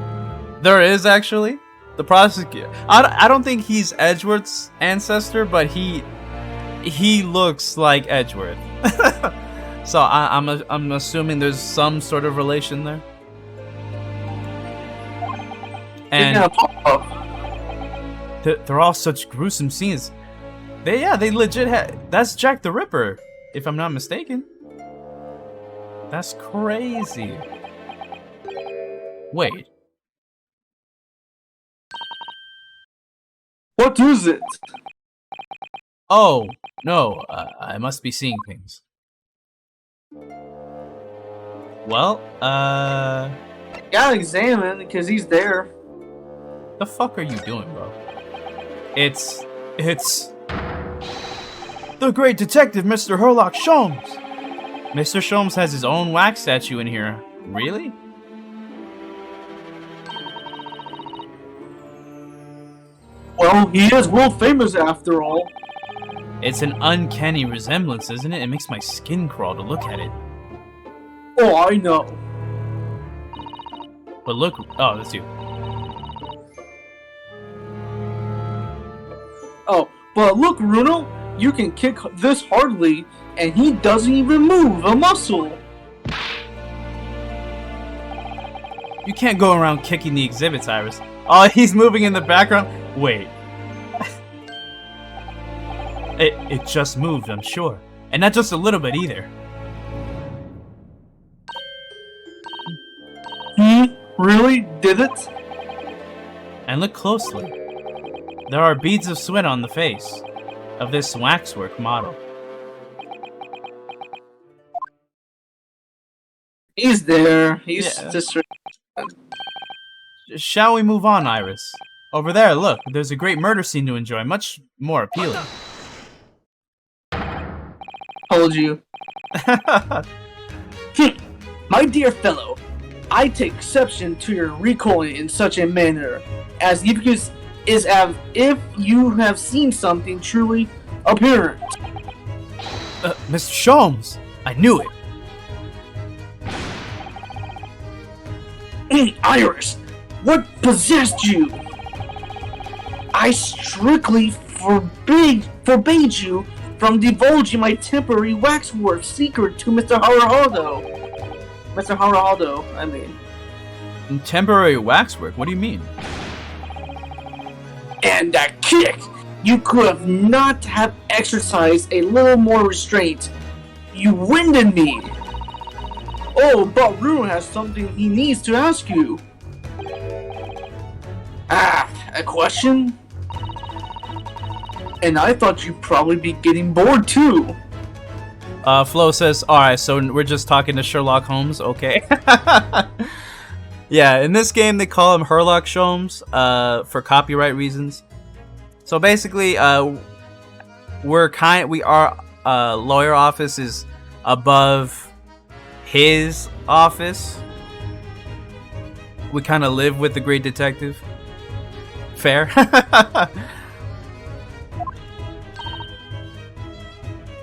There is actually the prosecutor. I don't think he's Edgeworth's ancestor, but he looks like Edgeworth. So I'm assuming there's some sort of relation there. And they're all such gruesome scenes. They legit that's Jack the Ripper, if I'm not mistaken. That's crazy. Wait. What is it? Oh, no, I must be seeing things. Well, Gotta examine, because he's there. the fuck are you doing, bro? It's the great detective, Mr. Herlock Sholmes. Mr. Sholmes has his own wax statue in here. Really? Well, he is world famous after all. It's an uncanny resemblance, isn't it? It makes my skin crawl to look at it. Oh, I know. But look, oh, that's you. Oh, but look, Bruno, you can kick this hardly, and he doesn't even move a muscle. You can't go around kicking the exhibits, Iris. Oh, he's moving in the background. Wait. It just moved, I'm sure. And not just a little bit either. Really? Did it? And look closely. There are beads of sweat on the face of this waxwork model. He's there. He's Yeah. just... Shall we move on, Iris? Over there, look, there's a great murder scene to enjoy, much more appealing. Told you. My dear fellow, I take exception to your recoiling in such a manner, as if you have seen something truly apparent. Mr. Sholmes, I knew it. Iris, what possessed you? I strictly forbade you from divulging my temporary waxwork secret to Mr. Haruhado. Mr. Haruhado, I mean. Temporary waxwork? What do you mean? And that kick! You could have not have exercised a little more restraint. You winded me! Oh, but Bruno has something he needs to ask you. Ah, a question? And I thought you'd probably be getting bored too. Flo says, alright, so we're just talking to Sherlock Holmes, okay. Yeah, in this game they call him Herlock Sholmes, for copyright reasons. So basically, our lawyer office is above his office. We kind of live with the great detective. Fair?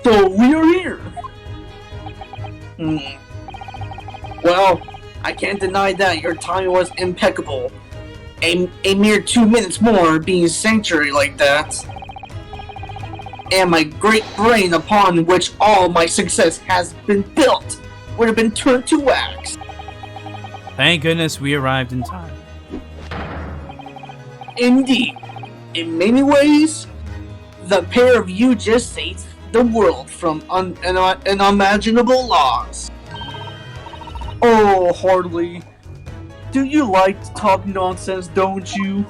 So we are here. Well, I can't deny that your timing was impeccable. A mere 2 minutes more being sanctuary like that. And my great brain upon which all my success has been built would have been turned to wax. Thank goodness we arrived in time. Indeed. In many ways, the pair of you just saved the world from unimaginable loss. Oh, Hardly. Do you like to talk nonsense, don't you?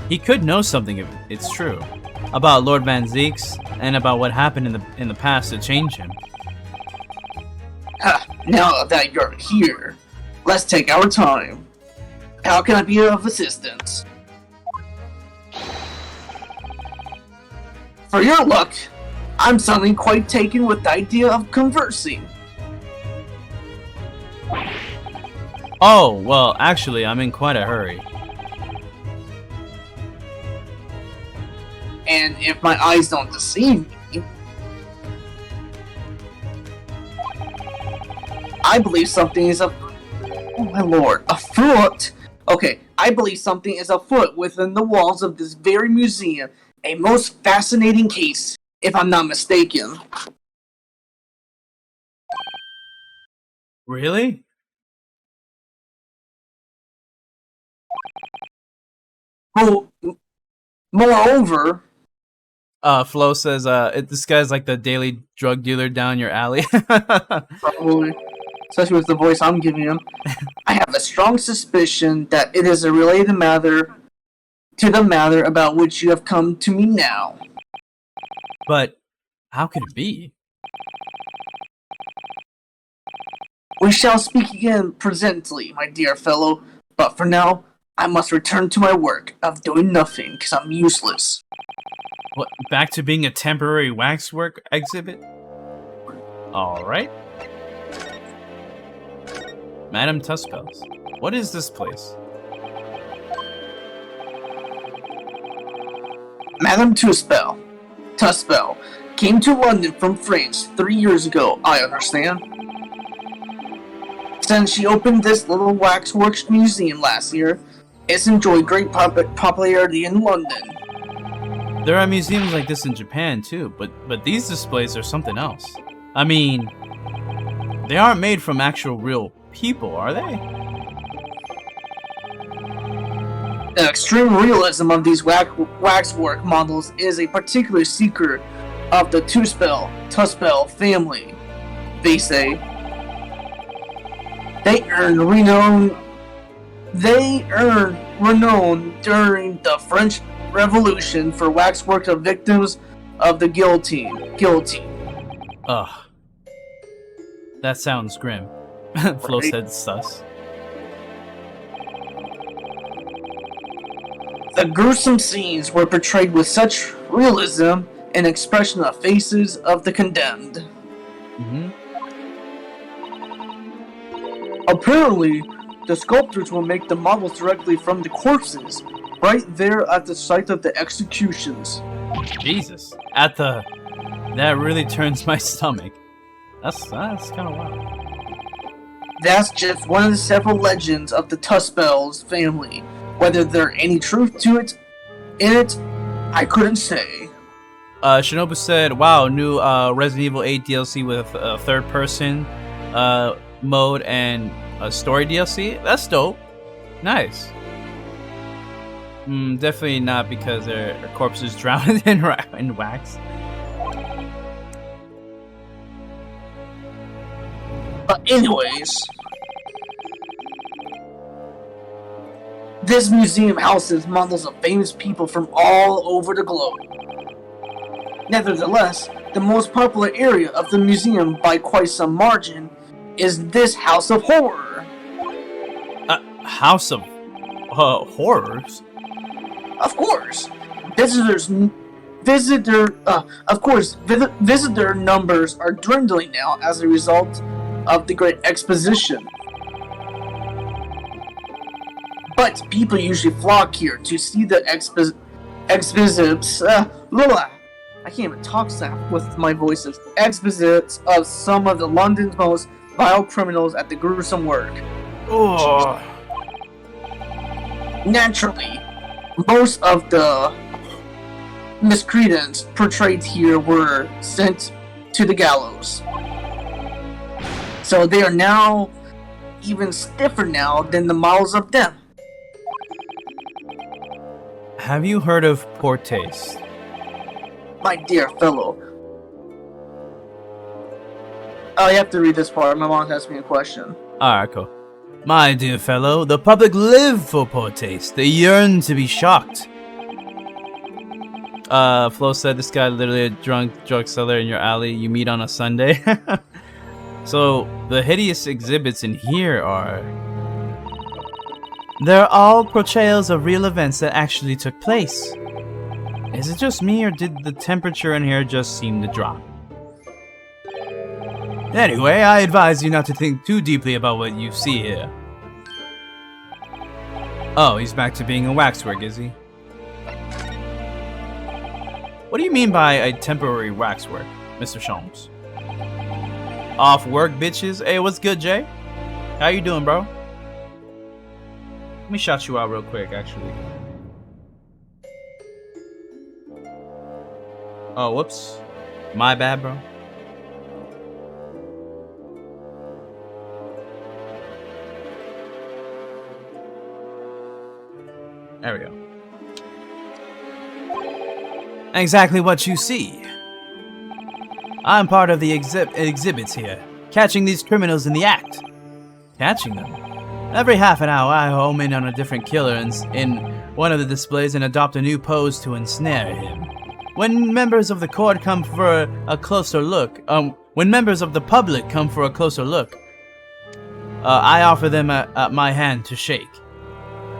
He could know something if it's true about Lord Van Zeeks and about what happened in the past to change him. Now that you're here, let's take our time. How can I be of assistance? For your luck, I'm suddenly quite taken with the idea of conversing. Oh, well, actually, I'm in quite a hurry. And if my eyes don't deceive me, I believe something is oh my lord, afoot Okay, I believe something is afoot within the walls of this very museum. A most fascinating case, if I'm not mistaken. Really? Oh, moreover, Flo says, this guy's like the daily drug dealer down your alley. probably, especially with the voice I'm giving him, I have a strong suspicion that it is a related matter to the matter about which you have come to me now. But how could it be? We shall speak again presently, my dear fellow, but for now, I must return to my work of doing nothing, because I'm useless. What, back to being a temporary waxwork exhibit? Alright. Madame Tuspels. What is this place? Madame Tuspel came to London from France 3 years ago, I understand. Since she opened this little waxworks museum last year, it's enjoyed great popularity in London. There are museums like this in Japan too, but these displays are something else. I mean, they aren't made from actual real people, are they? The extreme realism of these waxwork models is a particular secret of the Tuspel family, they say. They earned renown during the French Revolution for waxwork of victims of the guillotine. Ugh. That sounds grim. Flo said sus. The gruesome scenes were portrayed with such realism and expression of faces of the condemned. Apparently, the sculptors will make the models directly from the corpses, right there at the site of the executions. Jesus. That really turns my stomach. That's kind of wild. That's just one of the several legends of the Tuspels family. Whether there any truth to it, I couldn't say. Shinobu said, wow, new Resident Evil 8 DLC with a third person mode and a story DLC. That's dope. Nice. Definitely not because their corpses drowned in wax. But anyways, this museum houses models of famous people from all over the globe. Nevertheless, the most popular area of the museum by quite some margin is this House of Horror. House of Horrors? Of course, visitor numbers are dwindling now as a result of the Great Exposition. But people usually flock here to see the exhibits. I can't even talk with my voices. Exhibits of some of the London's most vile criminals at the gruesome work. Oh. Naturally, most of the miscreants portrayed here were sent to the gallows. So they are now even stiffer now than the models of them. Have you heard of poor taste? My dear fellow. Oh, you have to read this part. My mom asked me a question. Alright, cool. My dear fellow, the public live for poor taste. They yearn to be shocked. Flo said this guy literally a drunk drug seller in your alley you meet on a Sunday. So, the hideous exhibits in here are... They're all portrayals of real events that actually took place. Is it just me, or did the temperature in here just seem to drop? Anyway, I advise you not to think too deeply about what you see here. Oh, he's back to being a waxwork, is he? What do you mean by a temporary waxwork, Mr. Sholmes? Off work, bitches? Hey, what's good, Jay? How you doing, bro? Let me shout you out real quick, actually. Oh, whoops. My bad, bro. There we go. Exactly what you see. I'm part of the exhibits here, catching these criminals in the act. Catching them. Every half an hour, I home in on a different killer in one of the displays and adopt a new pose to ensnare him. When members of the court come for a closer look, when members of the public come for a closer look, I offer them my hand to shake.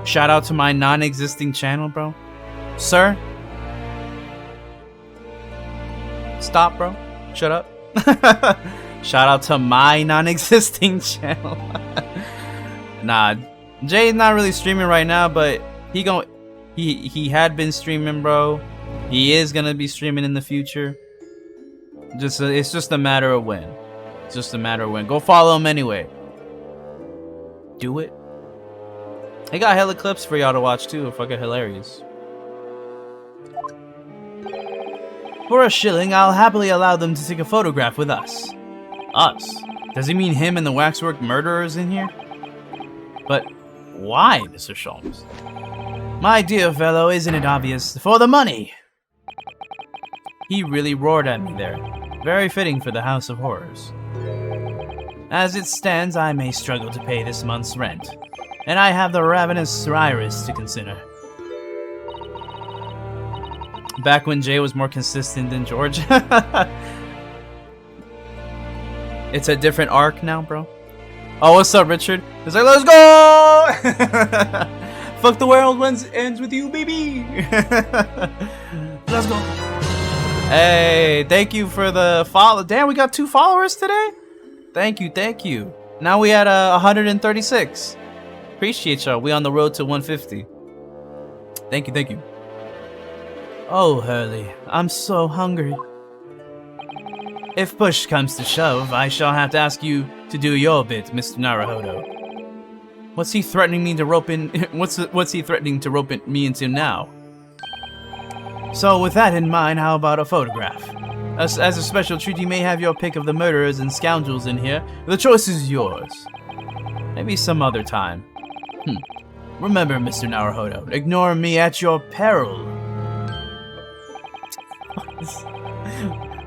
Shout out to my non-existing channel, bro. Sir? Stop, bro. Shut up. Shout out to my non-existing channel. Nah, Jay's not really streaming right now, but he had been streaming, bro. He is gonna be streaming in the future. It's just a matter of when. It's just a matter of when. Go follow him anyway. Do it. He got hella clips for y'all to watch too. Fucking hilarious. For a shilling, I'll happily allow them to take a photograph with us. Us? Does he mean him and the waxwork murderers in here? But why, Mr. Sholmes? My dear fellow, isn't it obvious? For the money! He really roared at me there. Very fitting for the House of Horrors. As it stands, I may struggle to pay this month's rent, and I have the ravenous iris to consider. Back when Jay was more consistent than George. It's a different arc now, bro. Oh, what's up, Richard? He's like, let's go! Fuck the world ends with you, baby! Let's go. Hey, thank you for the follow. Damn, we got 2 followers today? Thank you, thank you. Now we at 136. Appreciate y'all. We on the road to 150. Thank you, thank you. Oh, Hurley, I'm so hungry. If push comes to shove, I shall have to ask you to do your bit, Mr. Naruhodo. What's he threatening me to rope in? What's he threatening to rope me into now? So, with that in mind, how about a photograph? As a special treat, you may have your pick of the murderers and scoundrels in here. The choice is yours. Maybe some other time. Remember, Mr. Naruhodo, ignore me at your peril.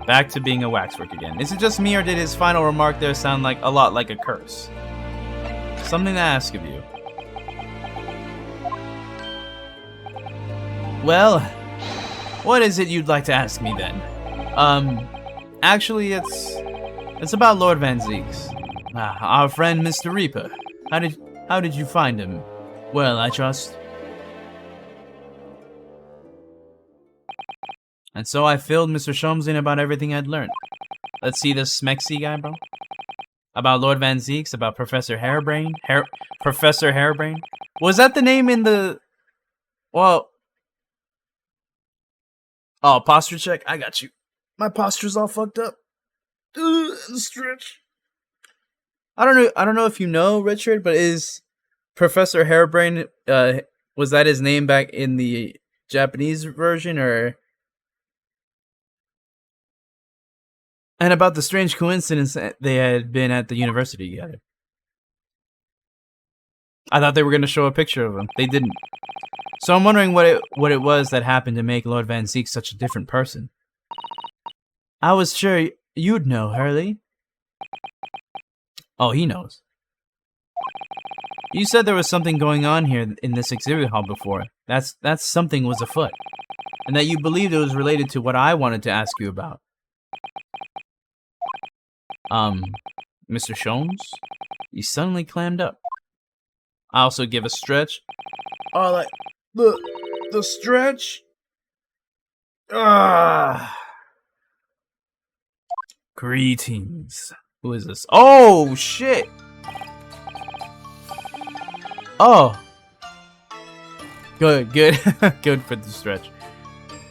Back to being a waxwork again. Is it just me, or did his final remark there sound like a lot like a curse? Something to ask of you. Well, what is it you'd like to ask me then? Actually, it's about Lord Van Zeeks. Our friend Mr. Reaper. How did you find him? Well, I trust. And so I filled Mr. Sholmes in about everything I'd learned. Let's see this Smexy guy, bro. About Lord Van Zeeks, about Professor Hairbrain. Professor Hairbrain? Was that the name in the... Well... Oh, posture check? I got you. My posture's all fucked up. Stretch. I don't know if you know, Richard, but is Professor Hairbrain, was that his name back in the Japanese version, or... And about the strange coincidence that they had been at the university together. I thought they were going to show a picture of him. They didn't. So I'm wondering what it was that happened to make Lord Van Zeek such a different person. I was sure you'd know, Hurley. Oh, he knows. You said there was something going on here in this exhibit hall before. That's something was afoot. And that you believed it was related to what I wanted to ask you about. Mr. Sholmes? He suddenly clammed up. I also give a stretch. Oh, like, the stretch? Greetings. Who is this? Oh, shit! Oh. Good. Good for the stretch.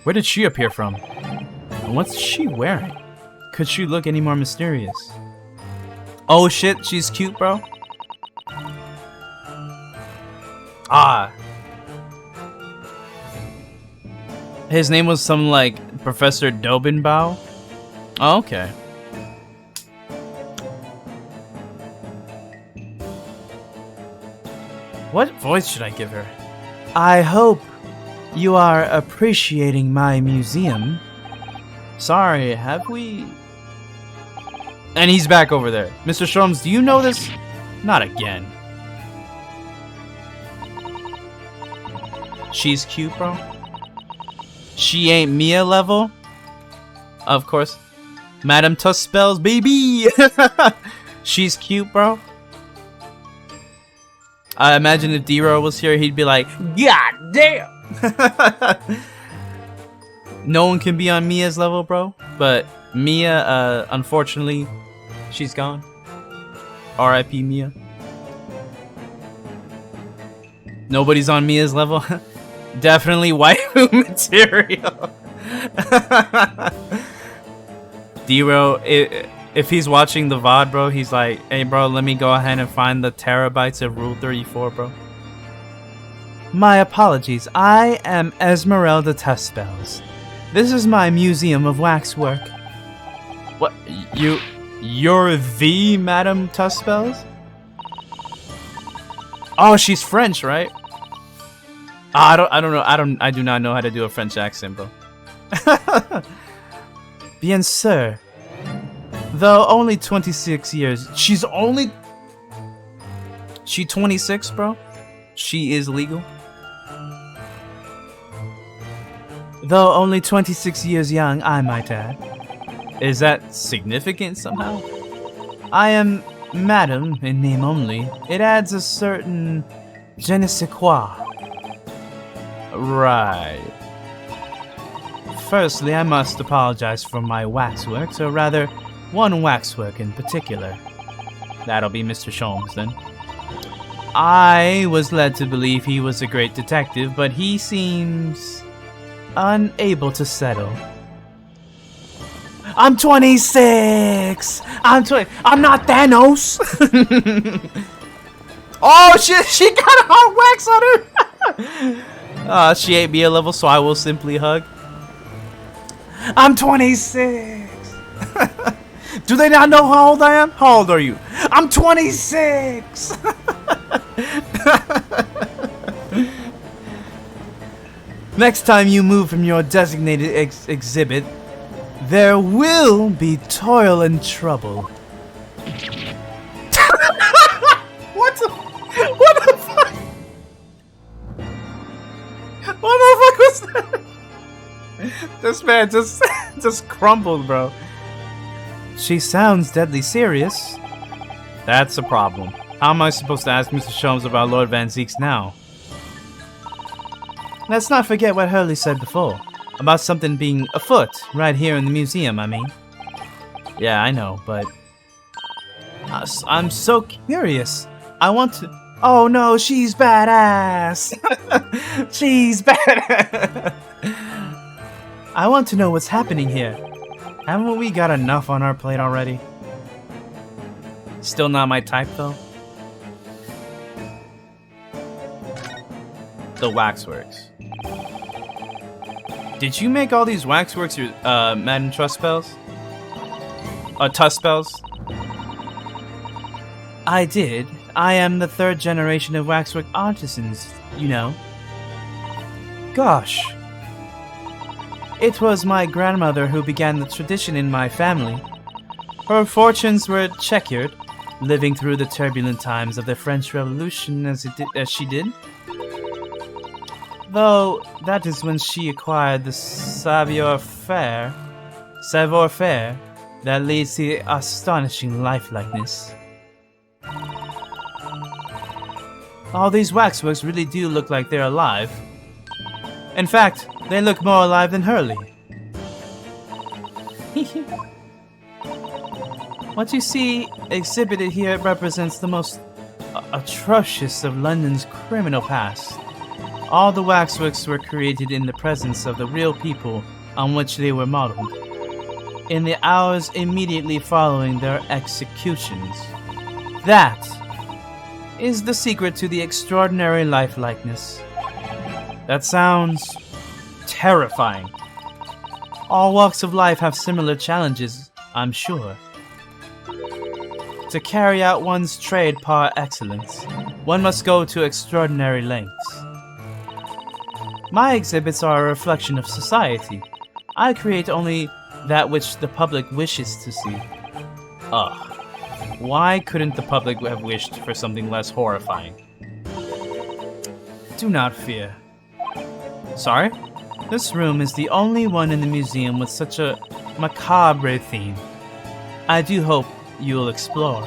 Where did she appear from? And what's she wearing? Could she look any more mysterious? Oh shit, she's cute, bro. Ah. His name was something like Professor Dobinbao? Oh, okay. What voice should I give her? I hope you are appreciating my museum. Sorry, have we... And he's back over there. Mr. Sholmes, do you know this? Not again. She's cute, bro. She ain't Mia level? Of course. Madame Tuspel's baby! She's cute, bro. I imagine if D-Ro was here, he'd be like, God damn! No one can be on Mia's level, bro. But Mia, unfortunately, she's gone. R.I.P. Mia. Nobody's on Mia's level. Definitely waifu material. D-Ro, if he's watching the VOD, bro, he's like, hey, bro, let me go ahead and find the terabytes of Rule 34, bro. My apologies. I am Esmeralda Tuspels. This is my museum of waxwork. What? You're the Madame Tuspels? Oh, she's French, right? I don't know. I do not know how to do a French accent, bro. Bien sûr. Though only 26 years. She's 26, bro? She is legal? Though only 26 years young, I might add. Is that significant somehow? I am Madam in name only. It adds a certain je ne sais quoi. Right. Firstly, I must apologize for my waxworks, or rather, one waxwork in particular. That'll be Mr. Sholmes, then. I was led to believe he was a great detective, but he seems unable to settle. I'm 26! I'm not Thanos! Oh shit, she got hot wax on her! She ain't be a level, so I will simply hug. I'm 26! Do they not know how old I am? How old are you? I'm 26! Next time you move from your designated exhibit, there will be toil and trouble. What the fuck? What the fuck was that? This man just crumbled, bro. She sounds deadly serious. That's a problem. How am I supposed to ask Mr. Sholmes about Lord Van Zeeks now? Let's not forget what Hurley said before. About something being afoot right here in the museum, I mean. Yeah, I know, but... I'm so curious. I want to... Oh no, she's badass! She's badass! I want to know what's happening here. Haven't we got enough on our plate already? Still not my type, though. The waxworks. Did you make all these waxworks, Madame Tuspels? Tuspels? I did. I am the third generation of waxwork artisans, you know. Gosh. It was my grandmother who began the tradition in my family. Her fortunes were checkered, living through the turbulent times of the French Revolution as she did. Though that is when she acquired the savoir-faire that leads to astonishing lifelikeness. All these waxworks really do look like they're alive. In fact, they look more alive than Hurley. What you see exhibited here represents the most atrocious of London's criminal past. All the waxworks were created in the presence of the real people on which they were modeled, in the hours immediately following their executions. That is the secret to the extraordinary lifelikeliness. That sounds terrifying. All walks of life have similar challenges, I'm sure. To carry out one's trade par excellence, one must go to extraordinary lengths. My exhibits are a reflection of society. I create only that which the public wishes to see. Ugh. Why couldn't the public have wished for something less horrifying? Do not fear. Sorry? This room is the only one in the museum with such a macabre theme. I do hope you'll explore.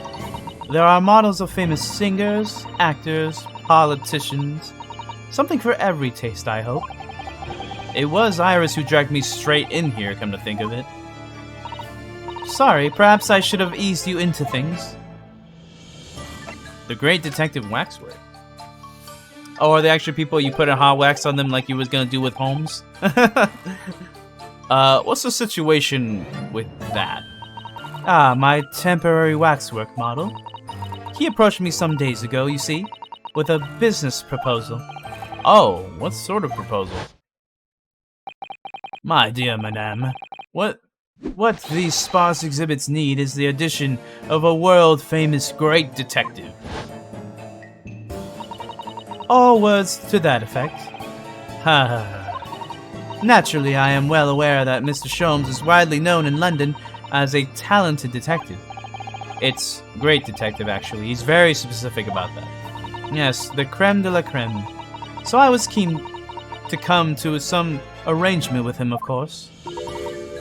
There are models of famous singers, actors, politicians. Something for every taste, I hope. It was Iris who dragged me straight in here, come to think of it. Sorry, perhaps I should have eased you into things. The Great Detective Waxwork. Oh, are they actually people you put a hot wax on them like you was gonna do with Holmes? What's the situation with that? Ah, my temporary waxwork model. He approached me some days ago, you see, with a business proposal. Oh, what sort of proposal? My dear madame, what these sparse exhibits need is the addition of a world-famous great detective. All words to that effect. Ha ha ha. Naturally, I am well aware that Mr. Sholmes is widely known in London as a talented detective. It's great detective, actually. He's very specific about that. Yes, the creme de la creme. So I was keen to come to some arrangement with him, of course.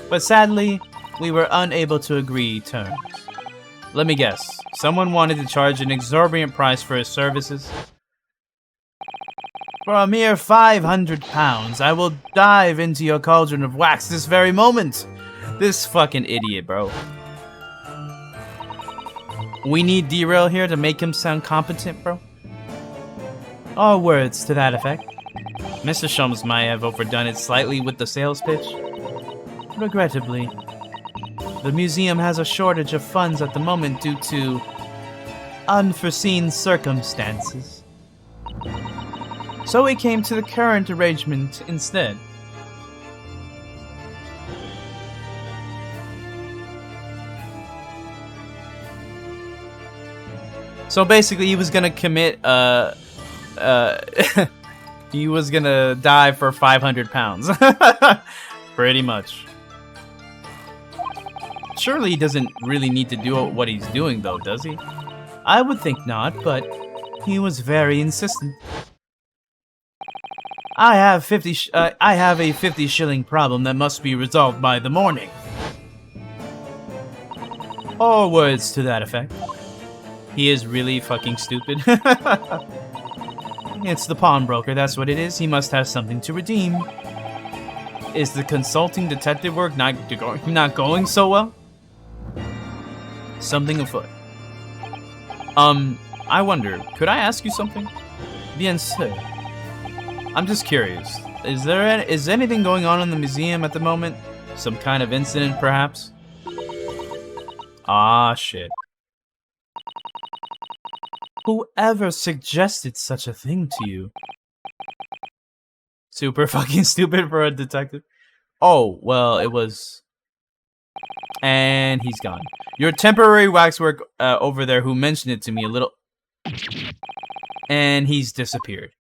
But sadly, we were unable to agree terms. Let me guess. Someone wanted to charge an exorbitant price for his services? For a mere £500, I will dive into your cauldron of wax this very moment. This fucking idiot, bro. We need Derail here to make him sound competent, bro. All words to that effect. Mr. Sholmes might have overdone it slightly with the sales pitch. Regrettably, the museum has a shortage of funds at the moment due to unforeseen circumstances. So we came to the current arrangement instead. So basically he was gonna commit, he was gonna die for £500. Pretty much. Surely he doesn't really need to do what he's doing though, does he? I would think not, but he was very insistent. I have a 50 shilling problem that must be resolved by the morning. Or words to that effect. He is really fucking stupid. It's the pawnbroker, that's what it is. He must have something to redeem. Is the consulting detective work not going so well? Something afoot. I wonder, could I ask you something? Bien sûr. I'm just curious. Is anything going on in the museum at the moment? Some kind of incident, perhaps? Ah, shit. Whoever suggested such a thing to you? Super fucking stupid for a detective. Oh, well, it was... And he's gone. Your temporary waxwork over there who mentioned it to me a little... And he's disappeared.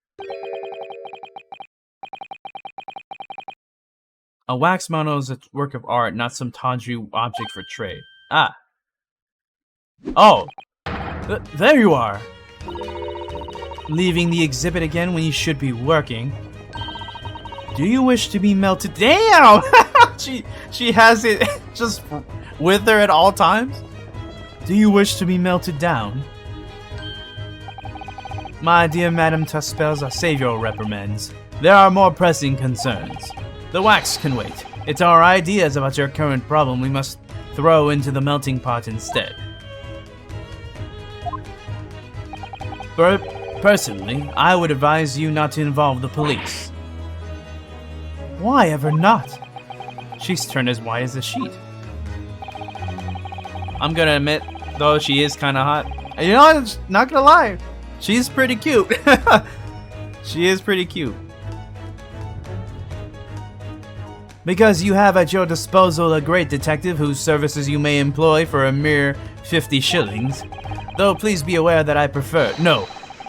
A wax model is a work of art, not some tawdry object for trade. Ah. Oh. There you are. Leaving the exhibit again when you should be working. Do you wish to be melted? Damn! she has it just with her at all times? Do you wish to be melted down? My dear Madame Tuspels, I save your reprimands. There are more pressing concerns. The wax can wait. It's our ideas about your current problem we must throw into the melting pot instead. Personally, I would advise you not to involve the police. Why ever not? She's turned as white as a sheet. I'm gonna admit, though, she is kinda hot. You know, I'm not gonna lie. She's pretty cute. She is pretty cute. Because you have at your disposal a great detective whose services you may employ for a mere 50 shillings. Though please be aware that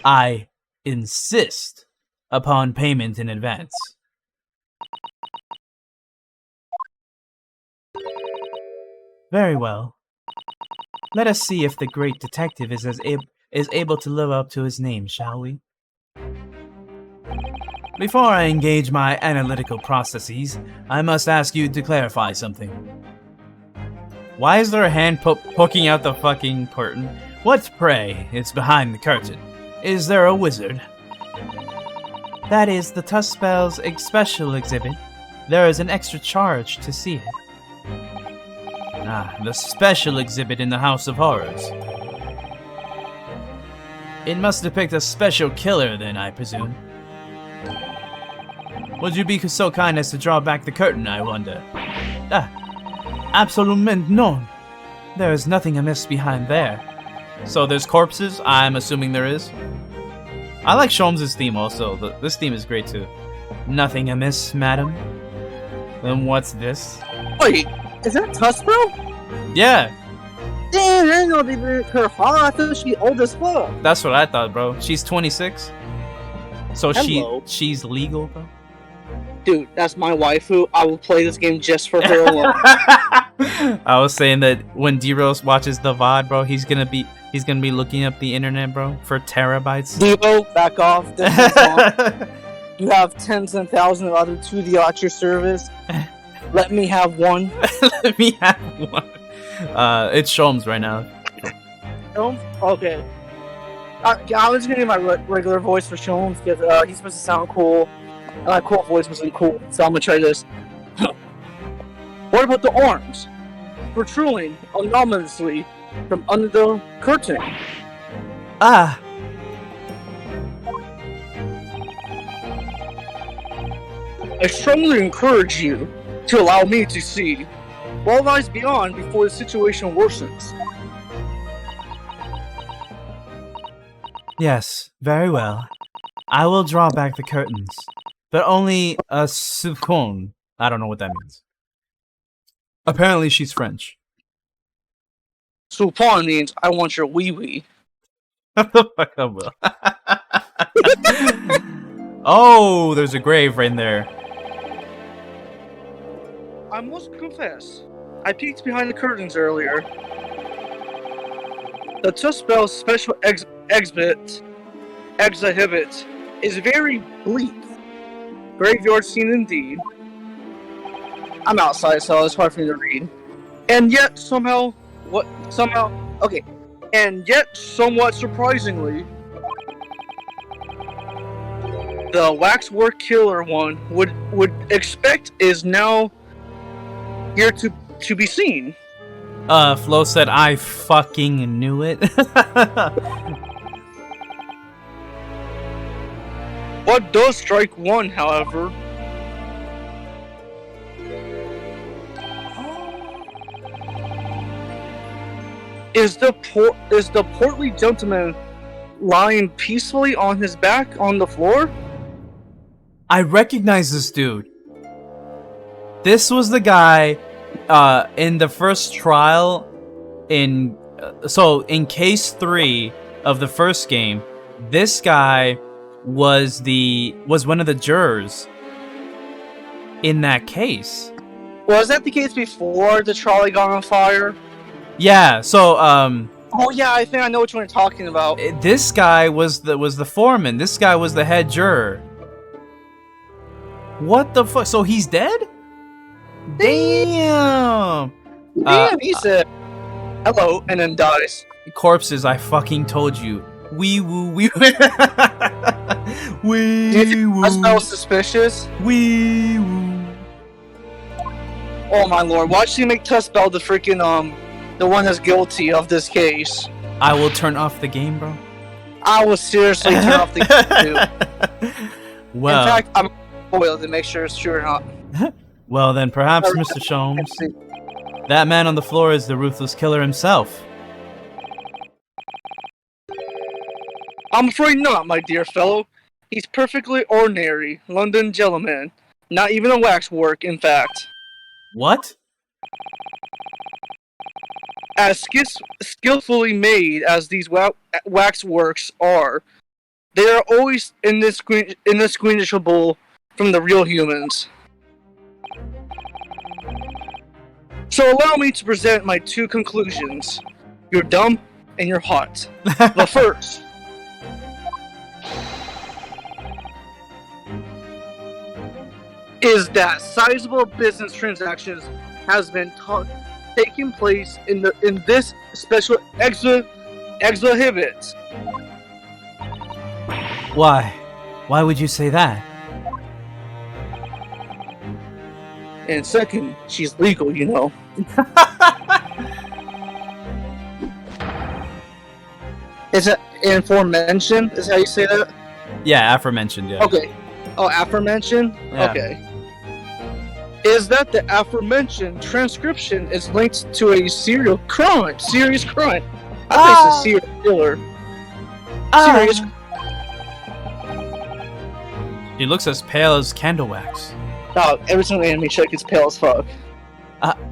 I insist upon payment in advance. Very well. Let us see if the great detective is able to live up to his name, shall we? Before I engage my analytical processes, I must ask you to clarify something. Why is there a hand poking out the fucking curtain? What, pray, is behind the curtain? Is there a wizard? That is the Tuspel's special exhibit. There is an extra charge to see it. Ah, the special exhibit in the House of Horrors. It must depict a special killer then, I presume. Would you be so kind as to draw back the curtain, I wonder? Ah, absolutamente non. There is nothing amiss behind there. So there's corpses? I'm assuming there is. I like Sholmes' theme also. This theme is great too. Nothing amiss, madam? Then what's this? Wait, is that Tuspel? Yeah, Damn, I didn't know they were her father. I thought she old as fuck. that's what I thought, bro. She's 26. So Hello. she's legal, bro? Dude, that's my waifu. I will play this game just for her alone. I was saying that when D-Rose watches the VOD, bro, he's gonna be looking up the internet, bro, for terabytes. Devo, back off. This is long. You have tens and thousands of other 2D at your service. Let me have one. Let me have one. It's Sholmes right now. Sholmes? Okay. I was gonna do my regular voice for Sholmes because he's supposed to sound cool. And my cool voice wasn't cool, so I'm gonna try this. What about the arms? Protruding anonymously from under the curtain. Ah, I strongly encourage you to allow me to see what lies beyond before the situation worsens. yes, very well. I will draw back the curtains, but only a seconde. I don't know what that means. Apparently, she's French. Supon means I want your wee wee. The fuck I will. Oh, there's a grave right there. I must confess, I peeked behind the curtains earlier. The Tuspel's special exhibit is very bleak. Graveyard scene indeed. I'm outside, so it's hard for me to read. And yet, somewhat surprisingly, the waxwork killer one would expect is now here to be seen. Flo said, I fucking knew it. What does strike one, however, is the portly gentleman lying peacefully on his back on the floor? I recognize this dude. This was the guy in the first trial in case 3 of the first game. This guy was one of the jurors in that case. Was that the case before the trolley got on fire? Yeah, so Oh yeah, I think I know which one you're talking about. this guy was the foreman. This guy was the head juror. What the fuck? So he's dead? Damn. Damn, he said hello and then dies. Corpses, I fucking told you. Wee woo wee. Wee Do you think woo. that smells suspicious? Wee woo. Oh my lord, watch you make Tuspel the freaking the one that's guilty of this case. I will turn off the game, bro. I will seriously turn off the game too. Well, In fact, I'm oil to make sure it's true or not. well then perhaps, Mr. Sholmes, that man on the floor is the ruthless killer himself. I'm afraid not, my dear fellow. He's perfectly ordinary London gentleman. Not even a waxwork, in fact. What? As skillfully made as these waxworks are, they are always indistinguishable from the real humans. So allow me to present my two conclusions. You're dumb and you're hot. But first, is that sizable business transactions has been taking place in this special exhibit. Why? Why would you say that? And second, she's legal, you know. Is it aforementioned? Is how you say that? Yeah, aforementioned, yeah. Okay. Oh, aforementioned? Yeah. Okay. Is that the aforementioned transcription is linked to a serious crime? I think it's a serial killer. Serious. He looks as pale as candle wax. Oh, every single anime chick is pale as fuck.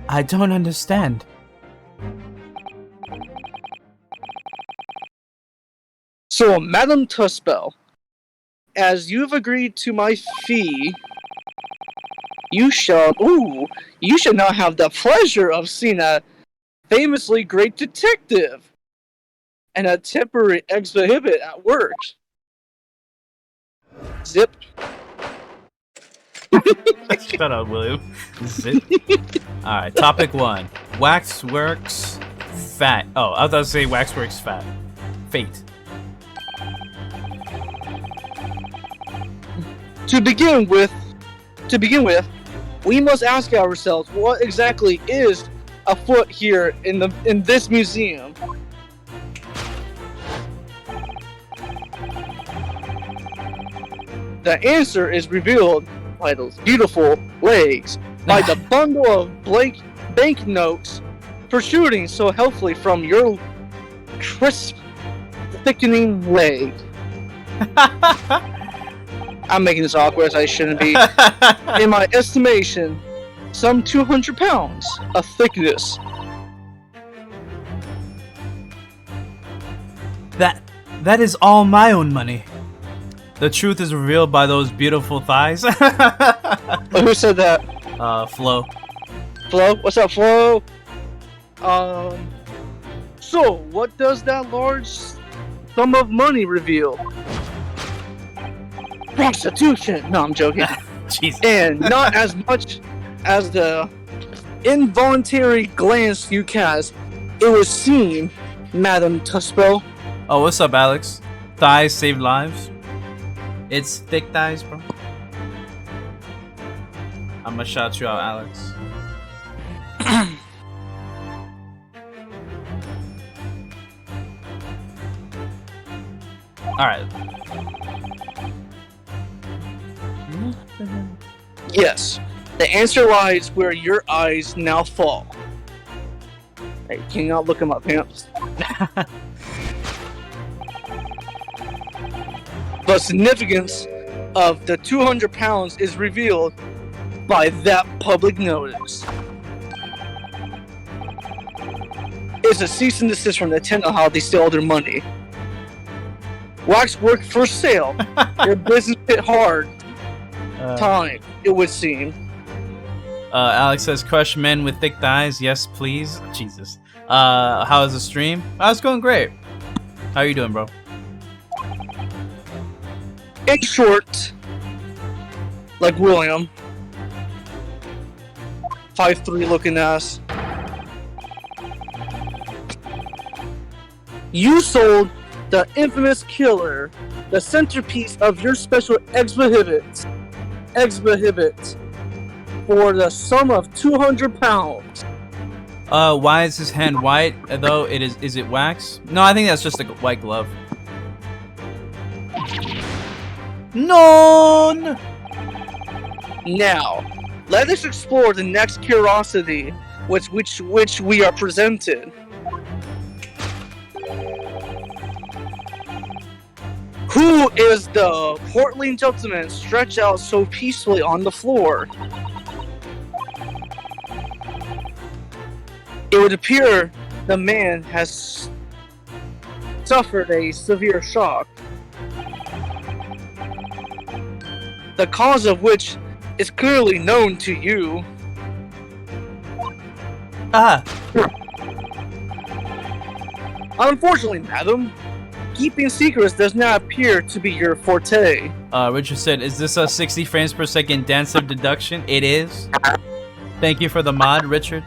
I don't understand. So, Madam Tuspel, as you've agreed to my fee, you shall now have the pleasure of seeing a famously great detective and a temporary exhibit at work. Zip. Shut up, William. Zip. Alright, topic 1. Waxworks fat. Oh, I was about to say Waxworks fat. Fate. To begin with, we must ask ourselves what exactly is afoot here in this museum. The answer is revealed by those beautiful legs, by the bundle of banknotes protruding so healthily from your crisp, thickening leg. I'm making this awkward as I shouldn't be. In my estimation, some 200 pounds of thickness. That is all my own money. The truth is revealed by those beautiful thighs. Who said that? Flo. Flo? What's up, Flo? So, what does that large sum of money reveal? Prostitution! No, I'm joking. Jesus. And not as much as the involuntary glance you cast. It would seem, Madam Tuspel. Oh, what's up, Alex? Thighs save lives. It's thick thighs, bro. I'ma shout you out, Alex. Alright. Yes, the answer lies where your eyes now fall. Hey, can you not look at my pants? The significance of the 200 pounds is revealed by that public notice. It's a cease and desist from the tenant on how they steal their money. Waxwork for sale. Your business hit hard. Time, it would seem. Alex says, crush men with thick thighs. Yes, please. Jesus. How is the stream? Oh, it's going great. How are you doing, bro? In short, like William, 5'3" looking ass. You sold the infamous killer, the centerpiece of your special exhibit, for the sum of 200 pounds. Why is his hand white? Though is it wax? No, I think that's just a white glove. No. Now, let us explore the next curiosity with which we are presented. Who is the portly gentleman stretched out so peacefully on the floor? It would appear the man has suffered a severe shock, the cause of which is clearly known to you. Ah, Unfortunately, madam, keeping secrets does not appear to be your forte. Richard said, is this a 60 frames per second dance of deduction? It is. Thank you for the mod, Richard.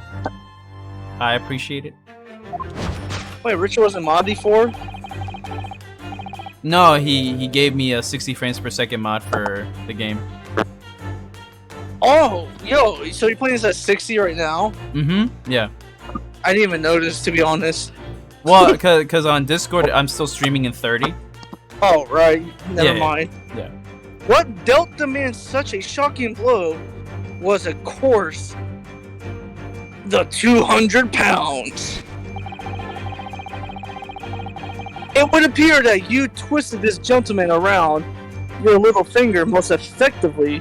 I appreciate it. Wait, Richard wasn't mod before? No, he gave me a 60 frames per second mod for the game. Oh, yo, so you're playing this at 60 right now? Mm-hmm, yeah. I didn't even notice, to be honest. Well, cause on Discord I'm still streaming in 30. Oh, right. Never Yeah. mind. Yeah. What dealt the man such a shocking blow was, of course, the 200 pounds. It would appear that you twisted this gentleman around your little finger most effectively.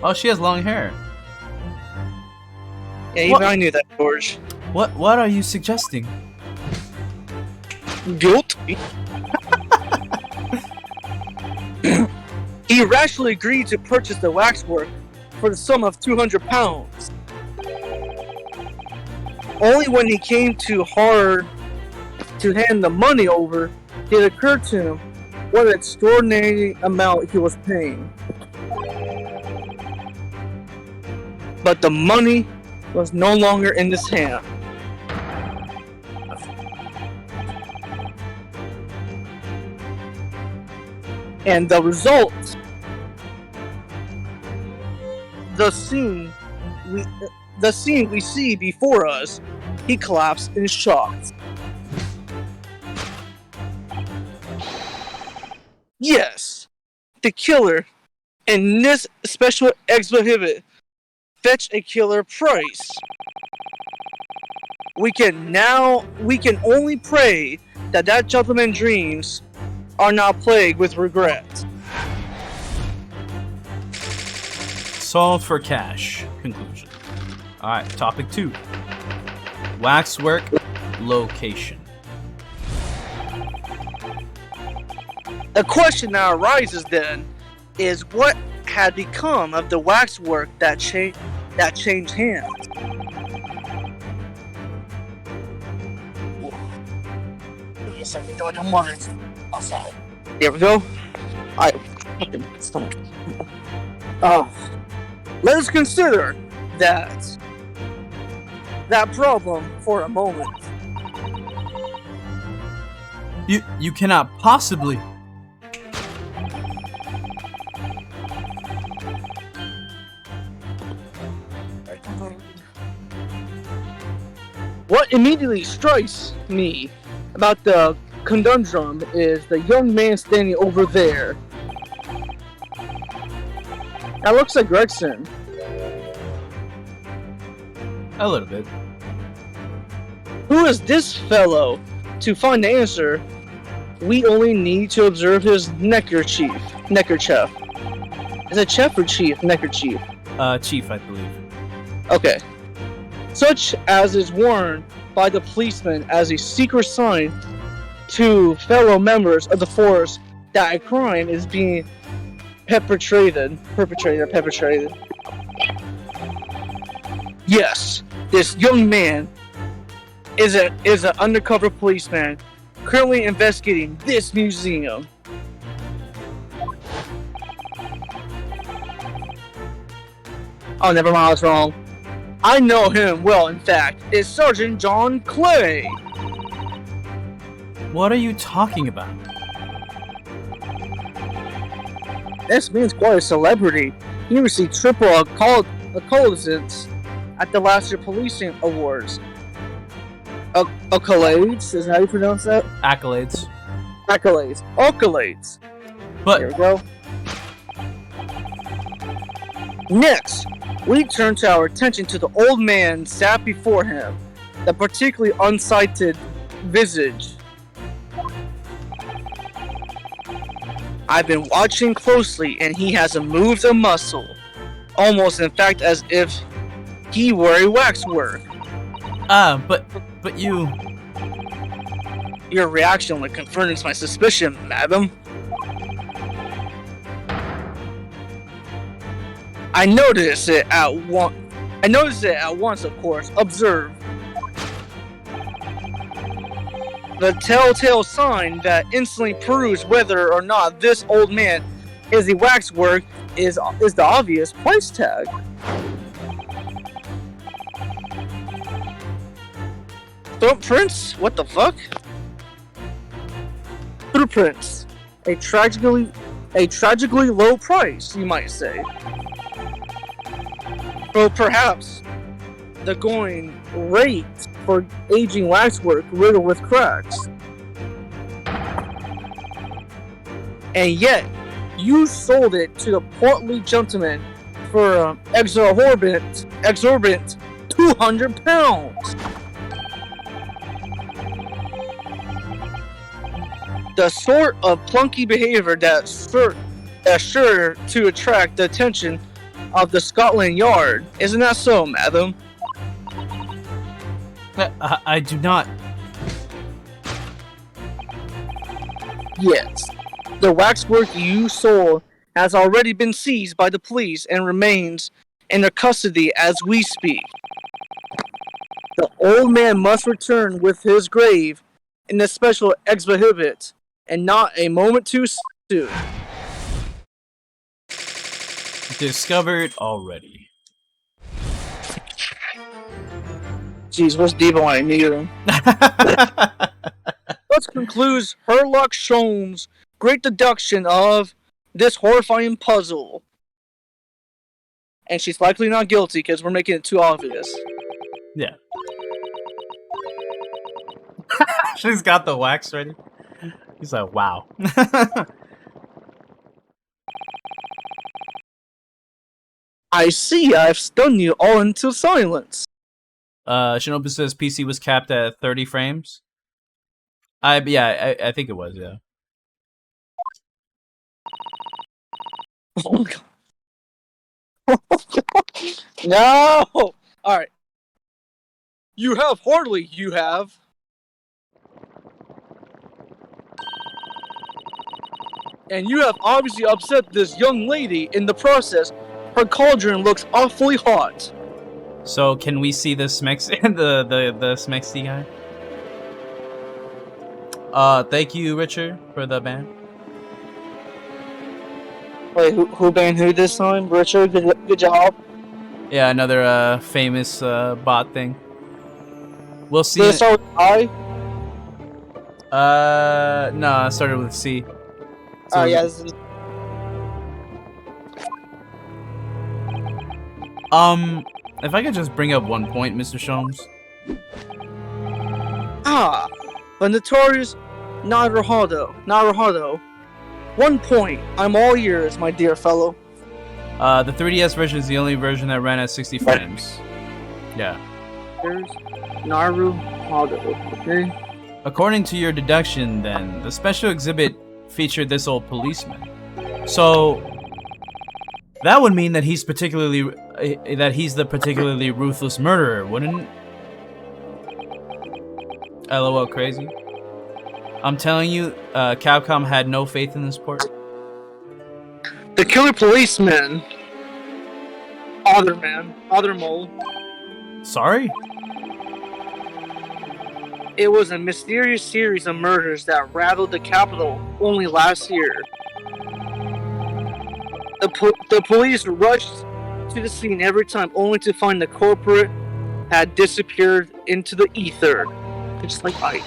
Oh, she has long hair. Yeah, even What? I knew that, George. What are you suggesting? Guilt? He rashly agreed to purchase the waxwork for the sum of 200 pounds. Only when he came to hard to hand the money over did it occur to him what an extraordinary amount he was paying. But the money was no longer in his hand. And the result, the scene we see before us, he collapsed in shock. Yes, the killer in this special exhibit fetch a killer price. We can only pray that gentleman's dreams are not plagued with regret. Sold for cash. Conclusion. Alright, topic 2. Waxwork location. The question now arises then is what had become of the waxwork that changed hands? There we go. Let us consider that problem for a moment. You cannot possibly. What immediately strikes me about the conundrum is the young man standing over there. That looks like Gregson. A little bit. Who is this fellow? To find the answer, we only need to observe his neckerchief. Is it chef or chief? Neckerchief. Chief, I believe. Okay. Such as is worn by the policeman as a secret sign to fellow members of the force that a crime is being perpetrated. Yes, this young man is an undercover policeman currently investigating this museum. Oh, never mind, I was wrong. I know him well, in fact. It's Sergeant John Clay. What are you talking about? This man's quite a celebrity. He received triple accolades at the last year policing awards. Accolades? Is that how you pronounce that? Accolades. Accolades. Accolades. There we But go. Next, we turn to our attention to the old man sat before him, the particularly unsighted visage. I've been watching closely, and he hasn't moved a muscle. Almost, in fact, as if he were a waxwork. But you... Your reaction only confirms my suspicion, madam. I noticed it at once, of course. Observe. The telltale sign that instantly proves whether or not this old man is a waxwork is the obvious price tag. Footprints? What the fuck? Footprints. A tragically low price, you might say. Well, perhaps the going rate for aging waxwork riddled with cracks. And yet, you sold it to the portly gentleman for exorbitant 200 pounds. The sort of plunky behavior that's sure to attract the attention of the Scotland Yard. Isn't that so, madam? I do not... Yes. The waxwork you sold has already been seized by the police and remains in their custody as we speak. The old man must return with his grave in a special exhibit, and not a moment too soon. Discovered already. Jeez, what's deep when I need him? Let's conclude Herlock Sholmes' great deduction of this horrifying puzzle. And she's likely not guilty because we're making it too obvious. Yeah. She's got the wax ready. He's like, wow. I see, I've stunned you all into silence. Shinobu says PC was capped at 30 frames. I think it was, yeah. Oh my god. No! Alright. You have hardly, you have. And you have obviously upset this young lady in the process. Her cauldron looks awfully hot. So can we see the Smex the Smexy guy? Thank you, Richard, for the ban. Wait, who banned who this time? Richard, good job. Yeah, another famous bot thing. We'll see. Did it start with I? No, it started with C. Oh, yeah. This is... If I could just bring up one point, Mr. Sholmes. Ah, the notorious Naruhodo. 1 point. I'm all ears, my dear fellow. The 3DS version is the only version that ran at 60 frames. Yeah. There's Naruhodo, okay? According to your deduction, then, the special exhibit featured this old policeman. So, that would mean that he's the particularly ruthless murderer, wouldn't it? LOL crazy. I'm telling you, Capcom had no faith in this port. The killer policeman. Other mole. Sorry? It was a mysterious series of murders that rattled the capital only last year. The police rushed to the scene every time, only to find the culprit had disappeared into the ether. Just like Ike.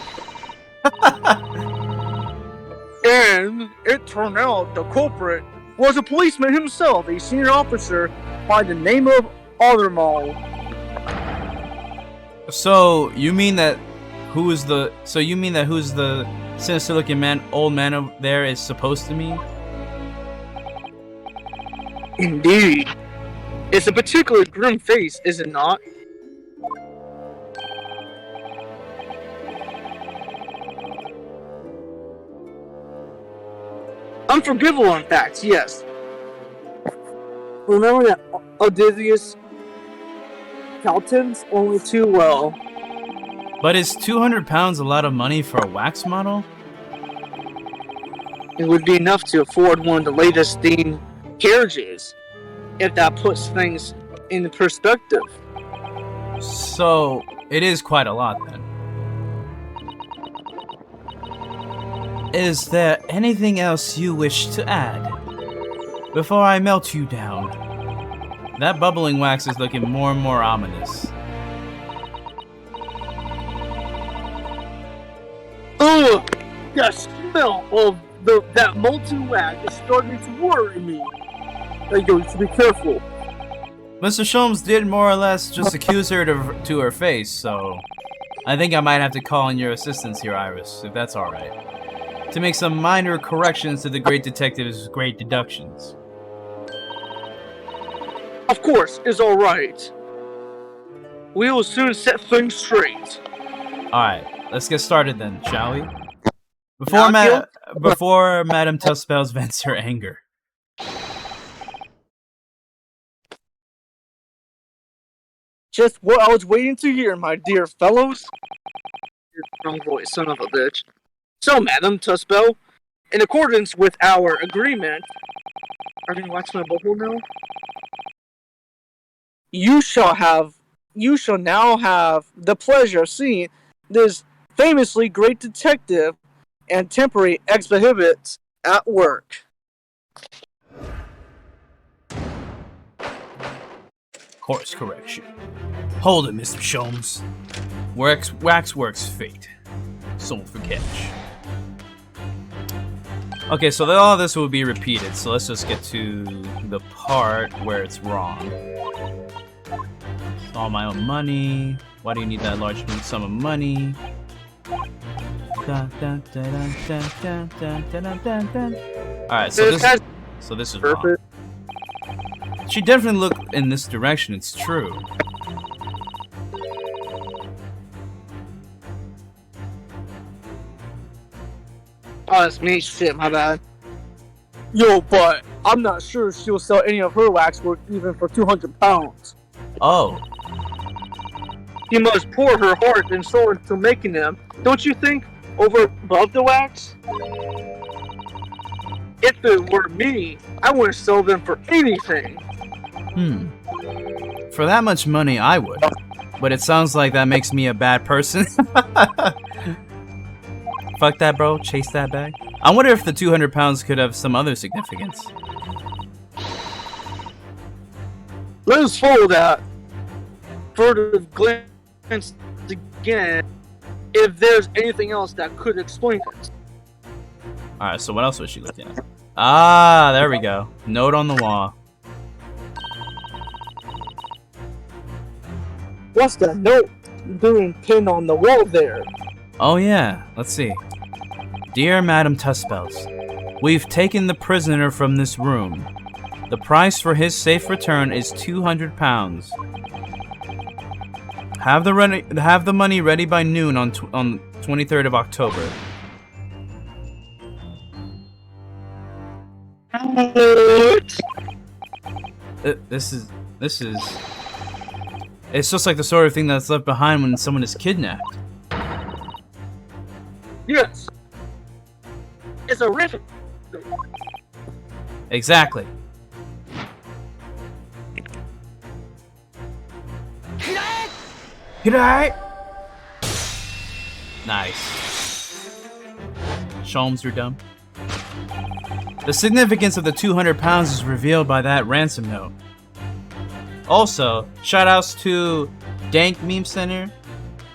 And it turned out the culprit was a policeman himself, a senior officer by the name of Othermall. So you mean that who's the sinister looking old man over there is supposed to mean? Indeed. It's a particularly grim face, is it not? Unforgivable, in fact, yes. Remember that Odysseus Calton's only too well. But is 200 pounds a lot of money for a wax model? It would be enough to afford one of the latest themed carriages, if that puts things in perspective. So, it is quite a lot then. Is there anything else you wish to add before I melt you down? That bubbling wax is looking more and more ominous. Ugh! The smell of that molten wax is starting to worry me. Hey, yo, you should be careful. Mr. Sholmes did more or less just accuse her to her face, so I think I might have to call in your assistance here, Iris, if that's alright, to make some minor corrections to the great detective's great deductions. Of course, it's alright. We will soon set things straight. Alright, let's get started then, shall we? Now, Before Madame Tuspels vents her anger. Just what I was waiting to hear, my dear fellows. Your strong voice, son of a bitch. So, Madam Tuspel, in accordance with our agreement, are you gonna watch my bubble now? You shall now have the pleasure of seeing this famously great detective and temporary exhibits at work. Course correction. Hold it, Mr. Sholmes. Waxworks fate. Sold for cash. Okay, so all this will be repeated, so let's just get to the part where it's wrong. All my own money. Why do you need that large sum of money? Alright, so this is wrong. She definitely looked in this direction, it's true. Oh, it's me. Shit, my bad. Yo, but I'm not sure she'll sell any of her waxwork even for 200 pounds. Oh. She must pour her heart and soul into making them, don't you think, over above the wax? If it were me, I wouldn't sell them for anything. For that much money, I would. But it sounds like that makes me a bad person. Fuck that, bro. Chase that bag. I wonder if the 200 pounds could have some other significance. Let's follow that furtive glance again if there's anything else that could explain it. Alright, so what else was she looking at? Ah, there we go. Note on the wall. What's that note being pinned on the wall there? Oh yeah, let's see. Dear Madame Tuspels, we've taken the prisoner from this room. The price for his safe return is 200 pounds. Have the money ready by noon on 23rd of October. This is. It's just like the sort of thing that's left behind when someone is kidnapped. Yes. It's a riff. Exactly. G'day! Nice. Sholmes, you're dumb. The significance of the 200 pounds is revealed by that ransom note. Also, shoutouts to Dank Meme Center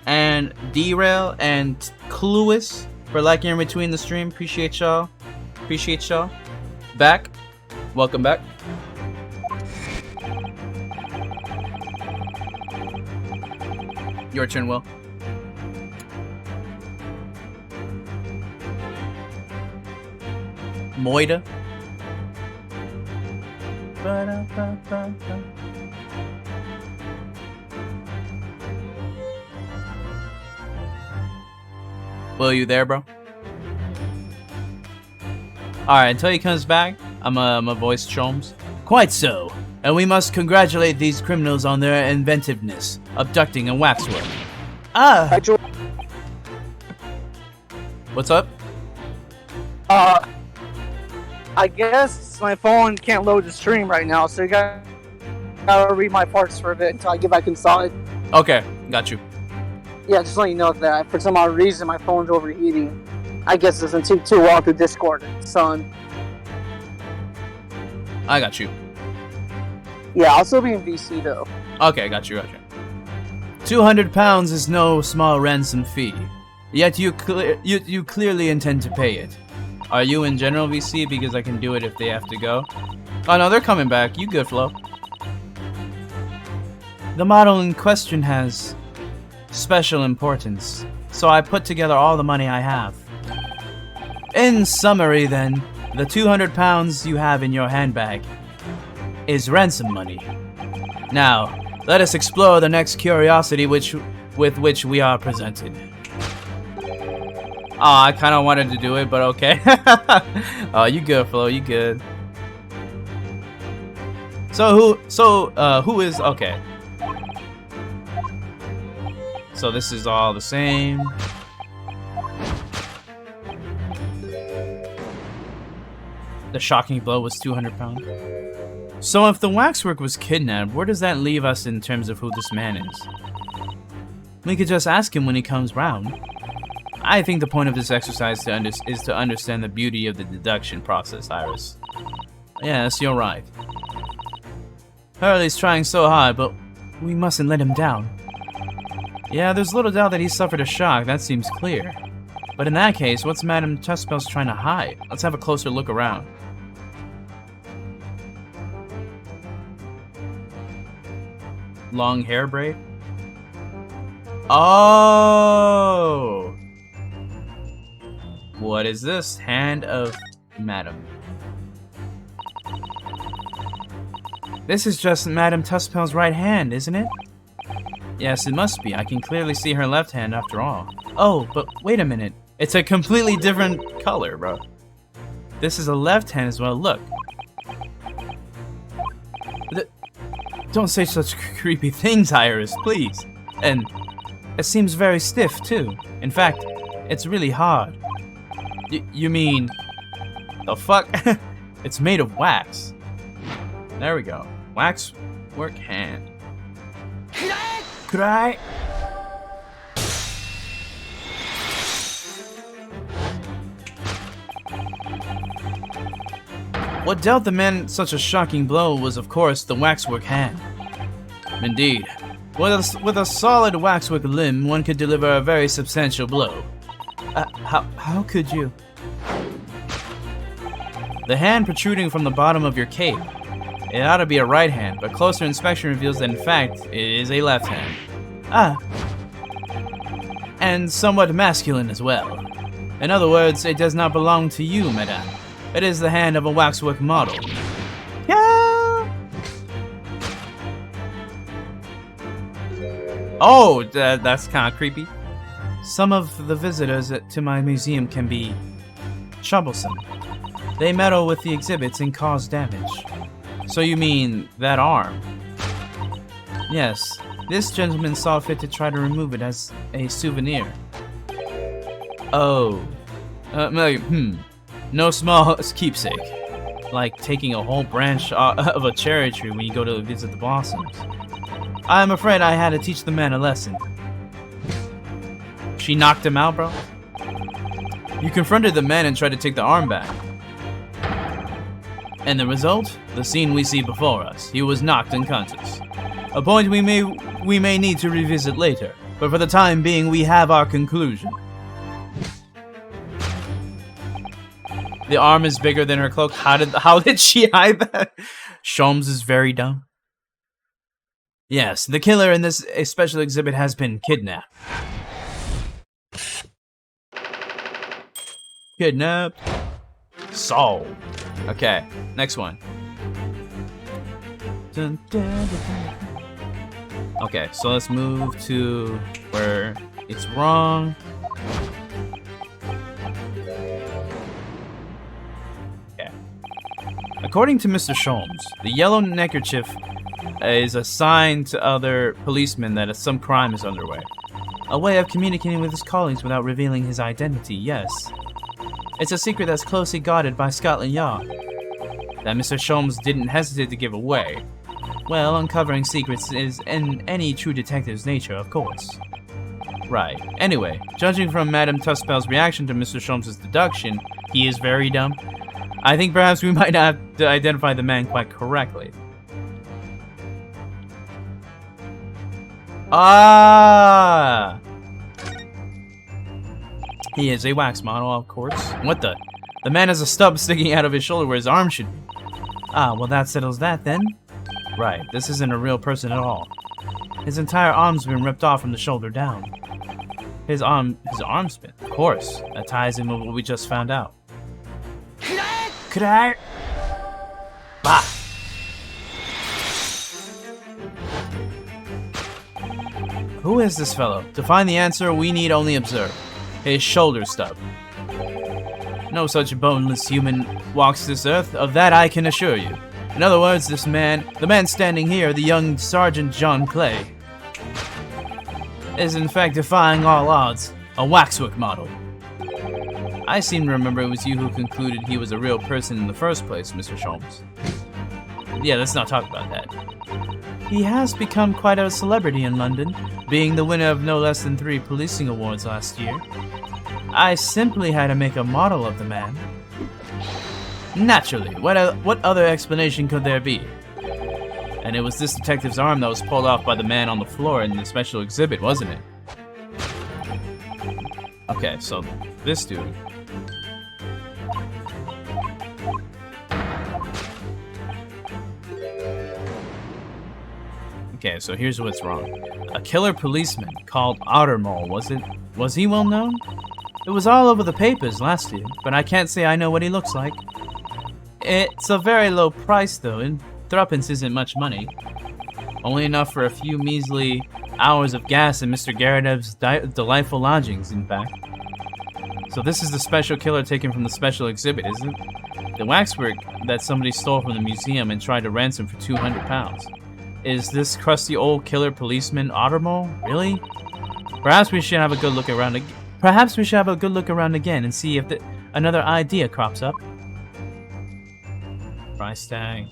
and Derail and Clueless for liking in between the stream. Appreciate y'all. Appreciate y'all. Back. Welcome back. Your turn, Will. Moida. Will, you there, bro? Alright, until he comes back, I'm a voice Sholmes. Quite so. And we must congratulate these criminals on their inventiveness, abducting a waxwork. Ah! What's up? I guess my phone can't load the stream right now, so you gotta read my parts for a bit until I get back inside. Okay, got you. Yeah, just let you know that for some odd reason my phone's overheating. I guess it doesn't take too long through Discord, son. I got you. Yeah, I'll still be in VC though. Okay, got you. 200 pounds is no small ransom fee. Yet you clearly intend to pay it. Are you in general VC? Because I can do it if they have to go. Oh no, they're coming back. You good, Flo. The model in question has special importance, so I put together all the money I have. In summary then, the 200 pounds you have in your handbag is ransom money. Now, let us explore the next curiosity with which we are presented. Oh, I kind of wanted to do it, but okay. Oh, you good, Flo, you good. So who is, okay. So this is all the same. The shocking blow was 200 pounds. So if the waxwork was kidnapped, where does that leave us in terms of who this man is? We could just ask him when he comes round. I think the point of this exercise is to understand the beauty of the deduction process, Iris. Yes, you're right. Hurley's trying so hard, but we mustn't let him down. Yeah, there's little doubt that he suffered a shock, that seems clear. But in that case, what's Madame Tuspel's trying to hide? Let's have a closer look around. Long hair braid? Oh! What is this? Hand of Madame. This is just Madame Tuspel's right hand, isn't it? Yes, it must be. I can clearly see her left hand after all. Oh, but wait a minute. It's a completely different color, bro. This is a left hand as well. Look. Don't say such creepy things, Iris, please. And it seems very stiff, too. In fact, it's really hard. You mean... the fuck? It's made of wax. There we go. Wax work hand. Cry. What dealt the man such a shocking blow was, of course, the waxwork hand. Indeed. With a solid waxwork limb, one could deliver a very substantial blow. How could you? The hand protruding from the bottom of your cape. It ought to be a right hand, but closer inspection reveals that in fact, it is a left hand. Ah. And somewhat masculine as well. In other words, it does not belong to you, madame. It is the hand of a waxwork model. Yeah. Oh, that's kind of creepy. Some of the visitors to my museum can be troublesome. They meddle with the exhibits and cause damage. So you mean that arm? Yes, this gentleman saw fit to try to remove it as a souvenir. Oh. No small keepsake. Like taking a whole branch of a cherry tree when you go to visit the blossoms. I'm afraid I had to teach the man a lesson. She knocked him out, bro? You confronted the man and tried to take the arm back. And the result? The scene we see before us. He was knocked unconscious. A point we may need to revisit later, but for the time being we have our conclusion. The arm is bigger than her cloak. How did she hide that? Sholmes is very dumb. Yes, the killer in this special exhibit has been kidnapped. Kidnapped. Solved. Okay, next one. Dun, dun, dun, dun. Okay, so let's move to where it's wrong. According to Mr. Sholmes, the yellow neckerchief is a sign to other policemen that some crime is underway. A way of communicating with his colleagues without revealing his identity, yes. It's a secret that's closely guarded by Scotland Yard. That Mr. Sholmes didn't hesitate to give away. Well, uncovering secrets is in any true detective's nature, of course. Right. Anyway, judging from Madame Tuspel's reaction to Mr. Sholmes' deduction, he is very dumb. I think perhaps we might not have to identify the man quite correctly. Ah! He is a wax model, of course. What the? The man has a stub sticking out of his shoulder where his arm should be. Ah, well that settles that then. Right, this isn't a real person at all. His entire arm's been ripped off from the shoulder down. His arm's been, of course. That ties in with what we just found out. Could I? Bah! Who is this fellow? To find the answer, we need only observe. His shoulder stub. No such boneless human walks this earth, of that I can assure you. In other words, the man standing here, the young Sergeant John Clay, is in fact defying all odds, a waxwork model. I seem to remember it was you who concluded he was a real person in the first place, Mr. Sholmes. Yeah, let's not talk about that. He has become quite a celebrity in London, being the winner of no less than 3 policing awards last year. I simply had to make a model of the man. Naturally, what other explanation could there be? And it was this detective's arm that was pulled off by the man on the floor in the special exhibit, wasn't it? Okay, so this dude. Okay, so here's what's wrong. A killer policeman called Ottermole, was he well known? It was all over the papers last year, but I can't say I know what he looks like. It's a very low price though, and threepence isn't much money. Only enough for a few measly hours of gas in Mr. Garadev's delightful lodgings, in fact. So this is the special killer taken from the special exhibit, isn't it? The waxwork that somebody stole from the museum and tried to ransom for £200. Is this crusty old killer policeman Ottermole? Really? Perhaps we should have a good look around again and see if another idea crops up. Price tag.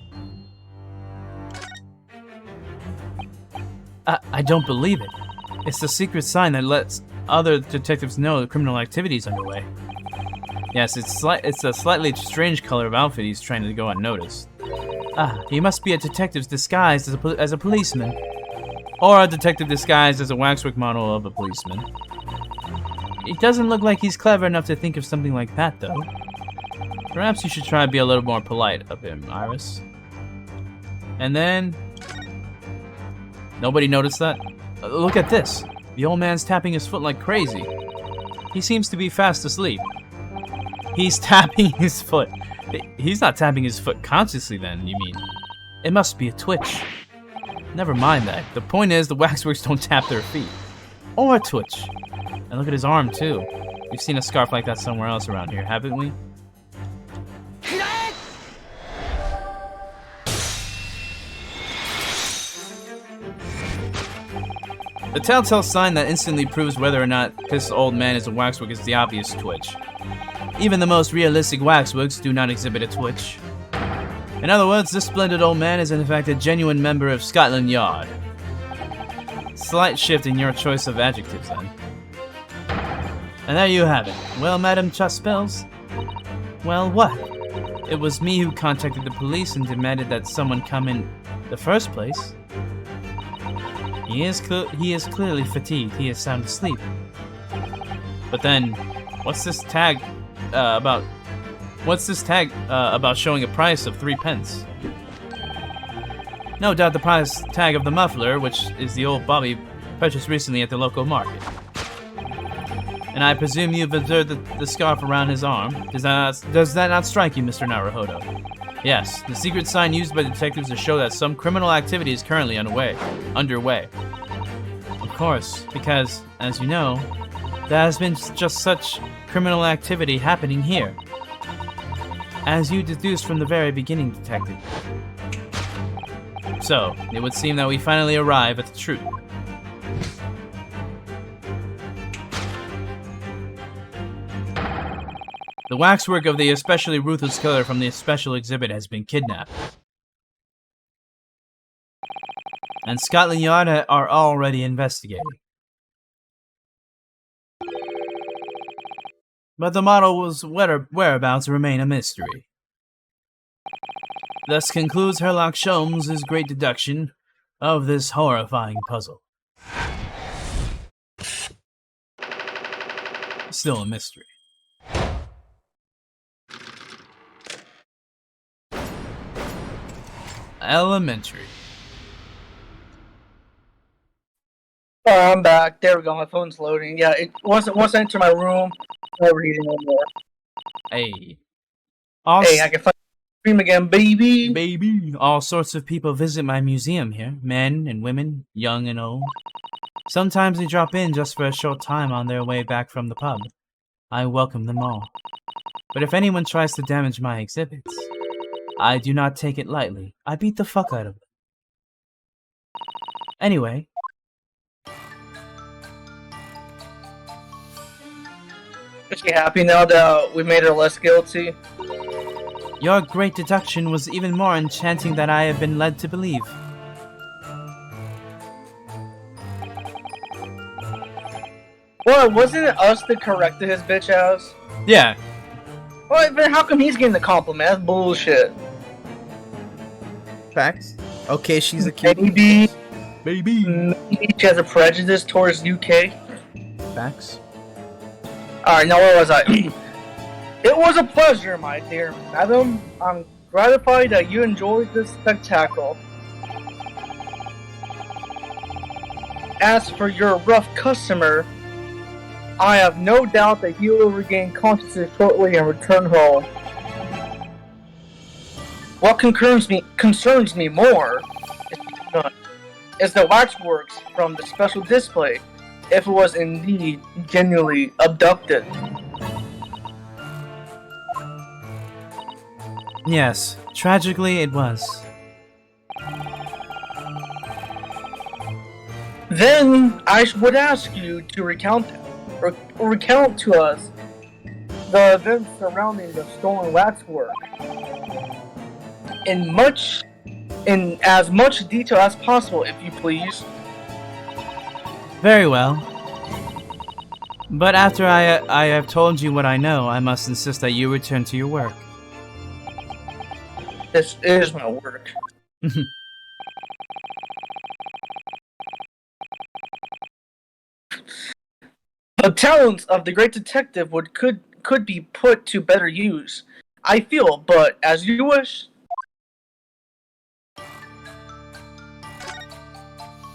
I don't believe it. It's the secret sign that lets other detectives know that criminal activity is underway. Yes, it's a slightly strange color of outfit he's trying to go unnoticed. He must be a detective disguised as a policeman. Or a detective disguised as a waxwork model of a policeman. It doesn't look like he's clever enough to think of something like that, though. Perhaps you should try to be a little more polite of him, Iris. And then... Nobody noticed that? Look at this. The old man's tapping his foot like crazy. He seems to be fast asleep. He's tapping his foot. He's not tapping his foot consciously then, you mean? It must be a twitch. Never mind that. The point is, the waxworks don't tap their feet. Or a twitch. And look at his arm, too. We've seen a scarf like that somewhere else around here, haven't we? The telltale sign that instantly proves whether or not this old man is a waxwork is the obvious twitch. Even the most realistic waxworks do not exhibit a twitch. In other words, this splendid old man is in fact a genuine member of Scotland Yard. Slight shift in your choice of adjectives then. And there you have it. Well, Madame Tuspels? Well, what? It was me who contacted the police and demanded that someone come in the first place. He is clearly fatigued. He is sound asleep. But then, what's this tag about? What's this tag about showing a price of 3 pence? No doubt the price tag of the muffler, which is the old Bobby purchased recently at the local market. And I presume you've observed the scarf around his arm. Does that not strike you, Mr. Naruhodo? Yes, the secret sign used by detectives to show that some criminal activity is currently underway. Of course, because, as you know, there has been just such criminal activity happening here. As you deduced from the very beginning, Detective. So, it would seem that we finally arrive at the truth. The waxwork of the especially ruthless killer from the special exhibit has been kidnapped. And Scotland Yard are already investigating. But the model's whereabouts remain a mystery. Thus concludes Herlock Sholmes' great deduction of this horrifying puzzle. Still a mystery. Elementary. Oh, I'm back. There we go. My phone's loading. Yeah, once I enter my room, no reading no more. Hey. Hey, I can find stream again, baby. Baby. All sorts of people visit my museum here. Men and women, young and old. Sometimes they drop in just for a short time on their way back from the pub. I welcome them all. But if anyone tries to damage my exhibits, I do not take it lightly. I beat the fuck out of them. Anyway. Is she happy now that we made her less guilty? Your great deduction was even more enchanting than I have been led to believe. Well, wasn't it us that corrected his bitch ass? Yeah. Well, then how come he's getting the compliment? That's bullshit. Facts. Okay, she's a cute. Maybe Baby. she has a prejudice towards UK. Facts. Alright, now where was I? It was a pleasure, my dear madam. I'm gratified that you enjoyed this spectacle. As for your rough customer, I have no doubt that he will regain consciousness shortly and return home. What concerns me more is the waxworks from the special display, if it was indeed genuinely abducted. Yes, tragically it was. Then I would ask you to recount to us the events surrounding the stolen waxwork in as much detail as possible, if you please. Very well. But after I have told you what I know, I must insist that you return to your work. This is my work. The talents of the great detective could be put to better use, I feel, but as you wish.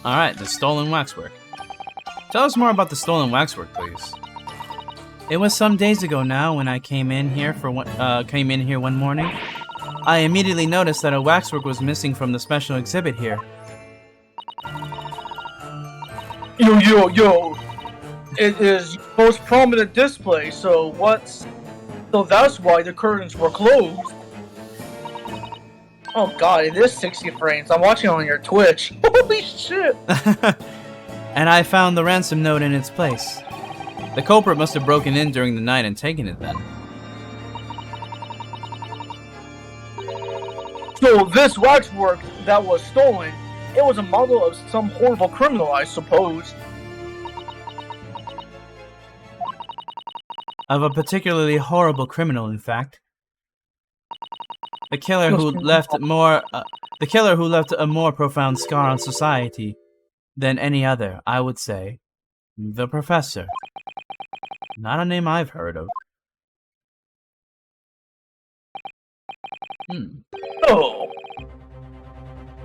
Alright, the stolen waxwork. Tell us more about the stolen waxwork, please. It was some days ago now when I came in here one morning. I immediately noticed that a waxwork was missing from the special exhibit here. Yo! It is most prominent display, so that's why the curtains were closed. Oh god, it is 60 frames. I'm watching on your Twitch. Holy shit! And I found the ransom note in its place. The culprit must have broken in during the night and taken it then. So this waxwork that was stolen, it was a model of some horrible criminal, I suppose. Of a particularly horrible criminal, in fact. The killer who left a more profound scar on society than any other, I would say. The Professor. Not a name I've heard of. Oh.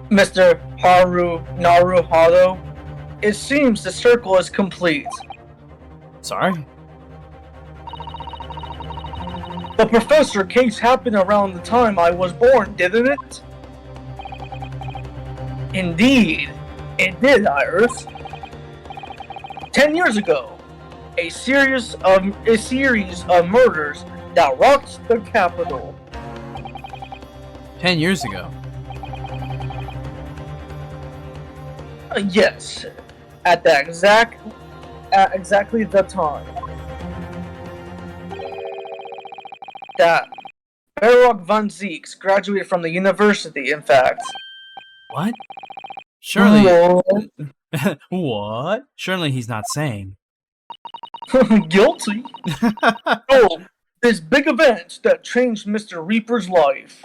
Mr. Naruhado, it seems the circle is complete. Sorry? The Professor case happened around the time I was born, didn't it? Indeed, it did, Iris. 10 years ago, a series of murders that rocked the capital. 10 years ago. Yes, at exactly the time that Baroque von Zeeks graduated from the university. In fact, What? Surely. What? What? Surely he's not saying. Guilty. Oh, this big event that changed Mr. Reaper's life.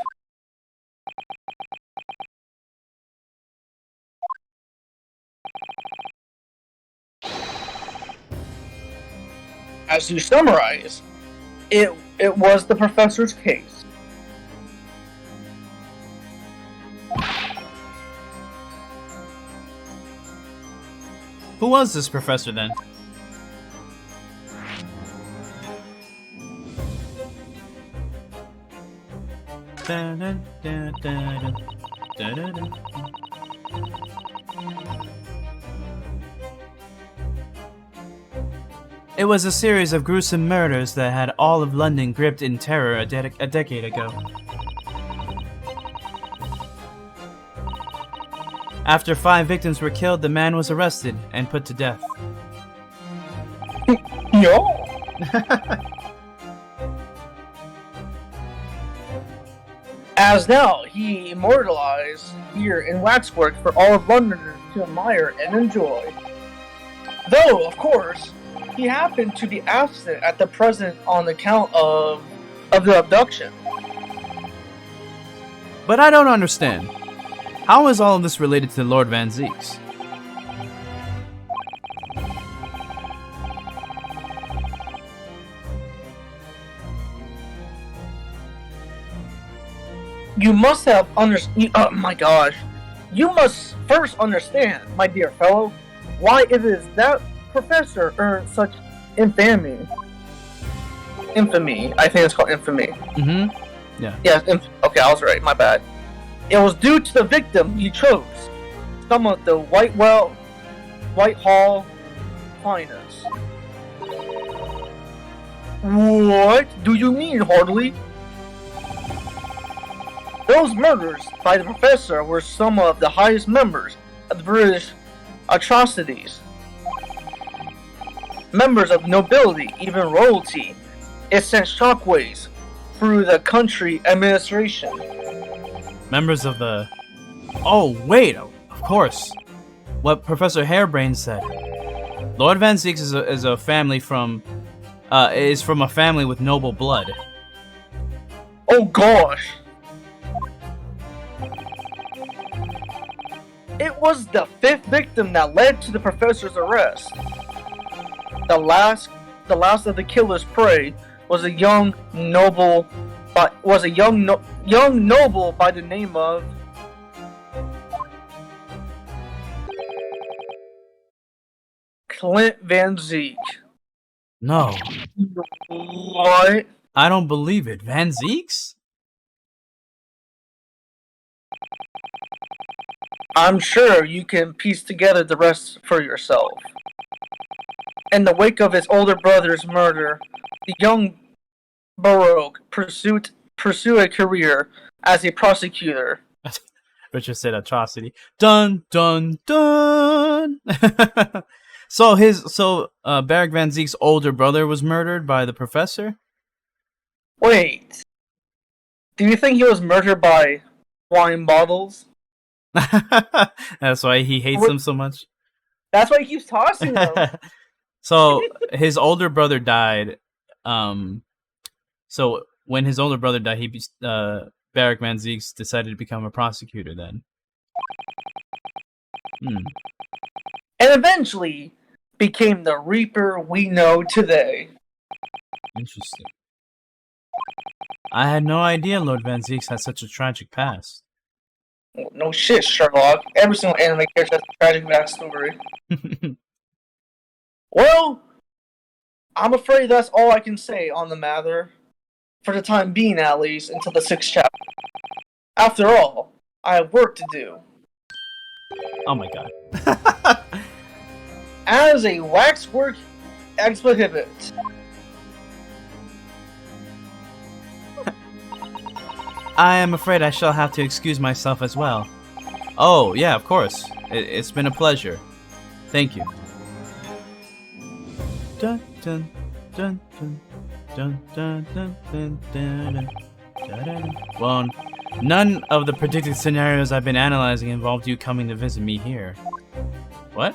As you summarize, it was the professor's case. Who was this professor then? It was a series of gruesome murders that had all of London gripped in terror a decade ago. After 5 victims were killed, the man was arrested and put to death. Yo. As now, he immortalized here in waxwork for all of Londoners to admire and enjoy. Though, of course, he happened to be absent at the present on account of the abduction. But I don't understand. How is all of this related to Lord Van Zeeks? You must have oh my gosh. You must first understand, my dear fellow, why it is that professor earned such infamy. Infamy. I think it's called infamy. Mm-hmm. Yeah. Yeah, okay, I was right, my bad. It was due to the victim he chose. Some of the Whitehall finest. What do you mean, Hartley? Those murders by the professor were some of the highest members of the British atrocities. Members of nobility, even royalty. It sent shockwaves through the country administration. Members of the... Oh, wait! Of course. What Professor Harebrained said. Lord Van Zeeks is a family from... is from a family with noble blood. Oh gosh! It was the 5th victim that led to the professor's arrest. The last of the killer's prey was a young noble, young noble by the name of Clint Van Zeek. No. What? I don't believe it. Van Zeeks? I'm sure you can piece together the rest for yourself. In the wake of his older brother's murder, the young Baroque pursued a career as a prosecutor. Richard said atrocity. Dun dun dun. So Barak Van Zeek's older brother was murdered by the professor? Wait. Do you think he was murdered by wine bottles? That's why he hates them so much. That's why he keeps tossing them. So his older brother died. So when his older brother died, Barak Van Zeeks decided to become a prosecutor then. And eventually became the Reaper we know today. Interesting. I had no idea Lord Van Zeeks had such a tragic past. No shit, Sherlock. Every single anime character has a tragic backstory. Well, I'm afraid that's all I can say on the matter. For the time being, at least, until the 6th chapter. After all, I have work to do. Oh my god. As a waxwork exhibit. I am afraid I shall have to excuse myself as well. Oh, yeah, of course. It's been a pleasure. Thank you. Dun, dun, dun, dun, dun, dun, dun, dun, dun, dun, dun. Well, none of the predicted scenarios I've been analyzing involved you coming to visit me here. What?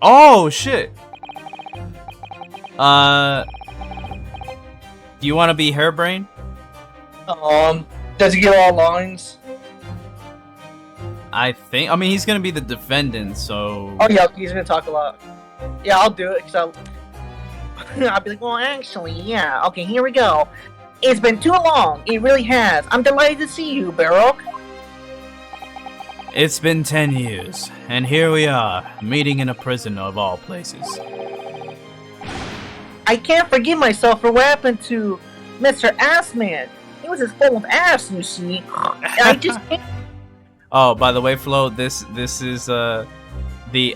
Oh, shit! Do you want to be Hairbrain? Does he get all lines? I mean, he's gonna be the defendant, so... Oh yeah, he's gonna talk a lot. Yeah, I'll do it, because I'll be like, well, actually, yeah, okay, here we go. It's been too long, it really has. I'm delighted to see you, Baroque. It's been 10 years, and here we are, meeting in a prison of all places. I can't forgive myself for what happened to Mr. Assman. He was just full of ass, you see. I just can't... Oh, by the way, Flo, this is the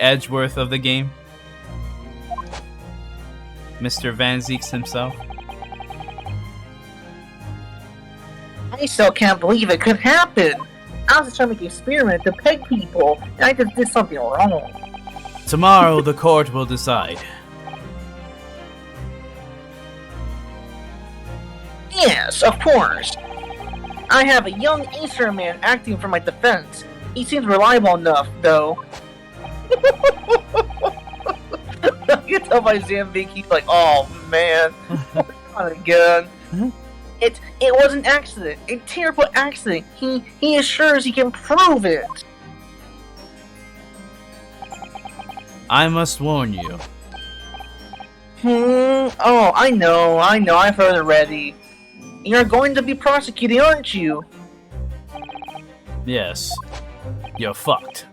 Edgeworth of the game. Mr. Van Zeeks himself. I still can't believe it could happen. I was just trying to make an experiment to peg people, and I just did something wrong. Tomorrow, the court will decide. Yes, of course. I have a young Easter man acting for my defense. He seems reliable enough, though. I can tell by Zambic, he's like, oh man, not again. It was an accident, a terrible accident. He assures he can prove it. I must warn you. Oh, I know, I've heard already. You're going to be prosecuted, aren't you? Yes. You're fucked.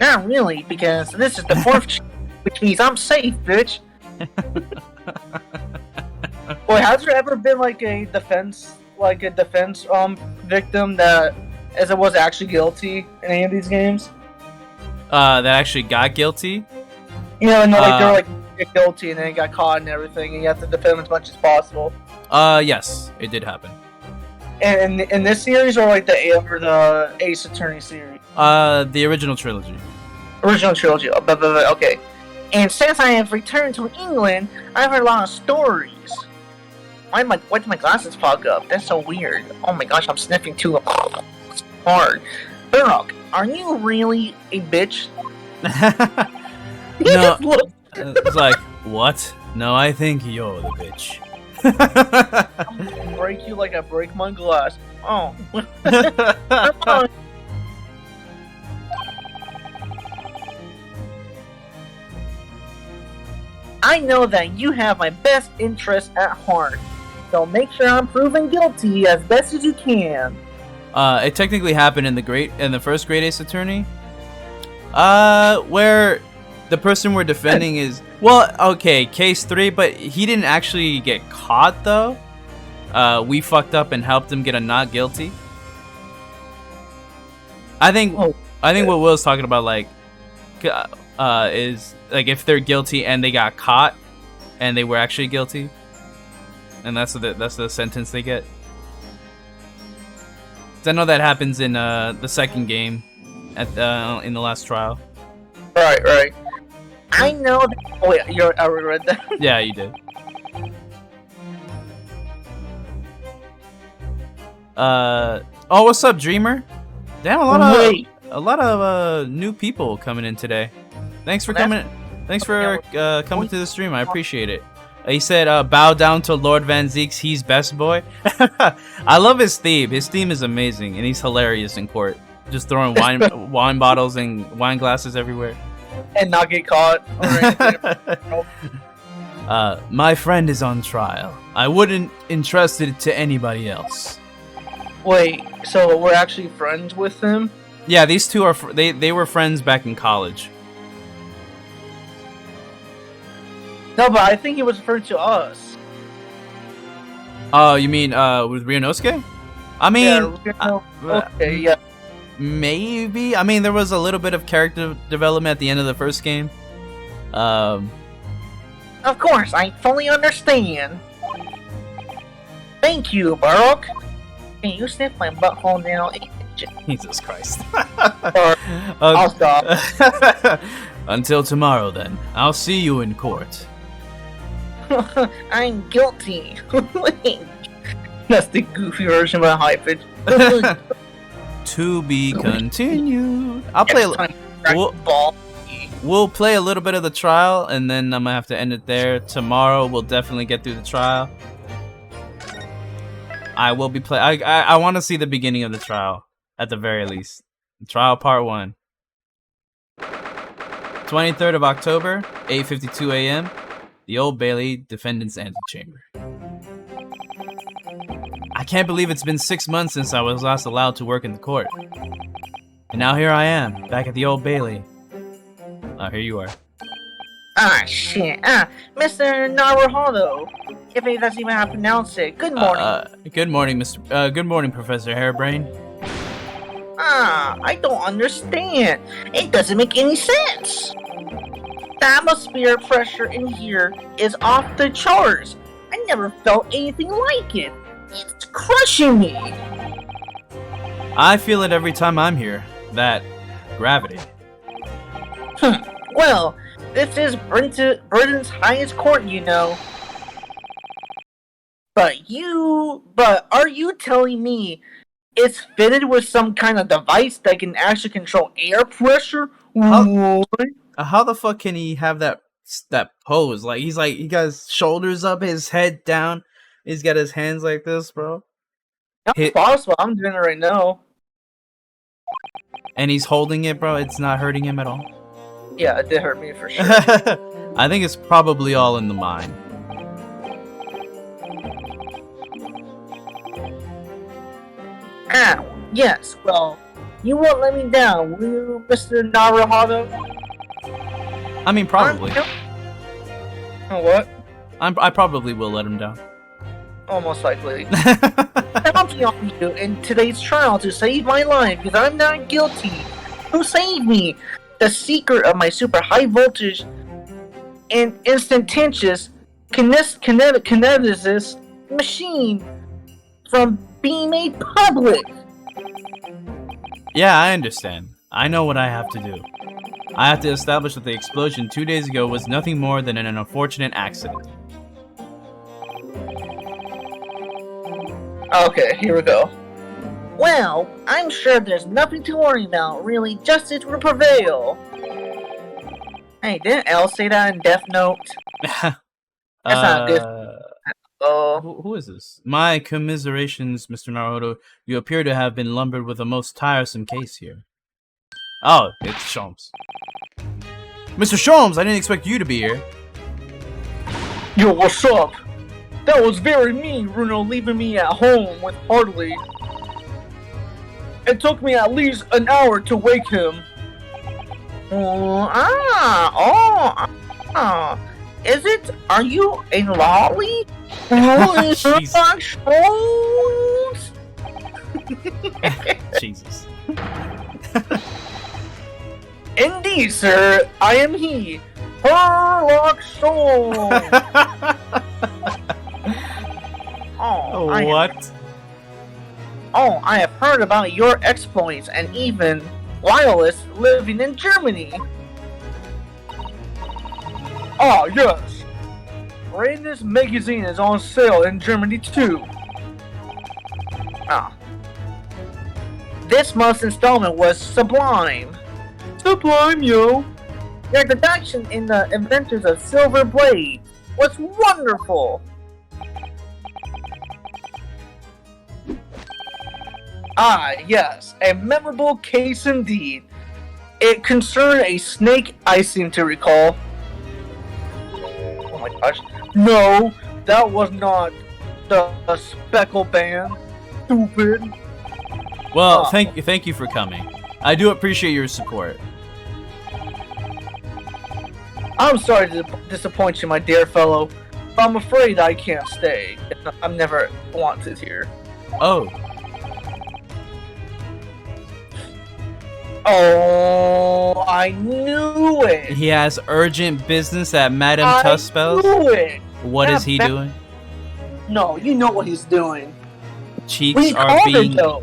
Not really, because this is the fourth which means I'm safe, bitch. Wait, has there ever been like a defense victim that as it was actually guilty in any of these games? That actually got guilty? You know, and they were like guilty and then got caught and everything, and you have to defend as much as possible. Yes, it did happen. And in this series, or like the Ace Attorney series? The original trilogy. Original trilogy. Okay. And since I have returned to England, I've heard a lot of stories. Why did my glasses fog up? That's so weird. Oh my gosh, I'm sniffing too hard. Baroque, are you really a bitch? No. It's like, what? No, I think you're the bitch. I'm gonna break you like I break my glass. Oh. I know that you have my best interest at heart, so make sure I'm proven guilty as best as you can. It technically happened in the first Great Ace Attorney. Where the person we're defending is, well, okay, case 3, but he didn't actually get caught though. We fucked up and helped him get a not guilty. I think what Will's talking about, like, is like if they're guilty and they got caught and they were actually guilty, and that's the sentence they get. 'Cause I know that happens in the second game at in the last trial. Right. I know that. Oh wait, I read that. Yeah, you did. Oh, what's up, Dreamer? Damn, a lot of new people coming in today. Thanks for coming. Thanks for coming to the stream. I appreciate it. He said, "Bow down to Lord Van Zeeks. He's best boy." I love his theme. His theme is amazing, and he's hilarious in court. Just throwing wine bottles and wine glasses everywhere. And not get caught. My friend is on trial. I wouldn't entrust it to anybody else. Wait, so we're actually friends with them? Yeah, these two are they were friends back in college. No, but I think he was referring to us. Oh, you mean with Ryunosuke? I mean, okay, yeah. Maybe. I mean, there was a little bit of character development at the end of the first game. Of course, I fully understand. Thank you, Baroque. Can you sniff my butthole now? Jesus Christ. I'll stop. Until tomorrow, then. I'll see you in court. I'm guilty. That's the goofy version of a high pitch. To be continued. I'll play. We'll play a little bit of the trial, and then I'm gonna have to end it there. Tomorrow, we'll definitely get through the trial. I will be play. I want to see the beginning of the trial at the very least. Trial part 1. 23rd of October, 8:52 a.m. The Old Bailey Defendant's Antechamber. I can't believe it's been 6 months since I was last allowed to work in the court. And now here I am, back at the Old Bailey. Oh, here you are. Ah, shit. Mr. Naruhodo. If that's even how to pronounce it. Good morning. Good morning, good morning, Professor Hairbrain. I don't understand. It doesn't make any sense. The atmosphere pressure in here is off the charts. I never felt anything like it. It's crushing me. I feel it every time I'm here. That gravity. Well, this is Britain's highest court, you know. But are you telling me it's fitted with some kind of device that can actually control air pressure? How the fuck can he have that pose? He got his shoulders up, his head down. He's got his hands like this, bro. That's possible. I'm doing it right now. And he's holding it, bro. It's not hurting him at all. Yeah, it did hurt me for sure. I think it's probably all in the mind. Yes, well, you won't let me down, will you, Mr. Naruhodo? I mean, probably. What? I probably will let him down. Almost likely. Counting on you in today's trial to save my life because I'm not guilty. Who saved me? The secret of my super high voltage and instantaneous kineticist machine from being made public. Yeah, I understand. I know what I have to do. I have to establish that the explosion 2 days ago was nothing more than an unfortunate accident. Okay, here we go. Well, I'm sure there's nothing to worry about. Really, justice will prevail. Hey, didn't Elle say that in Death Note? That's not good. Who is this? My commiserations, Mr. Naruto. You appear to have been lumbered with a most tiresome case here. Oh, it's Sholmes. Mr. Sholmes, I didn't expect you to be here. Yo, what's up? That was very mean, Bruno, leaving me at home with Hartley. It took me at least an hour to wake him. Is it? Are you a lolly? Jesus. Indeed, sir, I am he, Herlock Sholmes. What? I have heard about your exploits and even wireless living in Germany. Ah, yes. Brandis magazine is on sale in Germany too. This month's installment was sublime. Sublime, yo. Your introduction in the Inventors of Silver Blade was wonderful. Ah, yes, a memorable case indeed. It concerned a snake, I seem to recall. Oh my gosh. No, that was not the Speckle Band. Stupid. Well, thank you for coming. I do appreciate your support. I'm sorry to disappoint you, my dear fellow, but I'm afraid I can't stay. I'm never wanted here. Oh. Oh, I knew it! He has urgent business at Madame Tussbell's? I knew it! What is he doing? No, you know what he's doing. Cheeks We are called it being though.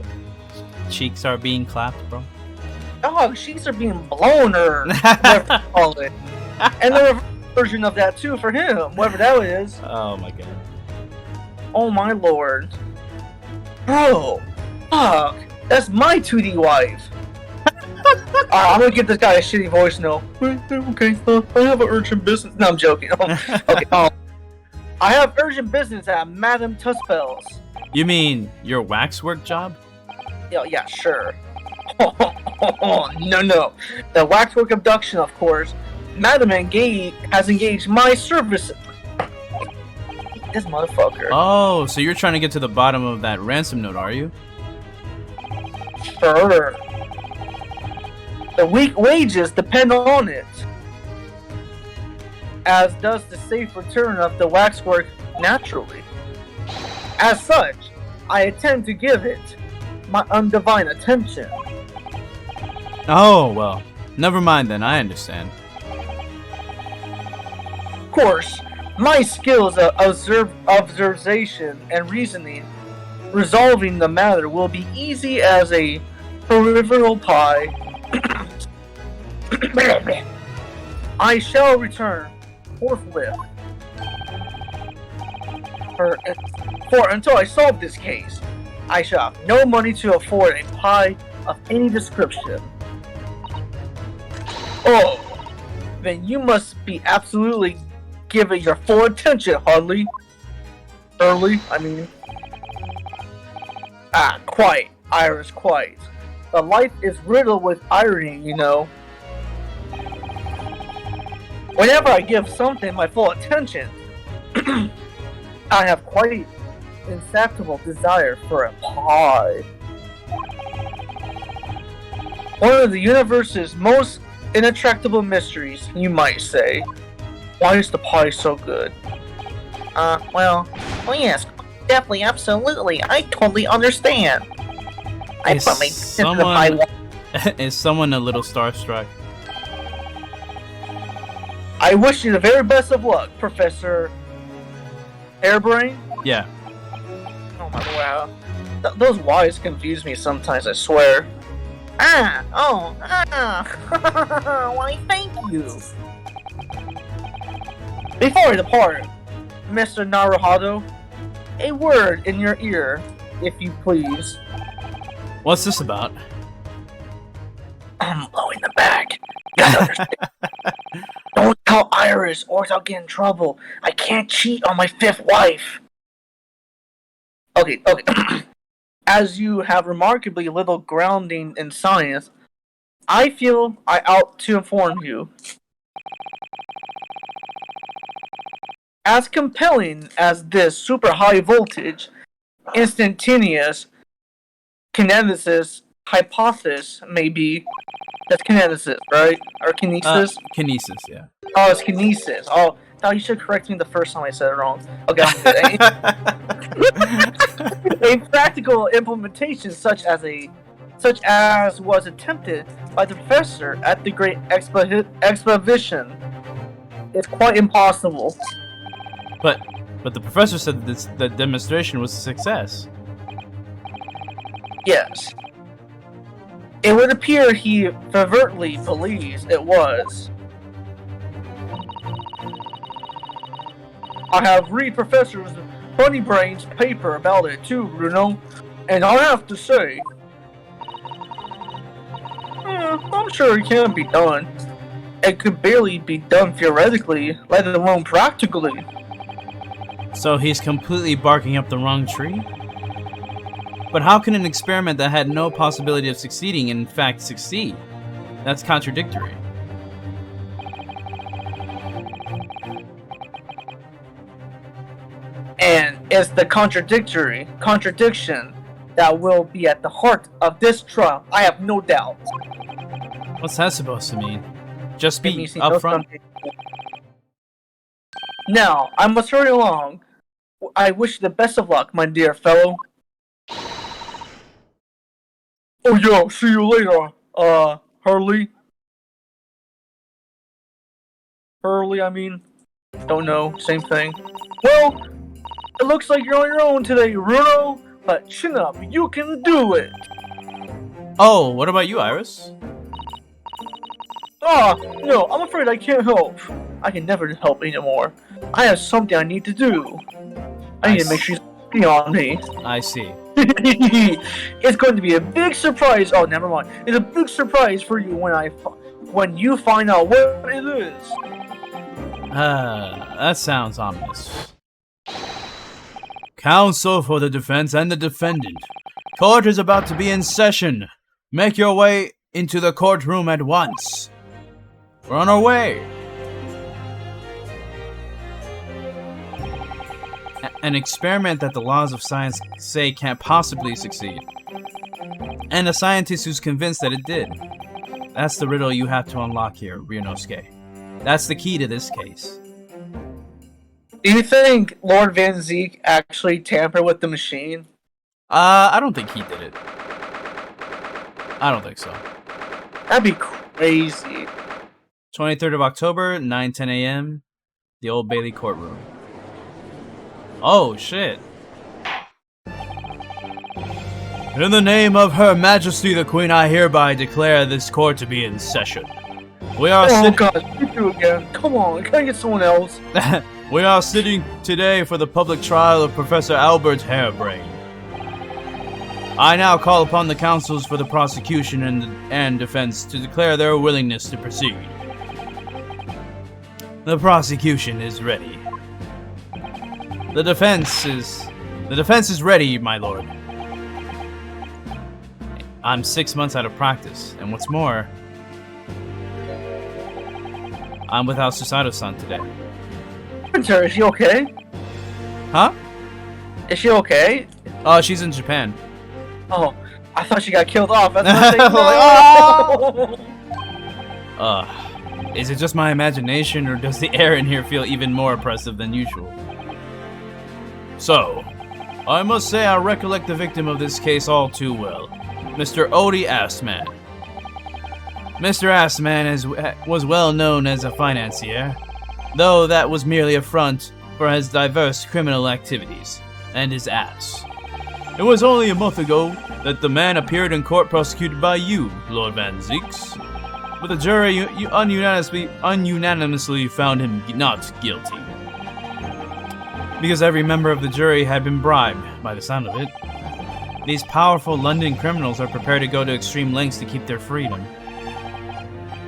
cheeks are being clapped, bro. Dog, cheeks are being blown or whatever you call it. And the reverse version of that too for him, whatever that is. Oh my god. Oh my lord. Bro, fuck. That's my 2D wife. Alright, I'm gonna give this guy a shitty voice now. Okay, I have an urgent business. No, I'm joking. Okay, I have urgent business at Madame Tuspel's. You mean your waxwork job? Yeah, sure. No. The waxwork abduction, of course. Madame has engaged my service. This motherfucker. Oh, so you're trying to get to the bottom of that ransom note, are you? Sure. The weak wages depend on it, as does the safe return of the waxwork naturally. As such, I intend to give it my undivided attention. Oh, well. Never mind then, I understand. Of course, my skills of observation and reasoning resolving the matter will be easy as a peripheral pie. I shall return forthwith. For until I solve this case, I shall have no money to afford a pie of any description. Oh, then you must be absolutely give it your full attention, Hurley. Quite, Iris, quite. But life is riddled with irony, you know. Whenever I give something my full attention, I have quite insatiable desire for a pie. One of the universe's most intractable mysteries, you might say. Why is the pie so good? Well, yes, definitely, absolutely. I totally understand. I Is put my fist in the pie. Is someone a little starstruck? I wish you the very best of luck, Professor Hairbrain. Yeah. Oh my wow. Those Y's confuse me sometimes, I swear. Why, thank you. Before I depart, Mr. Naruhado, a word in your ear, if you please. What's this about? I'm blowing the bag. Gotta understand. Don't tell Iris or I'll get in trouble. I can't cheat on my fifth wife. Okay. As you have remarkably little grounding in science, I feel I ought to inform you. As compelling as this super high voltage, instantaneous kinesis hypothesis may be, that's kinesis, right? Or kinesis? Kinesis, yeah. Oh, it's kinesis. Oh, you should correct me the first time I said it wrong. Okay, I'm good. A practical implementation such as was attempted by the professor at the Great Exposition is quite impossible. But the professor said that the demonstration was a success. Yes. It would appear he fervently believes it was. I have read Professor Honeybrain's paper about it too, Bruno, and I have to say, I'm sure it can be done. It could barely be done theoretically, let alone practically. So he's completely barking up the wrong tree? But how can an experiment that had no possibility of succeeding in fact succeed? That's contradictory. And it's the contradiction that will be at the heart of this trial, I have no doubt. What's that supposed to mean? Just It be means he knows upfront? something. Now, I must hurry along. I wish you the best of luck, my dear fellow. Oh yeah, see you later, Hurley. Hurley, I mean. Don't know, same thing. Well, It looks like you're on your own today, Runo, but chin up, you can do it! Oh, what about you, Iris? No, I'm afraid I can't help. I can never help anymore. I have something I need to do. I need to make sure she's on me. I see. It's going to be a big surprise. Oh, never mind. It's a big surprise for you when you find out what it is. That sounds ominous. Counsel for the defense and the defendant. Court is about to be in session. Make your way into the courtroom at once. We're on our way. An experiment that the laws of science say can't possibly succeed. And a scientist who's convinced that it did. That's the riddle you have to unlock here, Ryunosuke. That's the key to this case. Do you think Lord Van Zeke actually tampered with the machine? I don't think he did it. I don't think so. That'd be crazy. 23rd of October, 9:10 a.m. The Old Bailey courtroom. Oh, shit. In the name of Her Majesty the Queen, I hereby declare this court to be in session. We are God, you do again. Come on, can I get someone else? We are sitting today for the public trial of Professor Albert Harebrain. I now call upon the counsels for the prosecution and defense to declare their willingness to proceed. The prosecution is ready. The defense is ready, my lord. I'm 6 months out of practice, and what's more, I'm without Susato-san today. Is she okay? Huh? Is she okay? Oh, she's in Japan. Oh, I thought she got killed off. That's what I'm saying. Is it just my imagination, or does the air in here feel even more oppressive than usual? So, I must say I recollect the victim of this case all too well. Mr. Odie Assman. Mr. Assman was well known as a financier, though that was merely a front for his diverse criminal activities, and his ass. It was only a month ago that the man appeared in court prosecuted by you, Lord Van Zeeks, but the jury you ununanimously found him not guilty. Because every member of the jury had been bribed, by the sound of it. These powerful London criminals are prepared to go to extreme lengths to keep their freedom.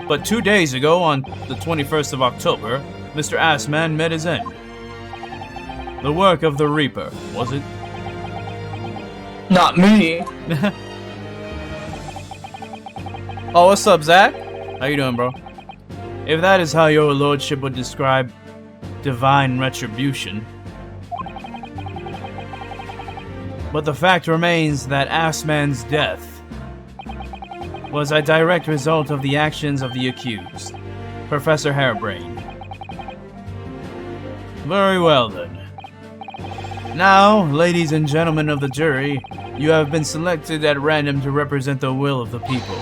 But 2 days ago, on the 21st of October, Mr. Assman met his end. The work of the Reaper, was it? Not me. Oh, what's up, Zach? How you doing, bro? If that is how your lordship would describe divine retribution. But the fact remains that Assman's death was a direct result of the actions of the accused, Professor Harebrain. Very well then. Now, ladies and gentlemen of the jury, you have been selected at random to represent the will of the people.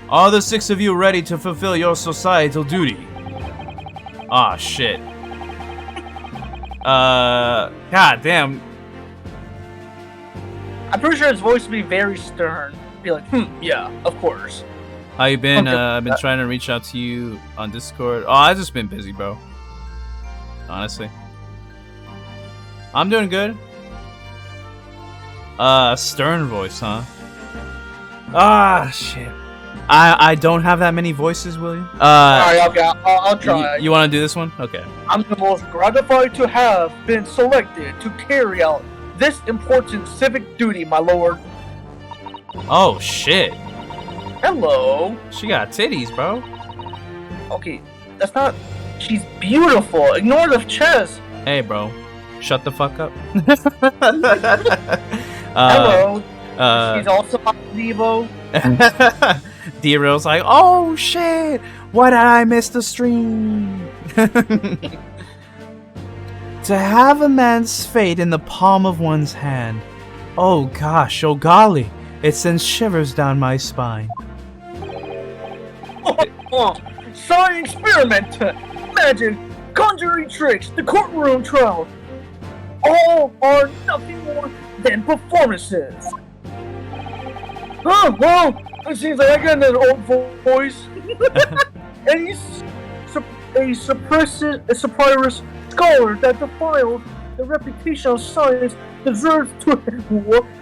Are the 6 of you ready to fulfill your societal duty? Ah, shit. God damn. I'm pretty sure his voice would be very stern. Be like, yeah, of course. How you been? Okay. I've been trying to reach out to you on Discord. Oh, I've just been busy, bro. Honestly. I'm doing good. Stern voice, huh? Ah, shit. I don't have that many voices, William. Alright, okay, I'll try. You want to do this one? Okay. I'm the most gratified to have been selected to carry out this important civic duty, my lord. Oh, shit. Hello. She got titties, bro. Okay, that's not... She's beautiful. Ignore the chest. Hey, bro. Shut the fuck up. Hello. She's also on Devo. D-Real's like, oh shit, why did I miss the stream? To have a man's fate in the palm of one's hand. Oh gosh, oh golly, it sends shivers down my spine. Science experiment, magic, conjuring tricks, the courtroom trial. all are nothing more than performances. Oh, well, it seems like I got another old voice. And he's a superiorist scholar that defiles the reputation of science deserves to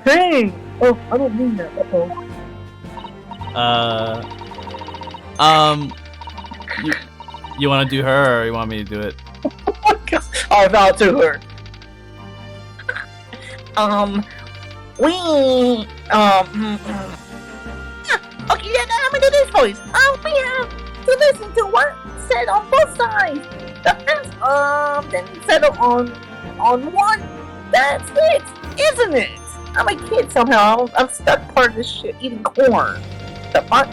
hang. Oh, I don't mean that. You want to do her, or you want me to do it? I vow to her. Okay, yeah, I'm gonna do this voice. We have to listen to what said on both sides. Then settle on one. That's it, isn't it? I'm a kid somehow. I'm stuck part of this shit eating corn. The fuck?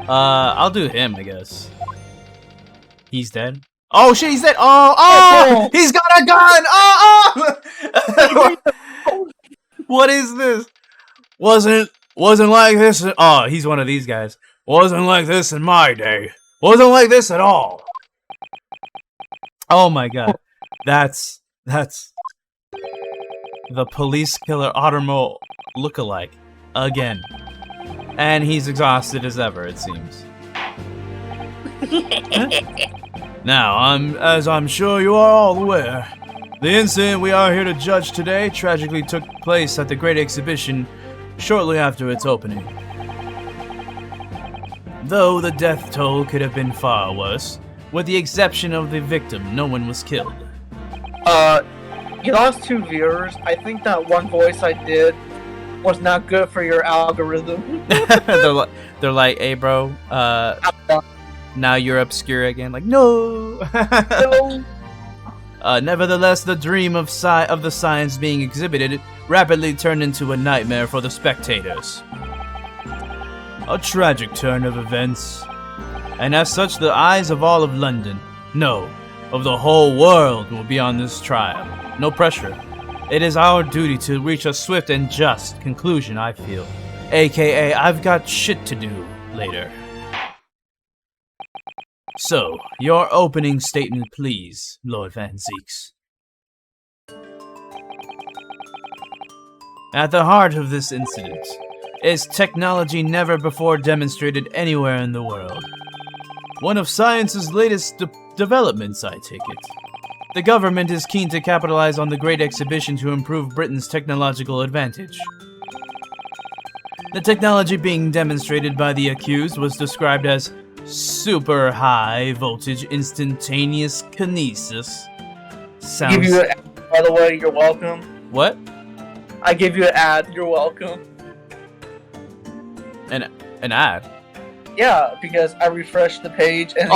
I'll do him, I guess. He's dead. Oh shit, he's dead. Oh, he's got a gun. Oh. What is this? Wasn't like this. Oh, he's one of these guys. Wasn't like this in my day. Wasn't like this at all. Oh my god, that's the police killer Ottermo lookalike again, and he's exhausted as ever, it seems. Now, as I'm sure you are all aware, the incident we are here to judge today tragically took place at the Great Exhibition shortly after its opening. Though the death toll could have been far worse, with the exception of the victim, no one was killed. You lost 2 viewers. I think that one voice I did was not good for your algorithm. they're like, hey bro, now you're obscure again. Like, no. No. Nevertheless, the dream of the science being exhibited rapidly turned into a nightmare for the spectators. A tragic turn of events. And as such, the eyes of all of London, no, of the whole world, will be on this trial. No pressure. It is our duty to reach a swift and just conclusion, I feel. AKA, I've got shit to do later. So, your opening statement, please, Lord Van Zeeks. At the heart of this incident is technology never before demonstrated anywhere in the world. One of science's latest developments, I take it. The government is keen to capitalize on the Great Exhibition to improve Britain's technological advantage. The technology being demonstrated by the accused was described as super high voltage instantaneous kinesis. I give you an ad, by the way, you're welcome. What? I give you an ad, you're welcome. An ad? Yeah, because I refreshed the page and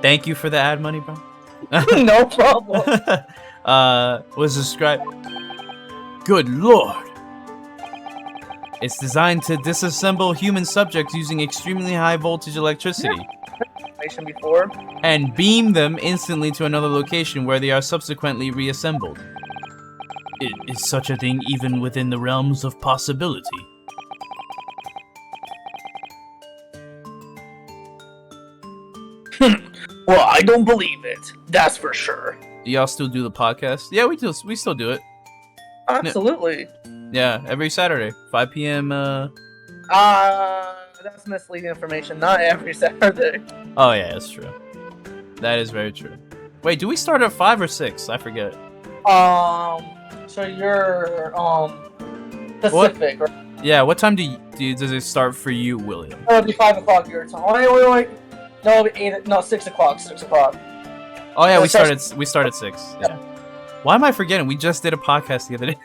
Thank you for the ad money, bro. No problem. Was described. Good lord. It's designed to disassemble human subjects using extremely high voltage electricity. Before. And beam them instantly to another location where they are subsequently reassembled. Is such a thing even within the realms of possibility? Well, I don't believe it. That's for sure. Do y'all still do the podcast? Yeah, we still do it. Absolutely. Yeah, every Saturday, 5 p.m. That's misleading information. Not every Saturday. Oh yeah, that's true. That is very true. Wait, do we start at 5 or 6? I forget. So you're Pacific, right? Yeah. What time does it start for you, William? It'll be 5 o'clock your time. Wait. No, it'll be 8. No, 6 o'clock. 6 o'clock. Oh yeah, we start at 6. Yeah. Why am I forgetting? We just did a podcast the other day.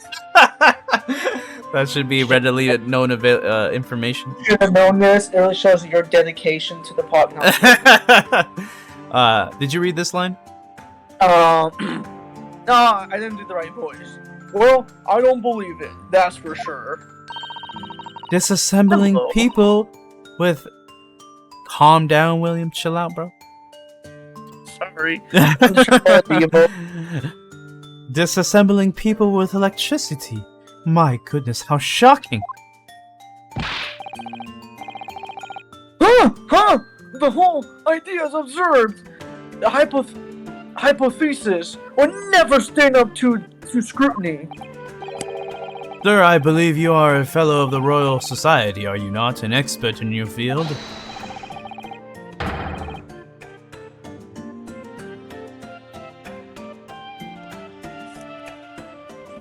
That should be readily known information. You should have known this. It really shows your dedication to the podcast. Did you read this line? No, I didn't do the right voice. Well, I don't believe it. That's for sure. Disassembling people with... Calm down, William. Chill out, bro. Sorry. Disassembling people with electricity. My goodness, how shocking. The whole idea is absurd. The hypothesis will never stand up to scrutiny. Sir, I believe you are a fellow of the Royal Society, are you not? An expert in your field?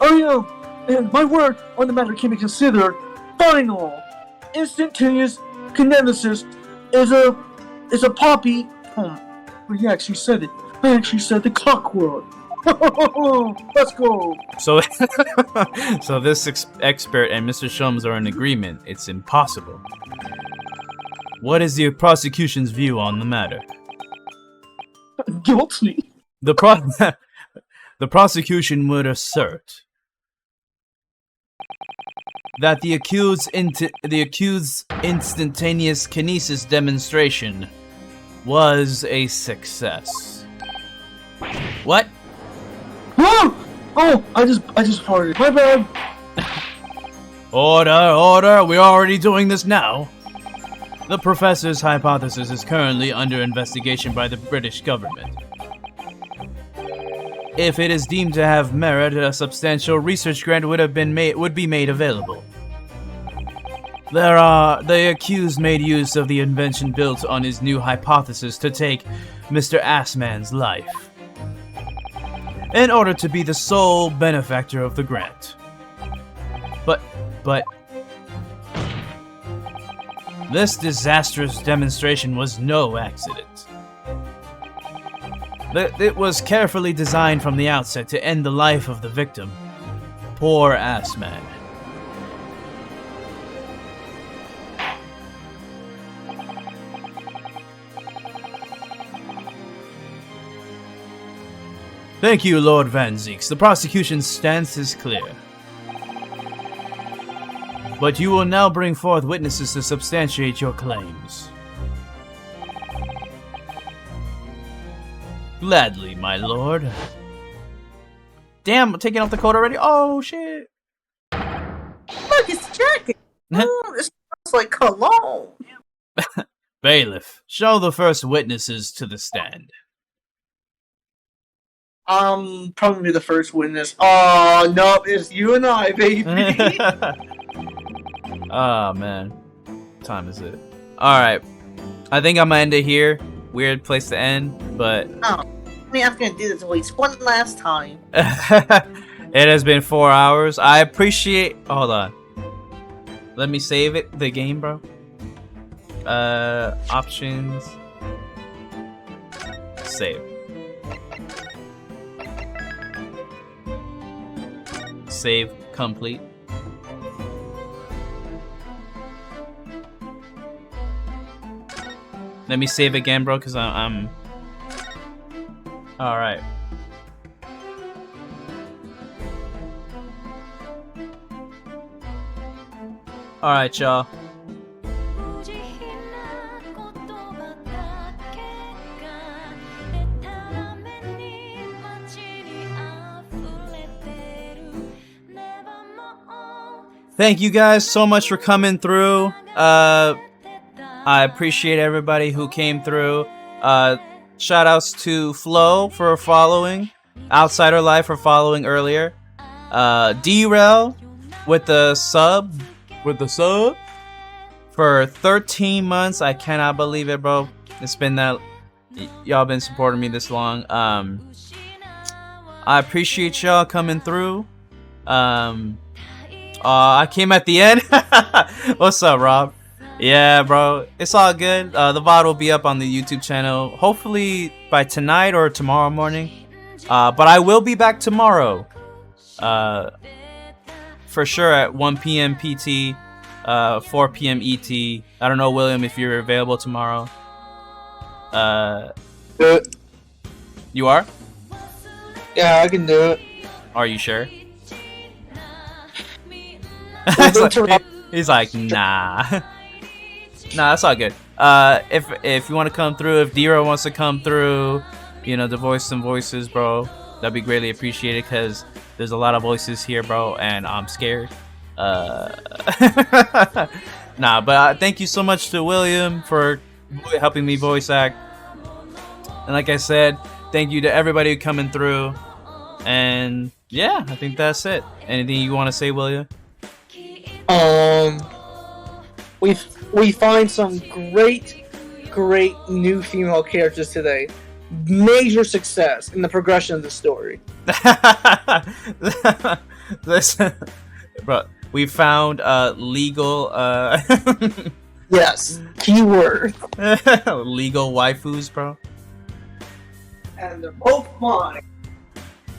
Oh yeah, and my word on the matter can be considered final. Instantaneous kineticist is a poppy. Oh, you actually said it. I actually said the cock word. Let's go. So, so this expert and Mr. Shums are in agreement. It's impossible. What is the prosecution's view on the matter? Guilty. The prosecution would assert that the accused's instantaneous kinesis demonstration was a success. What? Oh, I just farted. My bad. Order, we're already doing this now. The professor's hypothesis is currently under investigation by the British government. If it is deemed to have merit, a substantial research grant would be made available. The accused made use of the invention built on his new hypothesis to take Mr. Assman's life, in order to be the sole benefactor of the grant. But this disastrous demonstration was no accident. It was carefully designed from the outset to end the life of the victim. Poor Assman. Thank you, Lord Van Zeeks. The prosecution's stance is clear. But you will now bring forth witnesses to substantiate your claims. Gladly, my lord. Damn, I'm taking off the coat already? Oh, shit. Look, it's the jacket. It smells like cologne. Bailiff, show the first witnesses to the stand. Probably the first witness. Oh, no, it's you and I, baby. Oh, man. What time is it? Alright. I think I'm gonna end it here. Weird place to end, but... Oh, I mean, I was gonna do this at least one last time. It has been 4 hours. I appreciate... Hold on. Let me save it. The game, bro. Options. Save. Save complete. Let me save again, bro, because I'm... Alright. Alright, y'all. Thank you guys so much for coming through. I appreciate everybody who came through. Shout outs to Flo for following. Outsider Life for following earlier. D-Rel with the sub. For 13 months. I cannot believe it, bro. It's been that... Y'all been supporting me this long. I appreciate y'all coming through. I came at the end. What's up, Rob? Yeah, bro. It's all good. The VOD will be up on the YouTube channel. Hopefully by tonight or tomorrow morning. But I will be back tomorrow. For sure at 1 p.m. PT. 4 p.m. ET. I don't know, William, if you're available tomorrow. You are? Yeah, I can do it. Are you sure? He's like, nah. Nah, that's all good. If you want to come through, if Dira wants to come through, you know, to voice some voices, bro, that'd be greatly appreciated, because there's a lot of voices here, bro, and I'm scared. Nah, but thank you so much to William for helping me voice act. And like I said, Thank you to everybody coming through. And yeah, I think that's it. Anything you want to say, William? We find some great new female characters today. Major success in the progression of the story. Listen, bro, we found legal Yes, keyword. legal waifus, bro. And they're both mine.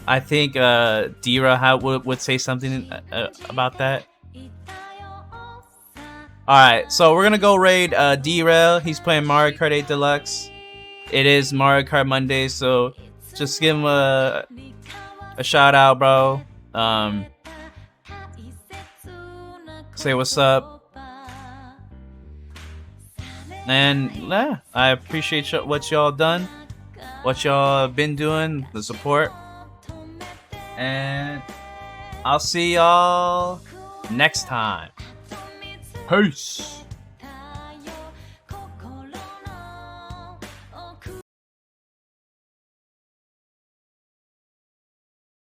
I think Dira would say something about that. Alright, so we're gonna go raid D-Rail. He's playing Mario Kart 8 Deluxe. It is Mario Kart Monday, so just give him a shout out, bro. Say what's up. And yeah, I appreciate what y'all done. What y'all been doing, the support. And I'll see y'all next time. Peace.